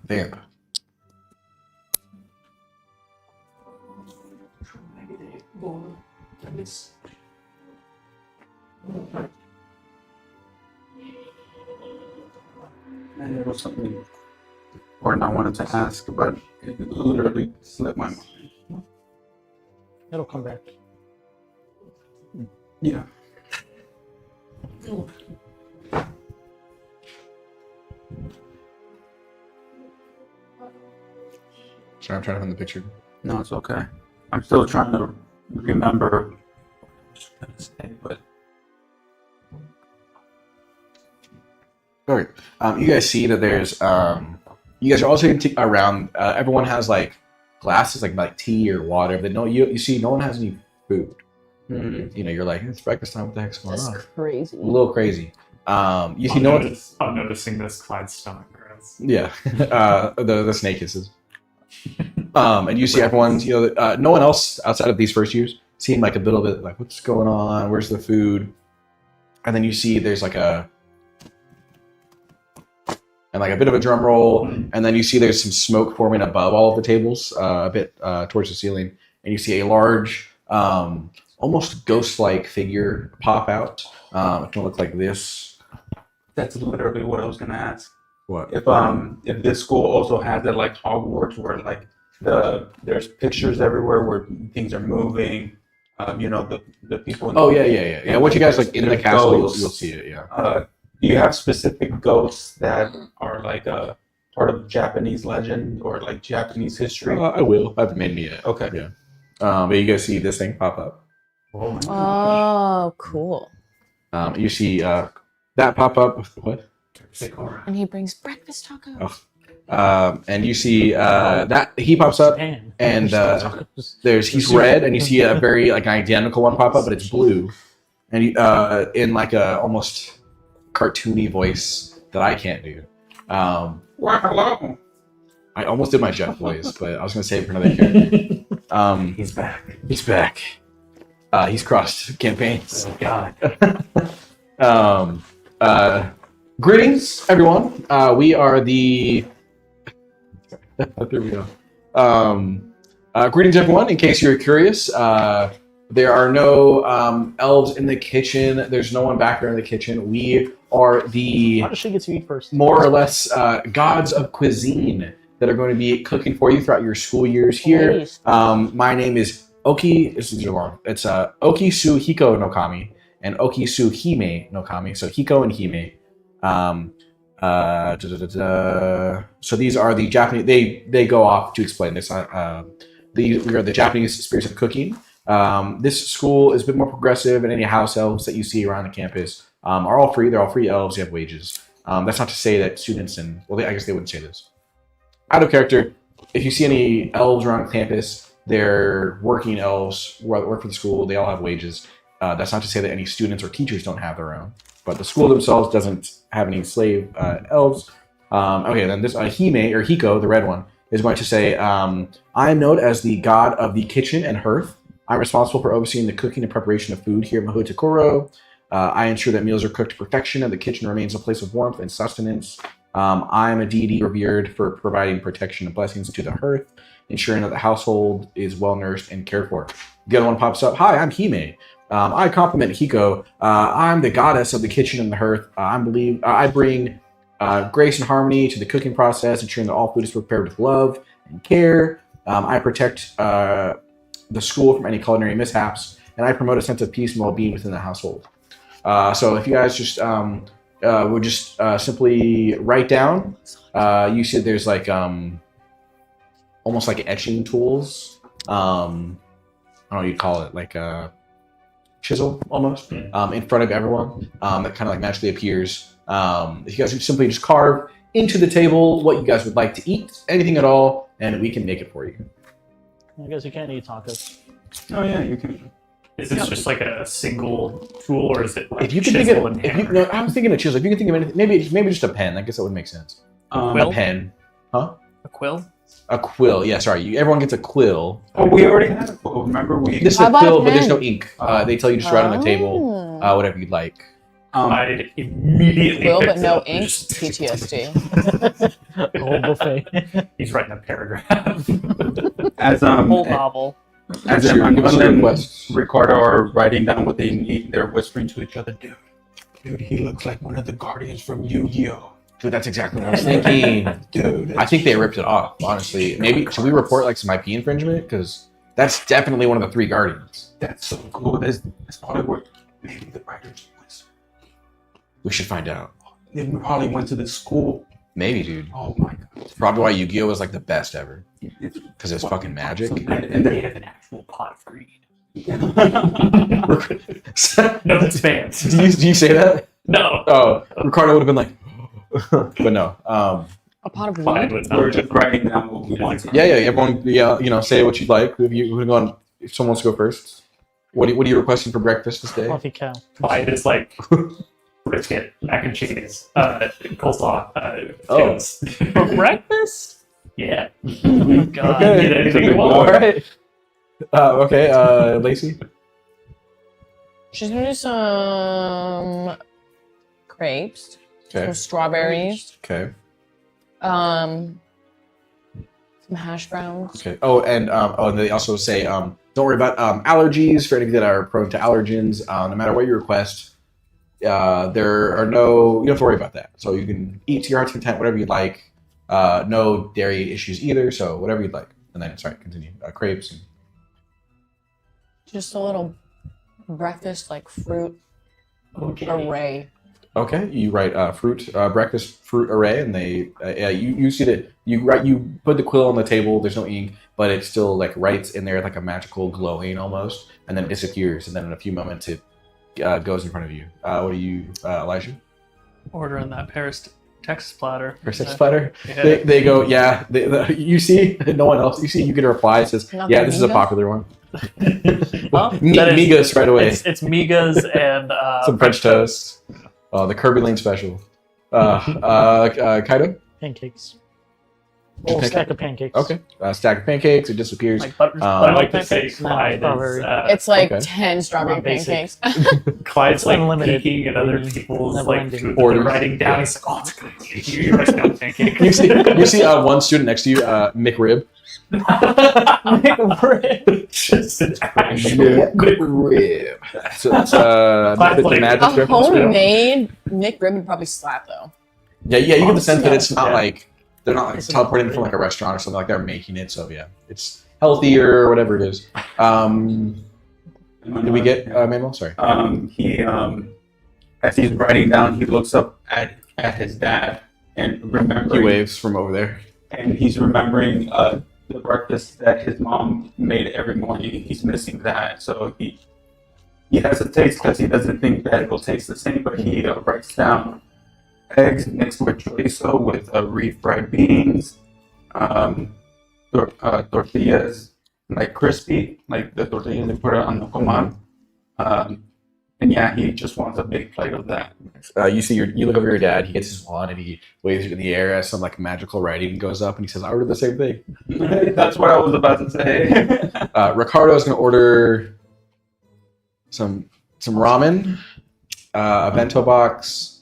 And there was something I wanted to ask, but it literally slipped my mind. it'll come back. Yeah. Sorry, I'm trying to find the picture. No, it's okay. I'm still trying to remember what I was going to say, but All right. You guys see that there's you guys are also around. Everyone has like glasses, like tea or water. But you see, no one has any food. You're like, it's breakfast time. What the heck's going That's on? crazy. A little crazy. You see, no one. I'm noticing this Clyde's stomach growls. Yeah. The snake hisses. And you see everyone. No one else outside of these first years seem like a little bit like, what's going on? Where's the food? And then you see there's like a bit of a drum roll, and then you see there's some smoke forming above all of the tables, a bit towards the ceiling, and you see a large, almost ghost-like figure pop out. It's gonna look like this. that's literally what I was going to ask. What? If this school also has it like Hogwarts, where like there's pictures everywhere where things are moving. The people. Oh yeah. Once you guys like in the There's castle, you'll ghosts. see it. Yeah. Do you have specific ghosts that are like a part of Japanese legend or like Japanese history? I will. I haven't made me yet. Okay. Yeah. But you guys see this thing pop up. Oh, cool. You see that pop up. What? And he brings breakfast tacos. And you see that he pops up, Japan. and he's red, and you see a very like identical one pop up, but it's blue, and in like a almost cartoony voice that I can't do. Wow, hello. I almost did my Jeff voice, but I was gonna save it for another character. He's back. He's back. He's crossed campaigns. Oh God. Greetings, everyone. We are the. There we go. Greetings, everyone. In case you're curious, there are no elves in the kitchen. There's no one back there in the kitchen. We are the How does she get to eat first? more or less gods of cuisine that are going to be cooking for you throughout your school years here. Ladies. My name is Oki. These are long. It's Okisu Hiko no Kami and Okisu Hime no Kami. So Hiko and Hime. So these are the Japanese. They go off to explain this. We are the Japanese spirits of cooking. This school is a bit more progressive, and any house elves that you see around the campus are all free. They're all free elves. You have wages. That's not to say that students I guess they wouldn't say this. Out of character, if you see any elves around campus, they're working elves, work for the school, they all have wages. That's not to say that any students or teachers don't have their own, but the school themselves doesn't have any slave elves. Okay, then this Hime, or Hiko, the red one, is going to say, I am known as the god of the kitchen and hearth. I'm responsible for overseeing the cooking and preparation of food here at Mahoutokoro. I ensure that meals are cooked to perfection and the kitchen remains a place of warmth and sustenance. I am a deity revered for providing protection and blessings to the hearth, ensuring that the household is well nourished and cared for. The other one pops up. Hi, I'm Hime. I compliment Hiko. I'm the goddess of the kitchen and the hearth. I bring grace and harmony to the cooking process, ensuring that all food is prepared with love and care. I protect the school from any culinary mishaps, and I promote a sense of peace and well-being within the household. So if you guys just would just simply write down, you see there's like almost like etching tools. I don't know what you'd call it, like a chisel almost, in front of everyone, that kind of like magically appears. If you guys would simply just carve into the table what you guys would like to eat, anything at all, and we can make it for you. I guess you can't eat tacos. Oh yeah, you can. Is this just like a single tool, or is it like If you can think chisel of, and if you, hammer? no, I was thinking of chisel. If you can think of anything, maybe just a pen. I guess that would make sense. Quill? A pen, huh? A quill? A quill. Yeah, sorry. Everyone gets a quill. Oh, we already had a quill. Remember we? This is How a about quill, a but there's pen? no ink. They tell you just write on the table, whatever you'd like. I immediately Quill, but picked it no up and ink. just- PTSD. The whole buffet. He's writing a paragraph. As Whole novel. as Give us your Emmanuel and requests. Ricardo are writing down what they need, they're whispering to each other. Dude, he looks like one of the Guardians from Yu-Gi-Oh. Dude, that's exactly what I was thinking. Dude, I think they ripped it off, honestly. Maybe, should we report like some IP infringement? Because that's definitely one of the 3 Guardians. that's so cool. That's probably what maybe the writers was. We should find out. They probably went to the school. Maybe, dude. Oh my god. It's probably why Yu-Gi-Oh! Was like the best ever. It's Because it's fucking magic. And they have an actual pot of greed. do No, it's fans. you say that? No. Oh, Ricardo would have been like, but no. A pot of Fine, weed? but We're not just writing down what we want. Yeah, everyone, say what you'd like. If someone wants to go first. What are you requesting for breakfast this day? Fluffy cow. Mine is like brisket, mac and cheese, coleslaw, Oh. potatoes. For breakfast? Yeah. Oh my god. Okay. Get anything you All want. right. Okay, Lacey? She's gonna do some crepes, Okay. some strawberries, Okay. some hash browns. Okay. Oh, and they also say, don't worry about allergies for any that are prone to allergens. No matter what you request, there are no. You don't have to worry about that. So you can eat to your heart's content, whatever you'd like. No dairy issues either. So whatever you'd like. And then sorry, continue. Crepes. And, Just a little breakfast, like fruit Okay. array. okay. You write breakfast fruit array, and they you see that you put the quill on the table. There's no ink, but it still like writes in there like a magical glowing almost, and then it disappears. And then in a few moments it goes in front of you. What do you, Elijah? Ordering that Paris Texas platter. For sex platter? Yeah. They go, yeah. You see, no one else. You see, you get a reply that says, Not yeah, the this is a Migas? popular one. Well, Mi- that is- Migas right away. It's migas and Some French toast. The Kirby Lane special. Kaido? Pancakes. Whole Pancake- stack of pancakes. Okay. Stack of pancakes. It disappears. Like butter. I Um, like to say pancakes? No, Clyde is, strawberry. It's like okay. 10 strawberry Not basic. pancakes. Clyde's like unlimited. peeking at other Maybe people's never like ending. food that Orders. they're writing down. He's like, oh, it's a good idea. You're writing down pancake. you see one student next to you, McRib. Just an actual McRib. So that's Class the like- magic A reference. homemade McRib would probably slap though. Yeah, you get the sense that it's not Yeah. like they're not like It's teleporting from like a restaurant or something, like they're making it. So yeah, it's healthier or whatever it is. Did we get Manuel? Sorry. He as he's writing down, he looks up at his dad and He remembering, waves from over there. and he's remembering the breakfast that his mom made every morning. He's missing that, so he hesitates because he doesn't think that it will taste the same. But he writes down, eggs mixed with chorizo with refried beans, tortillas, like crispy, like the tortillas they put on the comal. And yeah, he just wants a big plate of that. You look over your dad. He gets his wand and he waves it in the air as some like magical writing goes up, and he says, "I ordered the same thing." That's what I was about to say. Ricardo's gonna order some ramen, a bento box,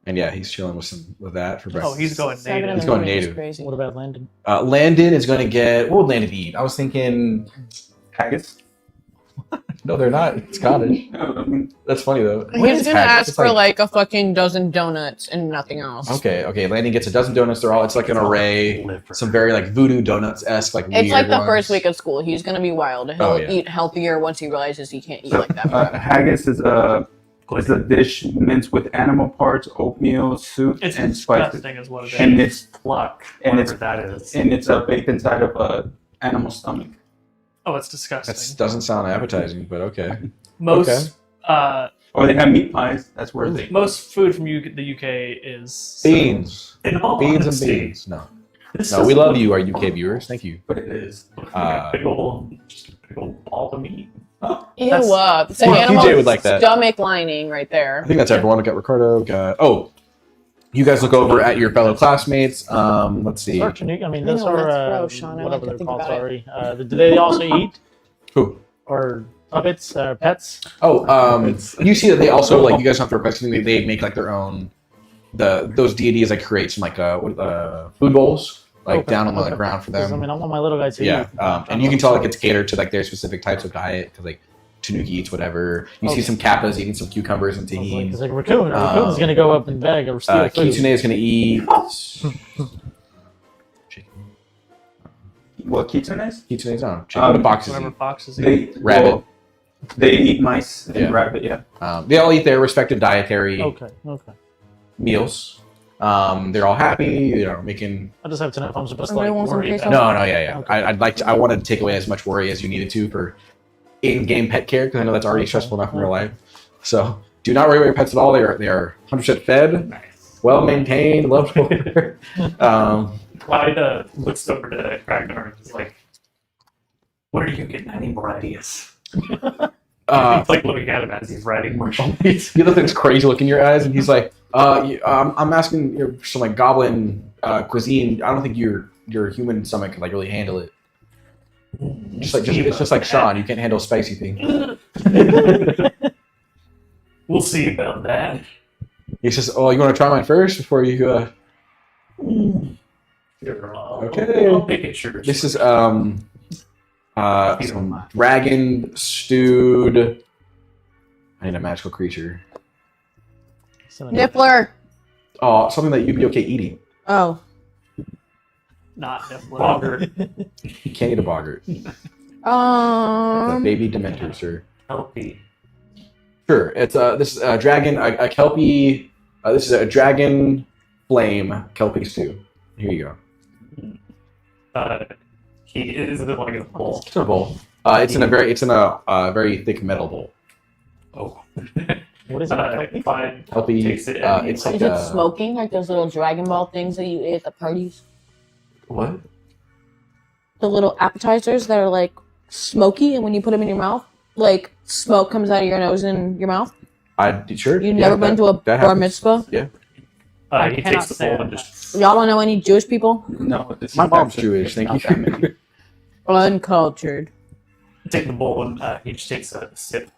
and yeah, he's chilling with that for breakfast. Oh, he's going Seven in native. the He's going morning is native. Crazy. What about Landon? Landon is gonna get. What would Landon eat? I was thinking. Haggis? No, they're not Scottish. That's funny though. What He's is gonna haggis? ask It's for like a fucking dozen donuts and nothing else. Okay. Landon gets a dozen donuts. It's like an array. Liver. Some very like voodoo donuts-esque, like weird It's like the ones. first week of school. He's gonna be wild. He'll Oh, yeah. eat healthier once he realizes he can't eat like that. Haggis is a dish minced with animal parts, oatmeal, soup, It's and spices. disgusting, is what it is. And it's Pluck. And Whatever it's- that is. and it's baked inside of a animal stomach. Oh, it's disgusting. That doesn't sound appetizing, but okay. Most Or they have meat pies. That's where they. most food from the UK is Beans. In all Beans and honesty, beans. No, this we doesn't love look you, our UK viewers. Thank you. But it is. like a big old ball of meat. Ew, That's- it's an Well, animal TJ would like that. stomach lining right there. I think that's everyone. We got Ricardo. You guys look over at your fellow classmates. Let's see. Sorry, Tanuki. I mean, I those know, are that's gross, Sean. I whatever like to they're think called. about Sorry. Do they also eat Who? or puppets or pets? You see that they also like you guys have to request something. They make like their own. Those deities like create some like food bowls like Okay, down on the okay. ground for 'Cause, I them. mean, I want my little guys to Yeah, eat. and you can tell like it's catered to like their specific types of diet because like Tanuki eats whatever. You see Okay. some kappas eating some cucumbers and It's tahini. like raccoon. Raccoon's gonna go up and beg or steal food. Kitsune is gonna eat. What kitsunes? Kitsune's on. Chicken. What boxes whatever eat? foxes. They Rabbit. well, they eat mice and Yeah. rabbit. Yeah. They all eat their respective dietary Okay. meals. They're all happy. Making. I just have to know if I'm supposed to Somebody like wants some worry queso? about. No, yeah. Okay. I wanted to take away as much worry as you needed to for in-game pet care because I know that's already stressful enough in real life. So do not worry about your pets at all. They are 100% fed, Nice. well maintained, loved over. Clyde looks over to Ragnar and is like, "What are you getting? Any more ideas?" He's like looking at him as he's writing more. You look at this crazy look in your eyes, and he's like, "I'm asking for some like goblin cuisine. I don't think your human stomach can like really handle it. It's just like Sean. You can't handle spicy things." We'll see about that. He says, "Oh, you want to try mine first before you?" Sure, Okay. I'll make it sure. This is some dragon stewed. I need a magical creature. Niffler. Oh, something that you'd be okay eating. Oh. Not Niffler. Boggart. You can't eat a boggart. It's a baby dementor, sir. Healthy. Sure. It's this is a dragon, a kelpie. This is a dragon flame kelpie stew. Here you go. He is it like a bowl. It's in a bowl. It's in a very thick metal bowl. Oh. What is it? Fine. Kelpie. Takes it It's Is like it smoking like those little Dragon Ball things that you eat at the parties? what? The little appetizers that are like smoky, and when you put them in your mouth, like smoke comes out of your nose and your mouth. Sure. You've never been to a that bar happens. mitzvah? I He cannot takes the say bowl and that. just Y'all don't know any Jewish people? No, this My is mom's actually- Jewish. Thank not that you. many. Uncultured. take the bowl and he just takes a sip.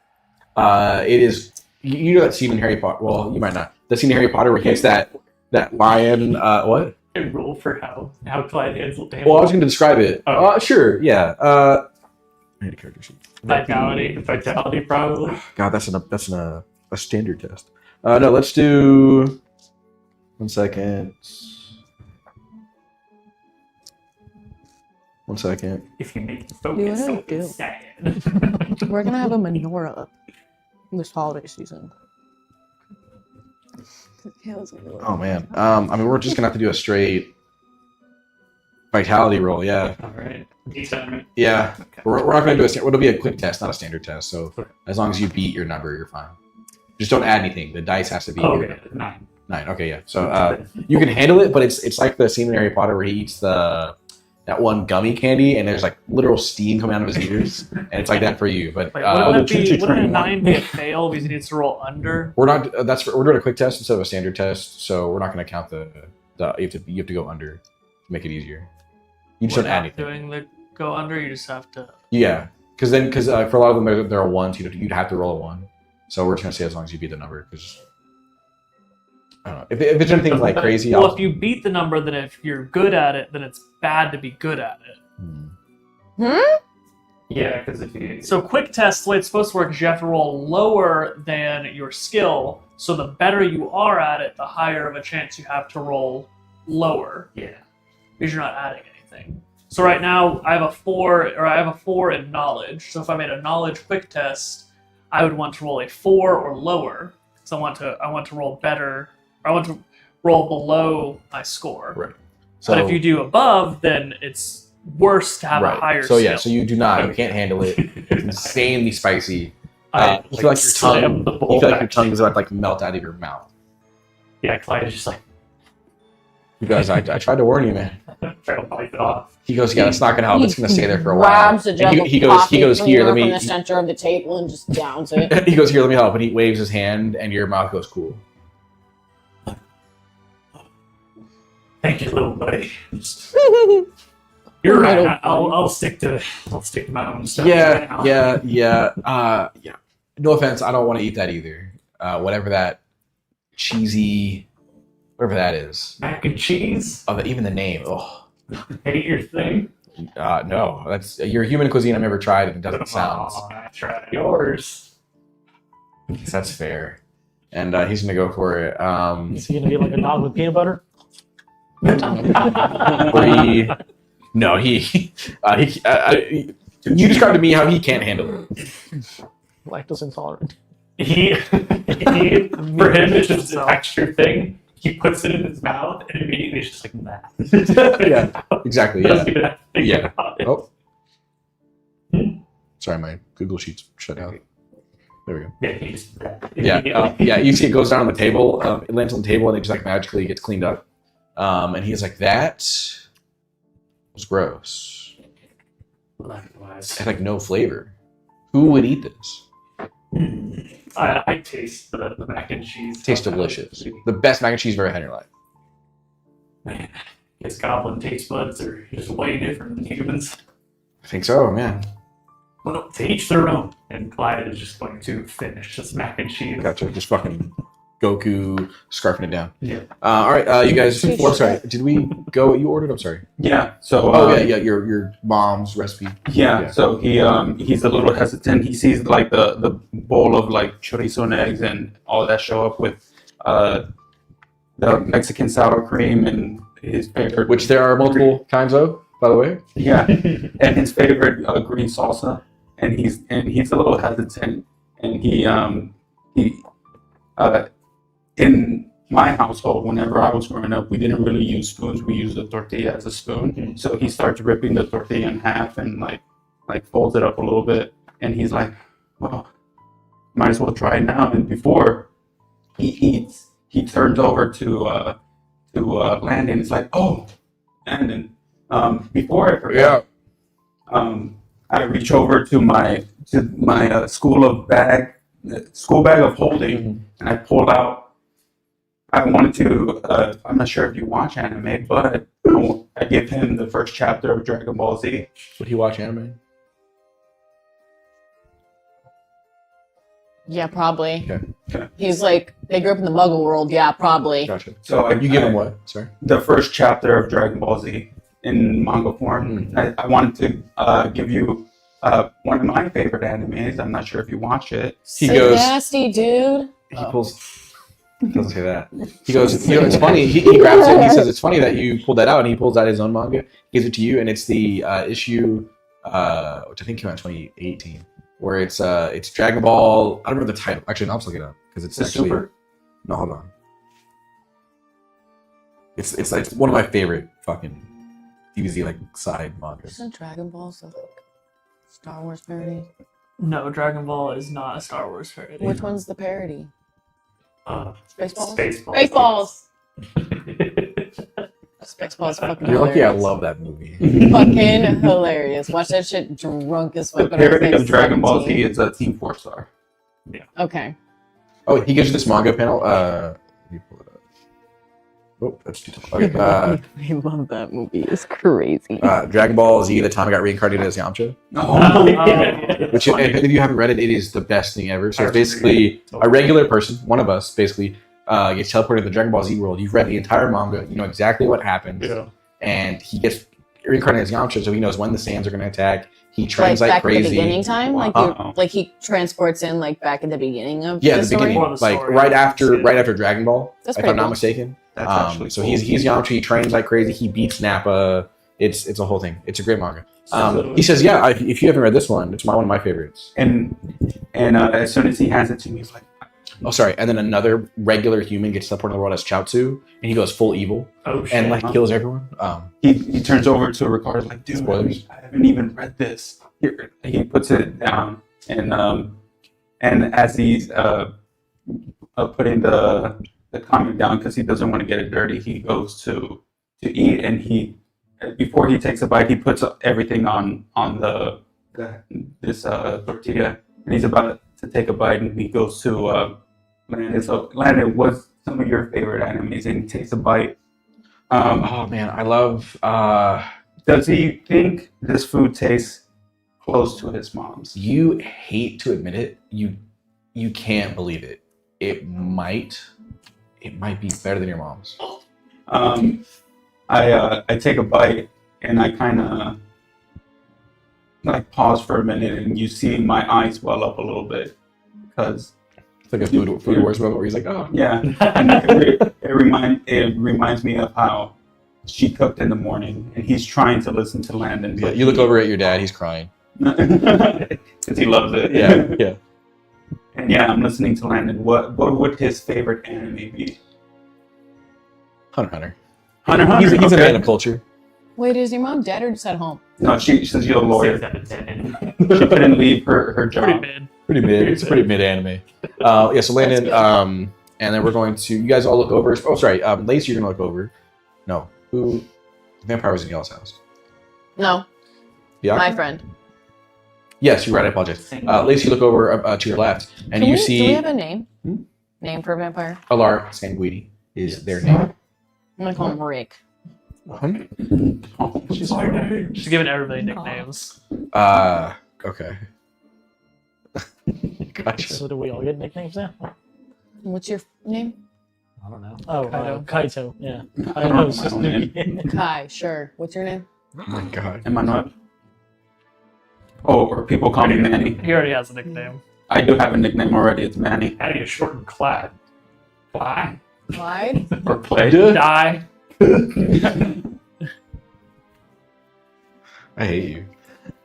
It is. You know that scene in Harry Potter. Well, you might not. The scene in Harry Potter where he gets that lion. What? A rule for how Clyde handles Well, I was going to describe it. Okay. Sure. Yeah. I need a character sheet. Vitality, probably. God, that's a standard test. No, let's do. 1 second. 1 second. If you make the Dude, focus, what do so I do? it's sad. We're gonna have a menorah up this holiday season. Oh man. I mean, we're just gonna have to do a straight vitality roll. Yeah. All right. D10, right? Yeah. Okay. We're not gonna do it'll be a quick test, not a standard test. So Okay. as long as you beat your number, you're fine. Just don't add anything. The dice has to be Oh, okay. 9. 9. Okay, yeah. So you can handle it, but it's like the scene in Harry Potter where he eats that one gummy candy, and there's like literal steam coming out of his ears, and it's like that for you. But Wait, wouldn't a training 9 be a fail because he needs to roll under? we're not. We're doing a quick test instead of a standard test, so we're not going to count the. You have to go under to make it easier. You just We're don't add not anything. doing the go under. You just have to. Yeah, because for a lot of them there are ones you'd have to roll a 1. So we're just gonna say as long as you beat the number, because I don't know if it's anything like crazy. Well, if you beat the number, then if you're good at it, then it's bad to be good at it. Yeah, because if you So quick test, the way it's supposed to work is you have to roll lower than your skill. So the better you are at it, the higher of a chance you have to roll lower yeah. because you're not adding anything. So right now I have a 4 in knowledge. So if I made a knowledge quick test, I would want to roll a 4 or lower. So I want to roll better. Or I want to roll below my score. Right. So But if you do above, then it's worse to have a higher So skill. so you do not. You can't handle it. It's insanely spicy. I You feel like your tongue. slammed the You bowl feel like your back. tongue is about to like melt out of your mouth. Yeah, Clyde is just like You guys, I tried to warn you, man. trying to bite it off. He goes, yeah, it's not gonna help. It's gonna stay there for a while. Grabs a jug And of he goes, coffee from here. Let me. from the center of the table and just downs it. He goes, here. Let me help. And he waves his hand, and your mouth goes cool. Thank you, little buddy. You're Little right. I'll stick to my own stuff. Yeah, now. yeah. No offense, I don't want to eat that either. Whatever that cheesy, whatever that is. Mac and cheese. Even the name. Oh, Hate your thing. no, that's your human cuisine I've never tried, and it doesn't sound. Oh, I tried yours. That's fair. And he's gonna go for it. Is he gonna be like a dog with peanut butter? No, you described to me how he can't handle it. Lactose intolerant. He for him it's just an extra thing. He puts it in his mouth and immediately it's just like that. Yeah, exactly. Doesn't Yeah. even have to think Yeah. about it. Oh, sorry, my Google Sheets shut down. There we go. Yeah, he just Yeah. You see it goes down on the table. It lands on the table, and it just like magically gets cleaned up. And he's like, "That was gross. Likewise. It had like no flavor. Who would eat this? I taste the mac and cheese. It tastes delicious. The best mac and cheese you've ever had in your life." Man, his goblin taste buds are just way different than humans. I think so, man. Well, to each their own. And Clyde is just going to finish this mac and cheese. Gotcha. Just fucking Goku scarfing it down. Yeah. All right, you guys. Well, sorry. Did we go what you ordered? I'm sorry. Yeah. So. Yeah. Your mom's recipe. Yeah, so he's a little hesitant. He sees like the bowl of like chorizo and eggs and all that show up with the Mexican sour cream and his favorite, Which there are multiple kinds of, by the way. yeah, and his favorite green salsa. And he's a little hesitant. And he in my household, whenever I was growing up, we didn't really use spoons. We used the tortilla as a spoon. So he starts ripping the tortilla in half and like folds it up a little bit. And he's like, well, might as well try it now. And before he eats, he turns over to Landon. It's like, oh, Landon. Before I forget, I reach over to my school bag of holding, and I pulled out. I wanted to. I'm not sure if you watch anime, but I give him the first chapter of Dragon Ball Z. Would he watch anime? Yeah, probably. Okay. He's like, they grew up in the Muggle world. Yeah, probably. Gotcha. So You give him what? Sorry. The first chapter of Dragon Ball Z in manga form. I wanted to give you one of my favorite animes. I'm not sure if you watch it. He So goes. nasty, dude. He pulls. He doesn't say that. He goes. It's funny. He grabs it. And he says, "It's funny that you pulled that out." And he pulls out his own manga, gives it to you, and it's the issue, which I think came out in 2018, where it's Dragon Ball. I don't remember the title. Actually, no, I'll just look it up because it's The actually. Super? No, hold on. It's one of my favorite fucking DBZ like side mangas. Isn't Dragon Ball so like Star Wars parody? No, Dragon Ball is not a Star Wars parody. Which one's the parody? Spaceballs. Spaceballs. Spaceballs fucking You're lucky. I hilarious. love that movie. Fucking hilarious. Watch that shit drunk as The fuck. when I was, parody like, of Dragon Ball Z 17. is a Team 4-star. Okay. Oh, he gives you this manga panel. Let me pull it up. Oh, that's too tall. Okay. I love that movie. It's crazy. Dragon Ball Z, the time I got reincarnated as Yamcha. Which, if any of you haven't read it, it is the best thing ever. So it's basically a regular person, one of us, basically gets teleported to the Dragon Ball Z world. You've read the entire manga, you know exactly what happens, and he gets reincarnated as Yamcha, so he knows when the Saiyans are going to attack. He trains like back crazy. at the beginning time, Wow. like he transports in like back at the beginning of Yeah, the the story. beginning, Before the like story. right after Dragon Ball, That's if pretty I'm not cool. mistaken. That's actually So cool. he's Yamcha. He trains like crazy. He beats Nappa. It's a whole thing. It's a great manga. He says, yeah, if you haven't read this one, it's one of my favorites. And as soon as he hands it to me, he's like, Oh, sorry. And then another regular human gets teleported in the world as Chaozu, and he goes full evil Oh shit. and like kills everyone. he turns over to Ricardo like, dude, Spoilers. I haven't even read this. Here, he puts it down, and as he's putting the comic down because he doesn't want to get it dirty, he goes to eat, and before he takes a bite, he puts everything on this tortilla, and he's about to take a bite, and he goes to Landon. So Landon, what's some of your favorite animes? And he takes a bite. Oh man, I love. Does he think this food tastes close to his mom's? You hate to admit it. You can't believe it. It might be better than your mom's. I take a bite and I kind of like pause for a minute, and you see my eyes well up a little bit because It's like a food wars moment where he's like, oh yeah, and it reminds me of how she cooked in the morning, and he's trying to listen to Landon. yeah. You look over at your dad. He's crying. because he loves it. Yeah. And yeah, I'm listening to Landon. What would his favorite anime be? Hunter. Hunter x Hunter. He's a okay. man of culture. Wait, is your mom dead or just at home? No, she's a lawyer. 6 out of 10. She couldn't leave her Pretty job. mid. Pretty mid. It's a pretty mid anime. Yeah. So Landon. And then we're going to. You guys all look over. Oh, sorry. Lacey, you're gonna look over. No. Who? Vampire was in y'all's house. No, Yeah. my friend. Yes, you're right. I apologize. Lacey, you look over to your left, and Do you we see have a name? Hmm? Name for a vampire? Alar Sanguini is their name. I'm gonna call him Rick. She's giving everybody nicknames. Okay. Gotcha. So do we all get nicknames now? What's your name? I don't know. Oh, Kaito. Kaito. Yeah. I don't know my own name. Kai. Sure. What's your name? Oh my god. Emmanuel. Oh, or people call me Manny. He already has a nickname. I do have a nickname already. It's Manny. How do you shorten Clyde? Clyde? Clyde. Or Clay. Die. I hate you.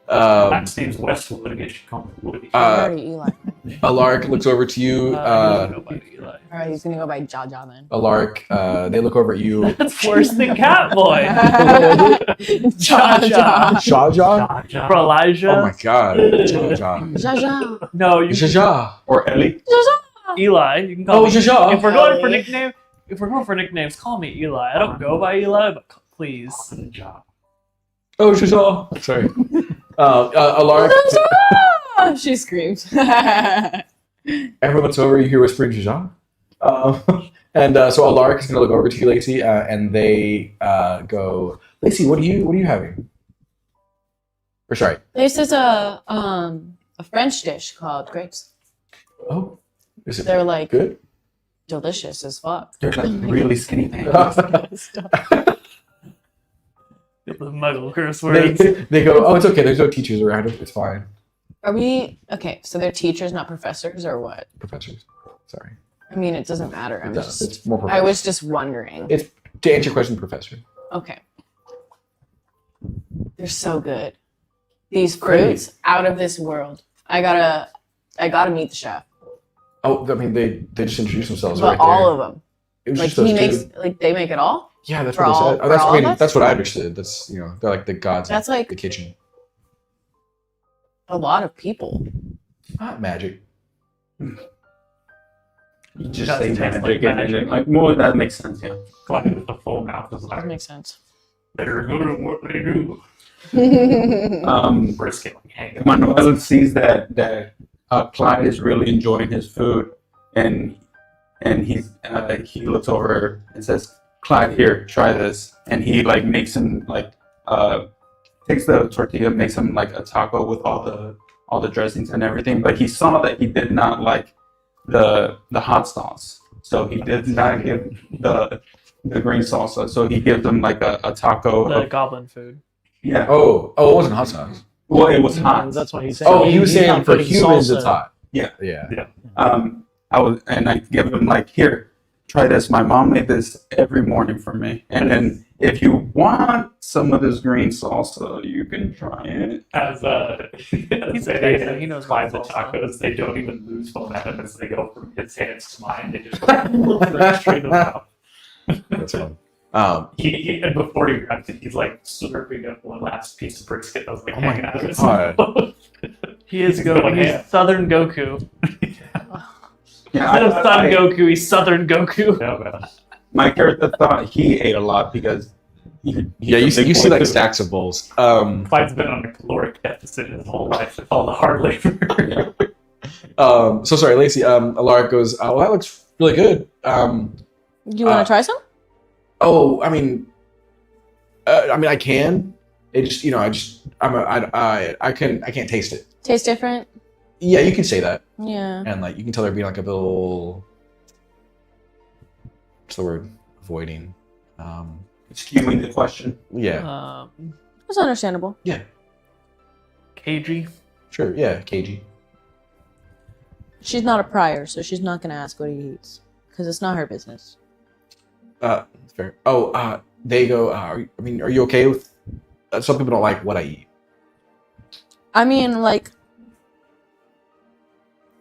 That seems Westwood against you call me Woody. Already Eli. Alark looks over to you. He doesn't go by Eli. All right, he's gonna go by Jaja then. Alark, they look over at you. That's worse than Catboy. Jaja. Shaja? For Elijah. Oh my god. Jaja. Jaja. No, you Jaja. Or Ellie. Eli. You can call Oh, me. Jaja. If we're going for Ellie. nicknames, call me Eli. I don't go by Eli, but please. Oh, Jaja. Sorry. Alark. She screams. Everyone looks over, you hear whispering Jaja. And so Alark is going to look over to you, Lacey, and they go, Lacey, what are you having? Or sorry. This is a French dish called grapes. Oh, is it They're like good? delicious as fuck. They're like really skinny things. The muggle curse words. they go, oh, it's okay. There's no teachers around. It's fine. Are we okay? So they're teachers, not professors, or what? Professors. Sorry. I mean, it doesn't matter. I'm It's just. more I professors. was just wondering. It's to answer your question, professor. Okay. They're so good. These fruits out of this world. I gotta meet the chef. Oh, I mean, they just introduced themselves But right all there. of them. It was Like just those he makes two. like they make it all. Yeah, that's for what all- they said. for all of us? That's what I understood. That's they're like the gods. That's of like the kitchen. a lot of people. Not magic. You just Doesn't say taste magic, like and magic. like, well, that makes sense, yeah. Clyde with the full mouth is That like, makes sense. they're doing what they do. Brisket like hanging. Manuel sees that Clyde is really enjoying his food, and he looks over and says, "Clyde, here, try this." And he like makes him like takes the tortilla, makes him like a taco with all the dressings and everything. But he saw that he did not like the hot sauce, so he did not give the green salsa. So he gives them like a taco. The Of, goblin food. yeah. Oh, it wasn't hot sauce. Well, it was hot. That's what he's saying. Oh, he was He's saying not for putting humans salsa. it's hot. Yeah. Yeah. I give him like, here, try this. My mom made this every morning for me. And then if you want some of this green salsa, you can try it. As He's they amazing. He knows Clyde the what salsa. tacos, they don't even lose momentum as they go from his hands to mine. They just straight up. That's fun. And before he grabs it, he's like slurping up one last piece of brisket that was like Oh my hanging out of his God. mouth. He is He's Goku. going He's ham. Southern Goku. Yeah, Instead of Sun Goku, he's Southern Goku. No, man. my character thought he ate a lot because Yeah, you see like stacks of bowls. Clyde's been on a caloric deficit his whole life with all the hard labor. So sorry, Lacey. Alaric goes, "Oh, that looks really good." You want to try some? Oh, I mean, I can. It just, I can't taste it. Tastes different? Yeah, you can say that, Yeah. and like you can tell there being like a little. What's the word? Avoiding. skewing the question. Yeah. That's understandable. Yeah. KG. Sure. Yeah. KG. She's not a prior, so she's not going to ask what he eats. Because it's not her business. That's fair. Oh, they go. Are you okay with? Some people don't like what I eat. I mean, like,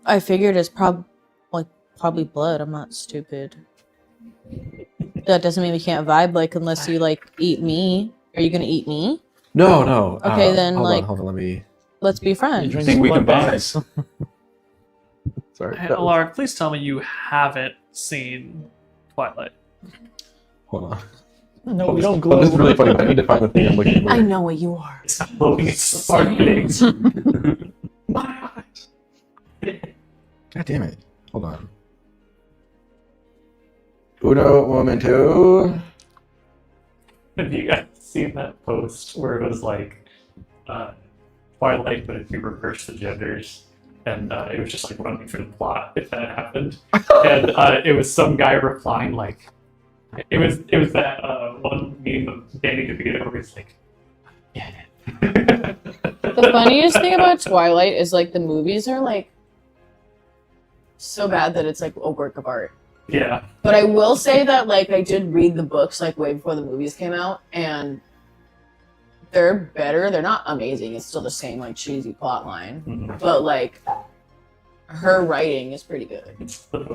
I figured it's probably blood. I'm not stupid. That doesn't mean we can't vibe, like, unless you, like, eat me. Are you gonna eat me? No. Okay, then, hold like- on, let me. Let's be friends. drink think we blood can buy baths. Sorry. Hey, Alaric, please tell me you haven't seen Twilight. Hold on. No, we don't Oh, glow. this is really funny, but I need to find the thing I'm looking for. I know what you are. It's not loading, it's sparkling. My eyes. God damn it. Hold on. Uno momento. Have you guys seen that post where it was like Twilight, but if you reverse the genders? And it was just like running through the plot if that happened. And it was some guy replying like, it was that one meme of Danny DeVito where he's like, yeah. The funniest thing about Twilight is, like, the movies are, like, so bad that it's, like, a work of art. Yeah. But I will say that, like, I did read the books, like, way before the movies came out, and they're better. They're not amazing. It's still the same, like, cheesy plot line. Mhm. But, like, her writing is pretty good.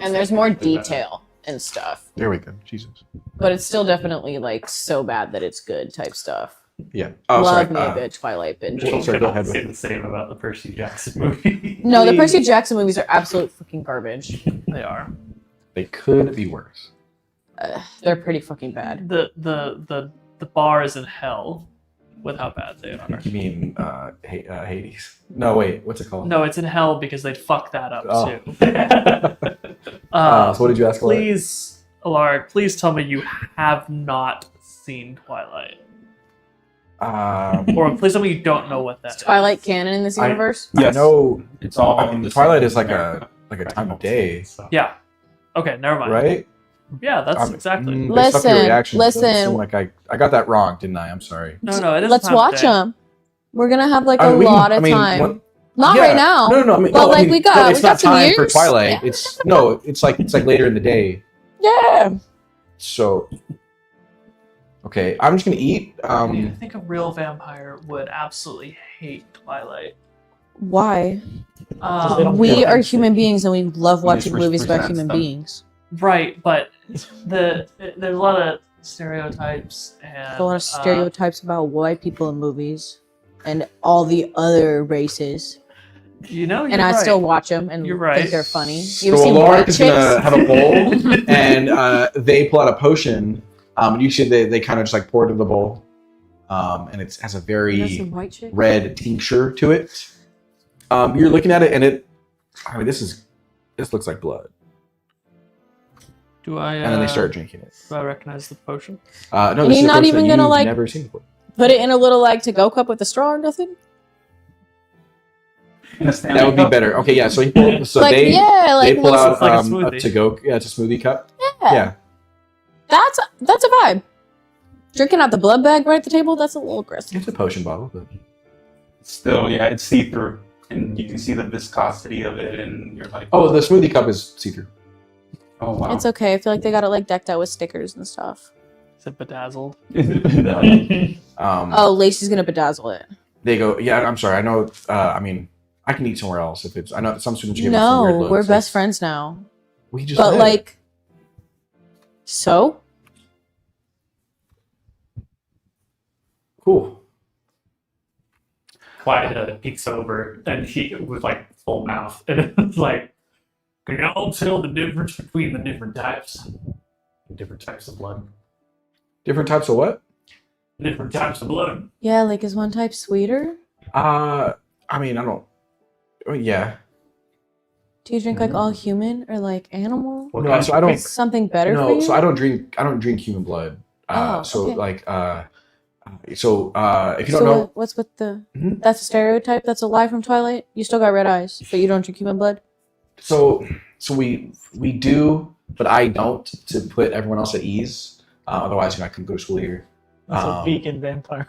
And there's more detail and stuff. There we go. Jesus. But it's still definitely, like, so bad that it's good type stuff. Yeah. Oh, Love sorry. me a good Twilight binge. Well, Sorry, can go all ahead. say the same about the Percy Jackson movie. No, the Percy Jackson movies are absolute fucking garbage. They are. They could be worse. They're pretty fucking bad. The bar is in hell with how bad they are. You mean Hades? No, wait. What's it called? No, it's in hell because they'd fuck that up Oh. too. So what did you ask? Alaric? Please, Alaric, please tell me you have not seen Twilight. Or please tell me you don't know what that is. Twilight canon in this I- universe? I know. It's all. I mean, the Twilight same is like America. a time of day, Yeah. Okay, never mind. right? Yeah, that's I'm- exactly. based off your Listen, reactions, it doesn't listen. seem like I got that wrong, didn't I? I'm sorry. No, it is. Let's time of watch day. them. We're gonna have like I a mean, we can- lot I of mean, time. what- Not Yeah. right now. No. I mean, But, no, I like, mean, we got- no, it's we got not some time for years. Twilight. Yeah. It's like later in the day. Yeah. So, okay, I'm just gonna eat. I think a real vampire would absolutely hate Twilight. Why? they don't We feel are it. human beings and we love watching movies about misrepresents human them. beings. Right, but there's a lot of stereotypes and There's a lot of stereotypes about white people in movies and all the other races. You know, and I still watch them and You're right. think they're funny. So You ever seen Alaric White is Chicks? gonna have a bowl, and they pull out a potion. Usually they kind of just like pour it into the bowl, and it has a You know very some white chick? red tincture to it. You're looking at it, and this looks like blood. Do I? And then they start drinking it. Do I recognize the potion? No, And this he's is a not potion even that gonna, you've like- never seen before. Put it in a little like to-go cup with a straw or nothing? That would be better. Okay, yeah. So they pull out It's like a a smoothie. to-go. Yeah, it's a smoothie cup. Yeah. Yeah. That's a vibe. Drinking out the blood bag right at the table, that's a little aggressive. It's a potion bottle, but Still, yeah, it's see-through, and you can see the viscosity of it, and you're like, the smoothie cup is see-through. oh wow. It's okay. I feel like they got it like decked out with stickers and stuff. Is it bedazzled? Oh, Lacey's gonna bedazzle it. They go. Yeah, I'm sorry. I know. I can eat somewhere else if it's. I know that some students give us some weird No, looks. we're Like, best friends now. We just. But met. like, so cool. Clyde peeks over and he with like full mouth and it's like, can y'all tell the difference between the different types of blood? Different types of what? Different types of blood. yeah, like is one type sweeter? I don't. Yeah. Do you drink like all human or like animal? What No, kind so of- I don't. Something better for No, you? so I don't drink. I don't drink human blood. Oh, So okay. like. So if you don't So know, what's with the? Mhm. That's a stereotype. That's a lie from Twilight. You still got red eyes, but you don't drink human blood. so we do, but I don't to put everyone else at ease. Otherwise, I couldn't go to school here. It's a vegan vampire.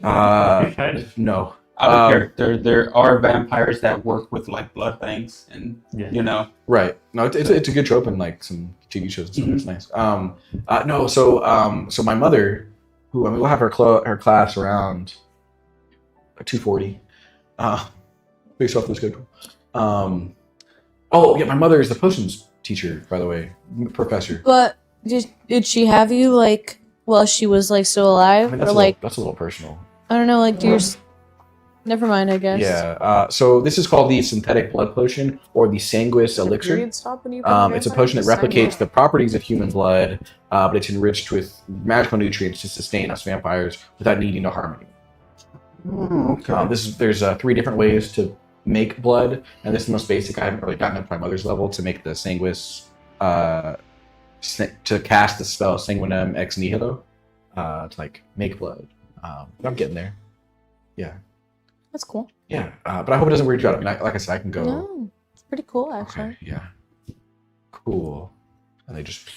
Kind of. No. Out of character, there are vampires that work with like blood banks, and Yeah. you know, Right. No, it's a good trope in like some TV shows and stuff. It's nice. No. So my mother, who we'll have her class around 2:40, based off the schedule. Oh yeah, my mother is the potions teacher, by the way, professor. But did she have you like while she was like still alive, That's or like that's a little personal. I don't know, like do your? Never mind, I guess. Yeah. So this is called the synthetic blood potion or the sanguis elixir. It's a potion that replicates the properties of human blood, but it's enriched with magical nutrients to sustain us vampires without needing to harm anyone. okay. There's 3 different ways to make blood, and this is the most basic. I haven't really gotten up to my mother's level to make the sanguis, to cast the spell sanguinem ex nihilo, to like make blood. But I'm getting there. Yeah. That's cool. Yeah, but I hope it doesn't weird you out. I mean, like I said, I can go. No, it's pretty cool actually. Okay, yeah. Cool. And they just.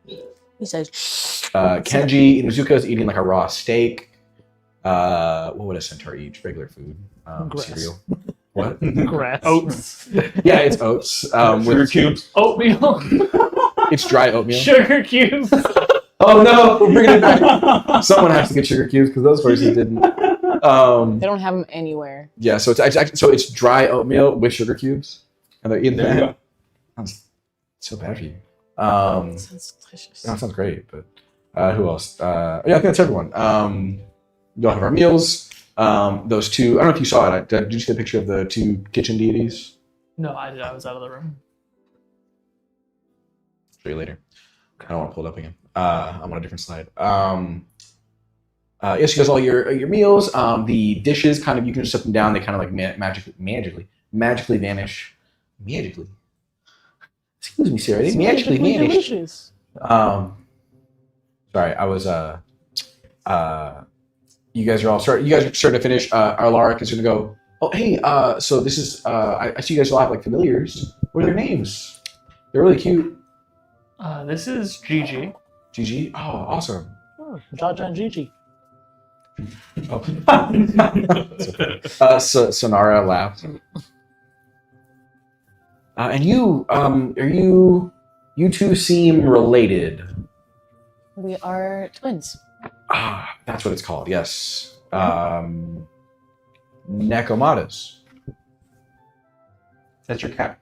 He says, Kenji Inuzuka eating like a raw steak. What would a centaur eat? Regular food. Grass. Cereal. What? Grass. Oats. Yeah, it's oats. Sugar With, cubes. Oatmeal. it's dry oatmeal. Sugar cubes. Oh no, we're bringing it back. Someone has to get sugar cubes because those persons didn't. they don't have them anywhere. Yeah, so it's dry oatmeal with sugar cubes, and they're eating There you that. go. Sounds so bad for you. Sounds delicious. That sounds great, but who else? Yeah, I think that's everyone. We'll have our meals. Those 2. I don't know if you saw it. Did you see a picture of the 2 kitchen deities? No, I did. I was out of the room. Show you later. I don't want to pull it up again. I'm on a different slide. Yes, you guys all your meals. The dishes kind of you can just set them down. They kind of like magically vanish. Magically. Excuse me, Sarah. They magically vanish. Delicious. Sorry, I was you guys are starting to finish. Alaric is gonna go, oh hey, so this is I see you guys all have like familiars. What are their names? They're really cute. This is Gigi. GG. Oh, awesome. Oh, Jaja and Gigi. Oh. Sonara laughed. And you, you 2 seem related. We are twins. Ah, that's what it's called. Yes. Nekomatas. That's your cat.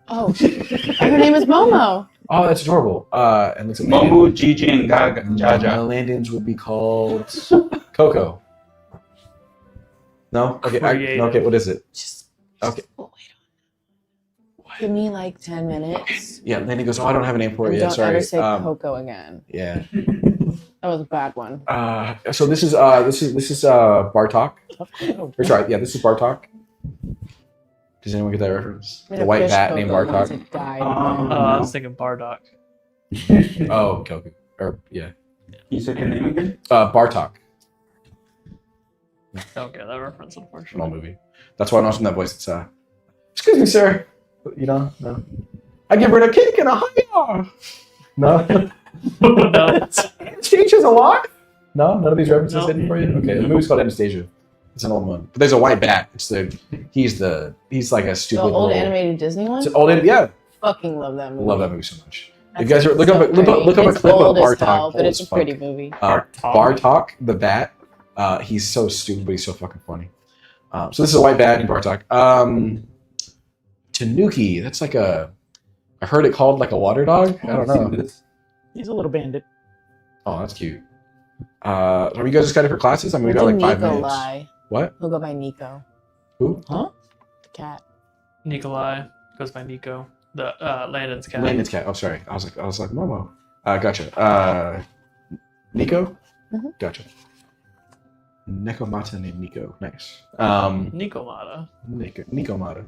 Oh, her name is Momo. Oh, that's adorable. And looks at Momu, Gigi, and Gaga, Jaja. Landons would be called Coco. No. Okay. Creative. Okay. What is it? Just Okay. wait. Give me like 10 minutes. Yeah. Laney goes. Oh, I don't have a name for it And yet. don't Sorry. ever say Coco again. Yeah. That was a bad one. So this is Bartok. Oh, Or sorry. Yeah. This is Bartok. Does anyone get that reference? The white bat named Bartok. I was thinking Bardock. Oh, Goku. Or yeah. You said your name again? Bartok. Don't get that reference, Small unfortunately. movie. That's why I'm not from that voice. It's excuse me, sir. You know, no. I give her a cake and a high. No. No. Anastasia's alive. No, none of these references No. hidden for you. Okay, the movie's called Anastasia. It's an old one. But there's a white bat. He's like a The stupid old little, animated Disney one? It's old. Yeah, Fucking love that movie. love that movie so much. That's You guys are look so up a pretty. clip It's of old as Bartok. hell, but Old it's as a pretty fuck. movie. Bartok the bat. He's so stupid, but he's so fucking funny. So this is a white bat named Bartok. Tanuki. That's like I heard it called like a water dog. I don't know. he's a little bandit. Oh, that's cute. Are you guys excited for classes? I mean, we got like 5 Nico minutes. lie. What? He'll go by Nico. Who? Huh? The cat. Nikolai goes by Nico. The Landon's cat. Landon's cat. Oh, sorry. I was like, Momo. Gotcha. Nico. Mhm. Gotcha. Nekomata named Nico. Nice. Nikomata. Nico Mata.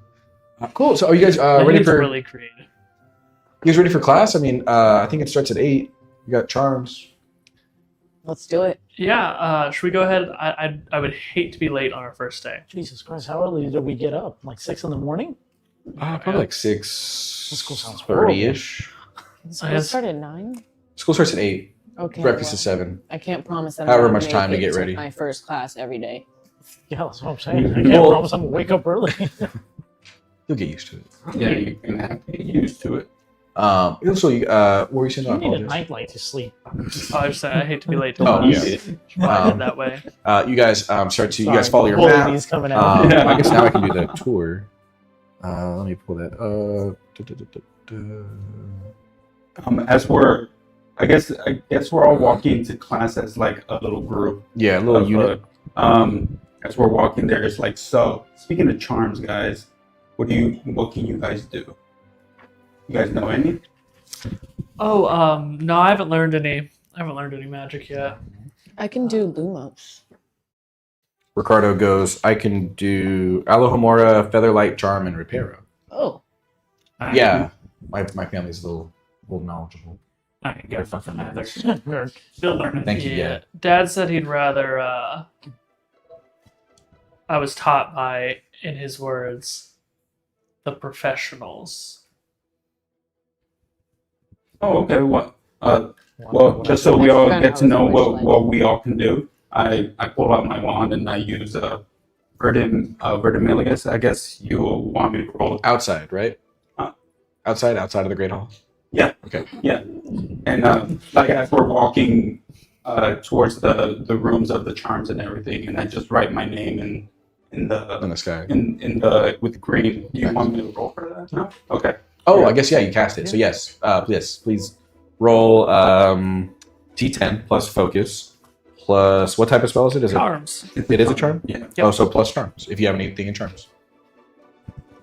Cool. So, are you guys I think ready it's for? really creative. You guys ready for class? I mean, I think it starts at 8. You got charms. Let's do it. Yeah. Should we go ahead? I would hate to be late on our first day. Jesus Christ, how early did we get up? Like 6 in the morning? Probably like This school sounds 6:30ish. School guess- start at 9? School starts at 8. Okay. Breakfast well, is 7. I can't promise that However I'm gonna much time make to it get ready. my first class every day. Yeah, that's what I'm saying. I can't Well- promise I'm gonna wake up early. You'll get used to it. Yeah, you're going to have to get used to it. Also, what were you saying? I You need a apologize. nightlight to sleep. I just say I hate to be late to Oh, class. yeah. I did that way. You guys start to. You guys Sorry, follow your bullying map. is coming out. I guess now I can do the tour. Let me pull that up. As we're, I guess we're all walking to class as like a little group. Yeah, a little of, unit. As we're walking there, it's like, so speaking of charms, guys, what can you guys do? You guys know any? Oh, no, I haven't learned any. Magic yet. I can do Lumos. Ricardo goes. I can do Alohomora, Featherlight, Charm, and Reparo. Oh. Yeah, my family's a little knowledgeable. I can get something either. Nerd. Still learning. Thank you. Yeah. Dad said he'd rather. I was taught by, in his words, the professionals. Oh, okay. What? Well, just so we all get to know what we all can do, I pull out my wand and I use Verdimilius. I guess you want me to roll. Outside, right? Huh? Outside of the Great Hall. Yeah. Okay. Yeah. And like as we're walking towards the rooms of the charms and everything, and I just write my name in In the sky. with green. Do you want me to roll for that? No. Okay. Oh, I guess yeah. You cast it. So yes. Please roll T10 plus focus plus what type of spell is it? Is Charms. it is a charm? Yeah. Yep. Oh, so plus charms. If you have anything in charms.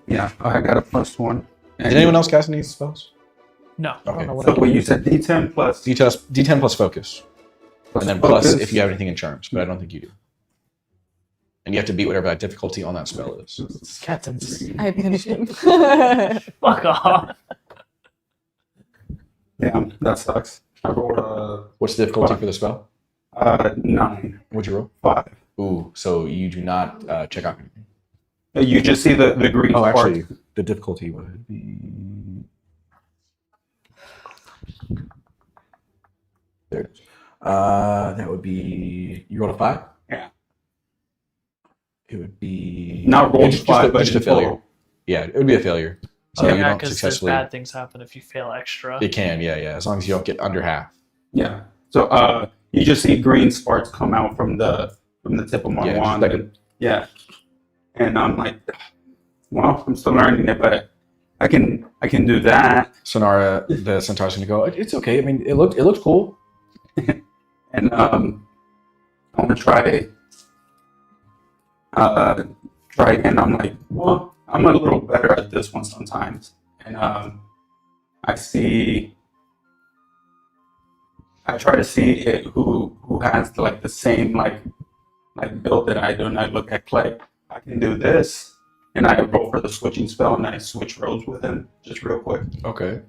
Yeah. I got a +1. Did anyone else cast any spells? No. Okay. So what you said, D10 plus D10 plus focus. And then plus if you have anything in charms, but I don't think you do. And you have to beat whatever that difficulty on that spell is. It's cats and I punished him. Fuck off. Yeah, that sucks. I rolled What's the difficulty for the spell? 9, What'd you roll? 5. Ooh, so you do not check out anything. You just see the green Oh, spark. actually, the difficulty would be. There it is. That would be. You rolled a 5? Yeah. It would be. Not rolled just 5, a, but just a in failure. total. Yeah, it would be a failure. So you yeah, don't because there's successfully. bad things happen if you fail extra. It can, yeah. As long as you don't get under half. Yeah. So you just see green sparks come out from the tip of my Yeah, just wand. like And, yeah. And I'm like, well, I'm still learning it, but I can do that. Sonara, the centaur's gonna go. It's okay. I mean, it looked cool. And I'm gonna try try again. I'm like, well, I'm a little better at this one sometimes. And I try to see who has like the same like build that I do, and I look at Clay. I can do this, and I roll for the switching spell, and I switch roles with him just real quick. Okay.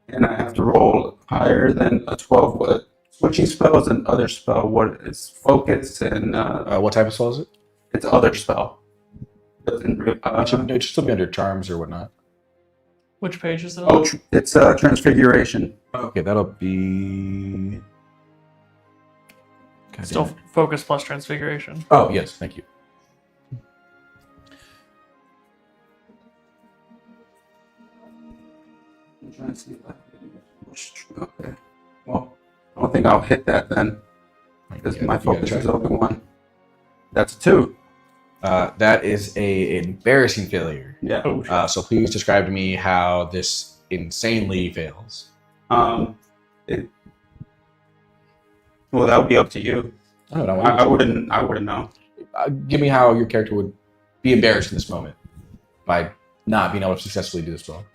And I have to roll higher than a 12 with switching spells and other spell. What is focus and What type of spell is it? it's other spell. Doesn't It should still be under charms or whatnot. Which page is it oh, on? it's transfiguration. Okay, that'll be. God Still damn it. focus plus transfiguration. Oh yes, thank you. I'm trying to see if I can. Okay. Well, I don't think I'll hit that then, because my focus is over 1. That's a 2. That is an embarrassing failure. Yeah. So please describe to me how this insanely fails. It, well, that would be up to you. I don't know. I wouldn't know. Give me how your character would be embarrassed in this moment by not being able to successfully do this spell.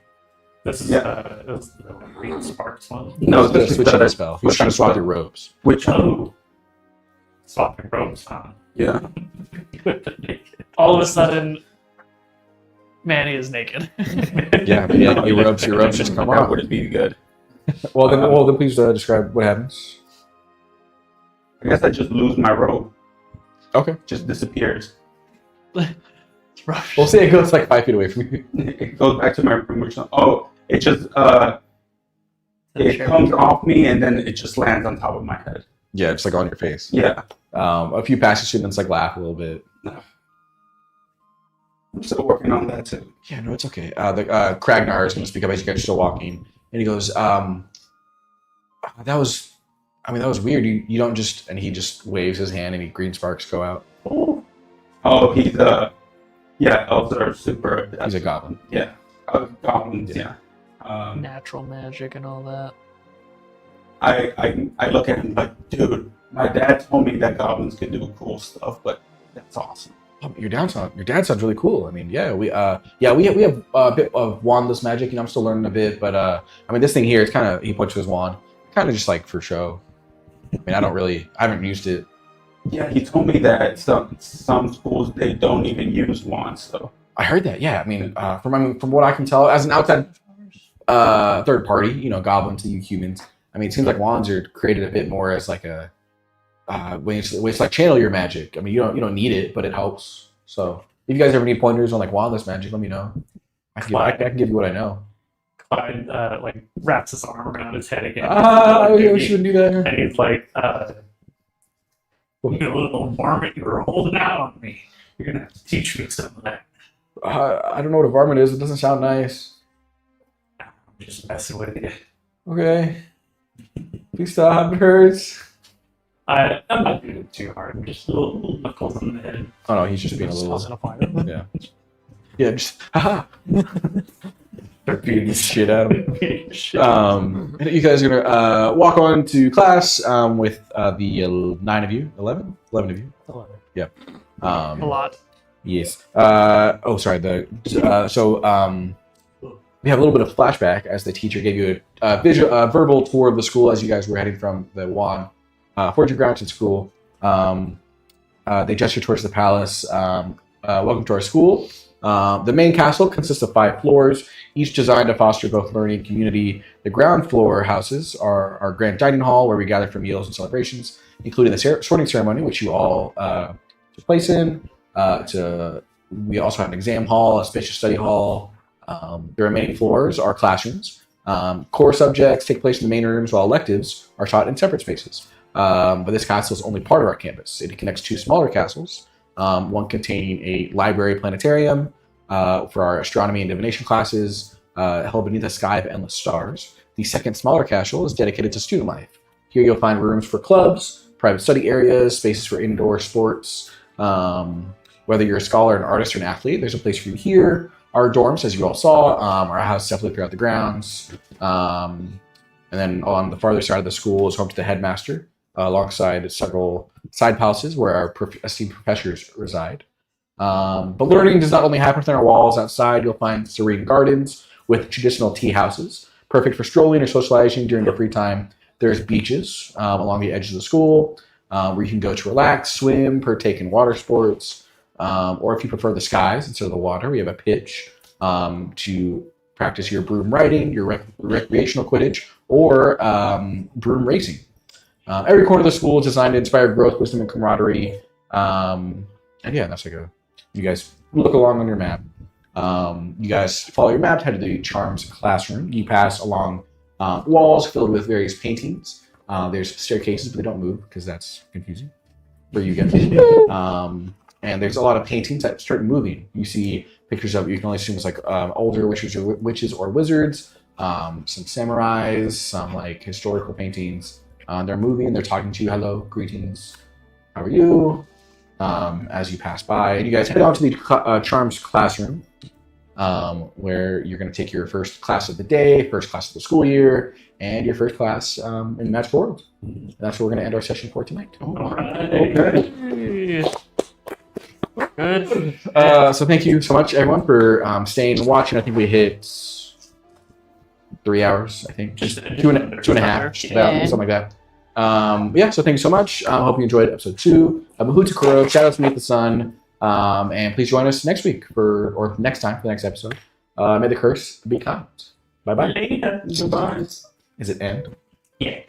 This is Yeah. this is the green sparks one. No, This this is is switching the the spell. He's trying to swap your robes. Which Oh, swapping robes, huh? yeah. All of a sudden, Manny is naked. Yeah, but yeah, your robes just come That off. wouldn't be good. Well, then please describe what happens. I guess I just lose my robe. Okay. Just disappears. We'll say it goes like 5 feet away from you. It goes back to my room. It just it comes off me and then it just lands on top of my head. Yeah, just like on your face. Yeah. A few passes through, then it's like laugh a little bit. I'm still working on that too. Yeah, no, it's okay. Kragnar is going to speak up as you guys are still walking, and he goes, that was weird. You don't just," and he just waves his hand, and green sparks go out. Oh, he's elves are super. He's a goblin. Yeah, goblins. Yeah. Natural magic and all that. I look at him like, dude, my dad told me that goblins can do cool stuff, but that's awesome. Oh, your dad sounds really cool. I mean, yeah, we have a bit of wandless magic. I'm still learning a bit, but I mean, this thing here, it's kind of, he points to his wand, kind of just like for show. I mean, I haven't used it. Yeah, he told me that some schools they don't even use wands. So I heard that. Yeah, I mean, from what I can tell, as an outside third party, goblin to you humans, I mean, it seems like wands are created a bit more as like a way to like channel your magic. I mean, you don't need it, but it helps. So if you guys ever need pointers on like wandless magic, let me know. I can give you what I know. Clyde like wraps his arm around his head again. We shouldn't do that. And he's like, you little varmint, you were holding out on me. You're gonna have to teach me some of that. I don't know what a varmint is. It doesn't sound nice. I'm just messing with you. Okay. Please stop. It hurts. I'm not doing it too hard. I'm just little knuckles in the head. Oh no, he's just being a Just little. tossing a fire. Yeah. Yeah. Just haha. They're beating the shit out of him. beating the shit. You guys are gonna walk on to class with the 9 of you, 11 of you. 11. Yep. A lot. Yes. Sorry. We have a little bit of flashback as the teacher gave you a verbal tour of the school as you guys were heading from the wand forging grounds in school. They gesture towards the palace. Welcome to our school. The main castle consists of 5 floors, each designed to foster both learning and community. The ground floor houses are our grand dining hall, where we gather for meals and celebrations, including the sorting ceremony, which you all took place in. We also have an exam hall, a spacious study hall. The remaining floors are classrooms. Core subjects take place in the main rooms, while electives are taught in separate spaces. But this castle is only part of our campus. It connects 2 smaller castles, one containing a library planetarium for our astronomy and divination classes, held beneath a sky of endless stars. The second smaller castle is dedicated to student life. Here you'll find rooms for clubs, private study areas, spaces for indoor sports. Whether you're a scholar, an artist, or an athlete, there's a place for you here. Our dorms, as you all saw, are housed separately throughout the grounds. And then on the farther side of the school is home to the headmaster. alongside several side palaces where our esteemed professors reside. But learning does not only happen within our walls. Outside, you'll find serene gardens with traditional tea houses, perfect for strolling or socializing during your free time. There's beaches along the edges of the school where you can go to relax, swim, partake in water sports, or if you prefer the skies instead of the water, we have a pitch to practice your broom riding, your recreational Quidditch, or broom racing. Every corner of the school is designed to inspire growth, wisdom, and camaraderie. And yeah, that's like you guys look along on your map. You guys follow your map, head to the Charms classroom. You pass along walls filled with various paintings. There's staircases, but they don't move because that's confusing for you guys. And there's a lot of paintings that start moving. You see pictures of, you can only assume it's like older witches or wizards, some samurais, some like historical paintings. They're moving, they're talking to you. Hello, greetings. How are you? As you pass by. And you guys head on to the Charms classroom, where you're going to take your first class of the day, first class of the school year, and your first class in Magical World. And that's where we're going to end our session for tonight. Okay. Good. So thank you so much, everyone, for staying and watching. I think we hit 3 hours, I think. Just two and a half, something like that. Yeah, so thank you so much. I hope you enjoyed episode 2 of Mahoutokoro, Shadows Beneath the Sun. And please join us next week or next time for the next episode. May the curse be kind. Bye-bye. Later. Is it end? Yeah.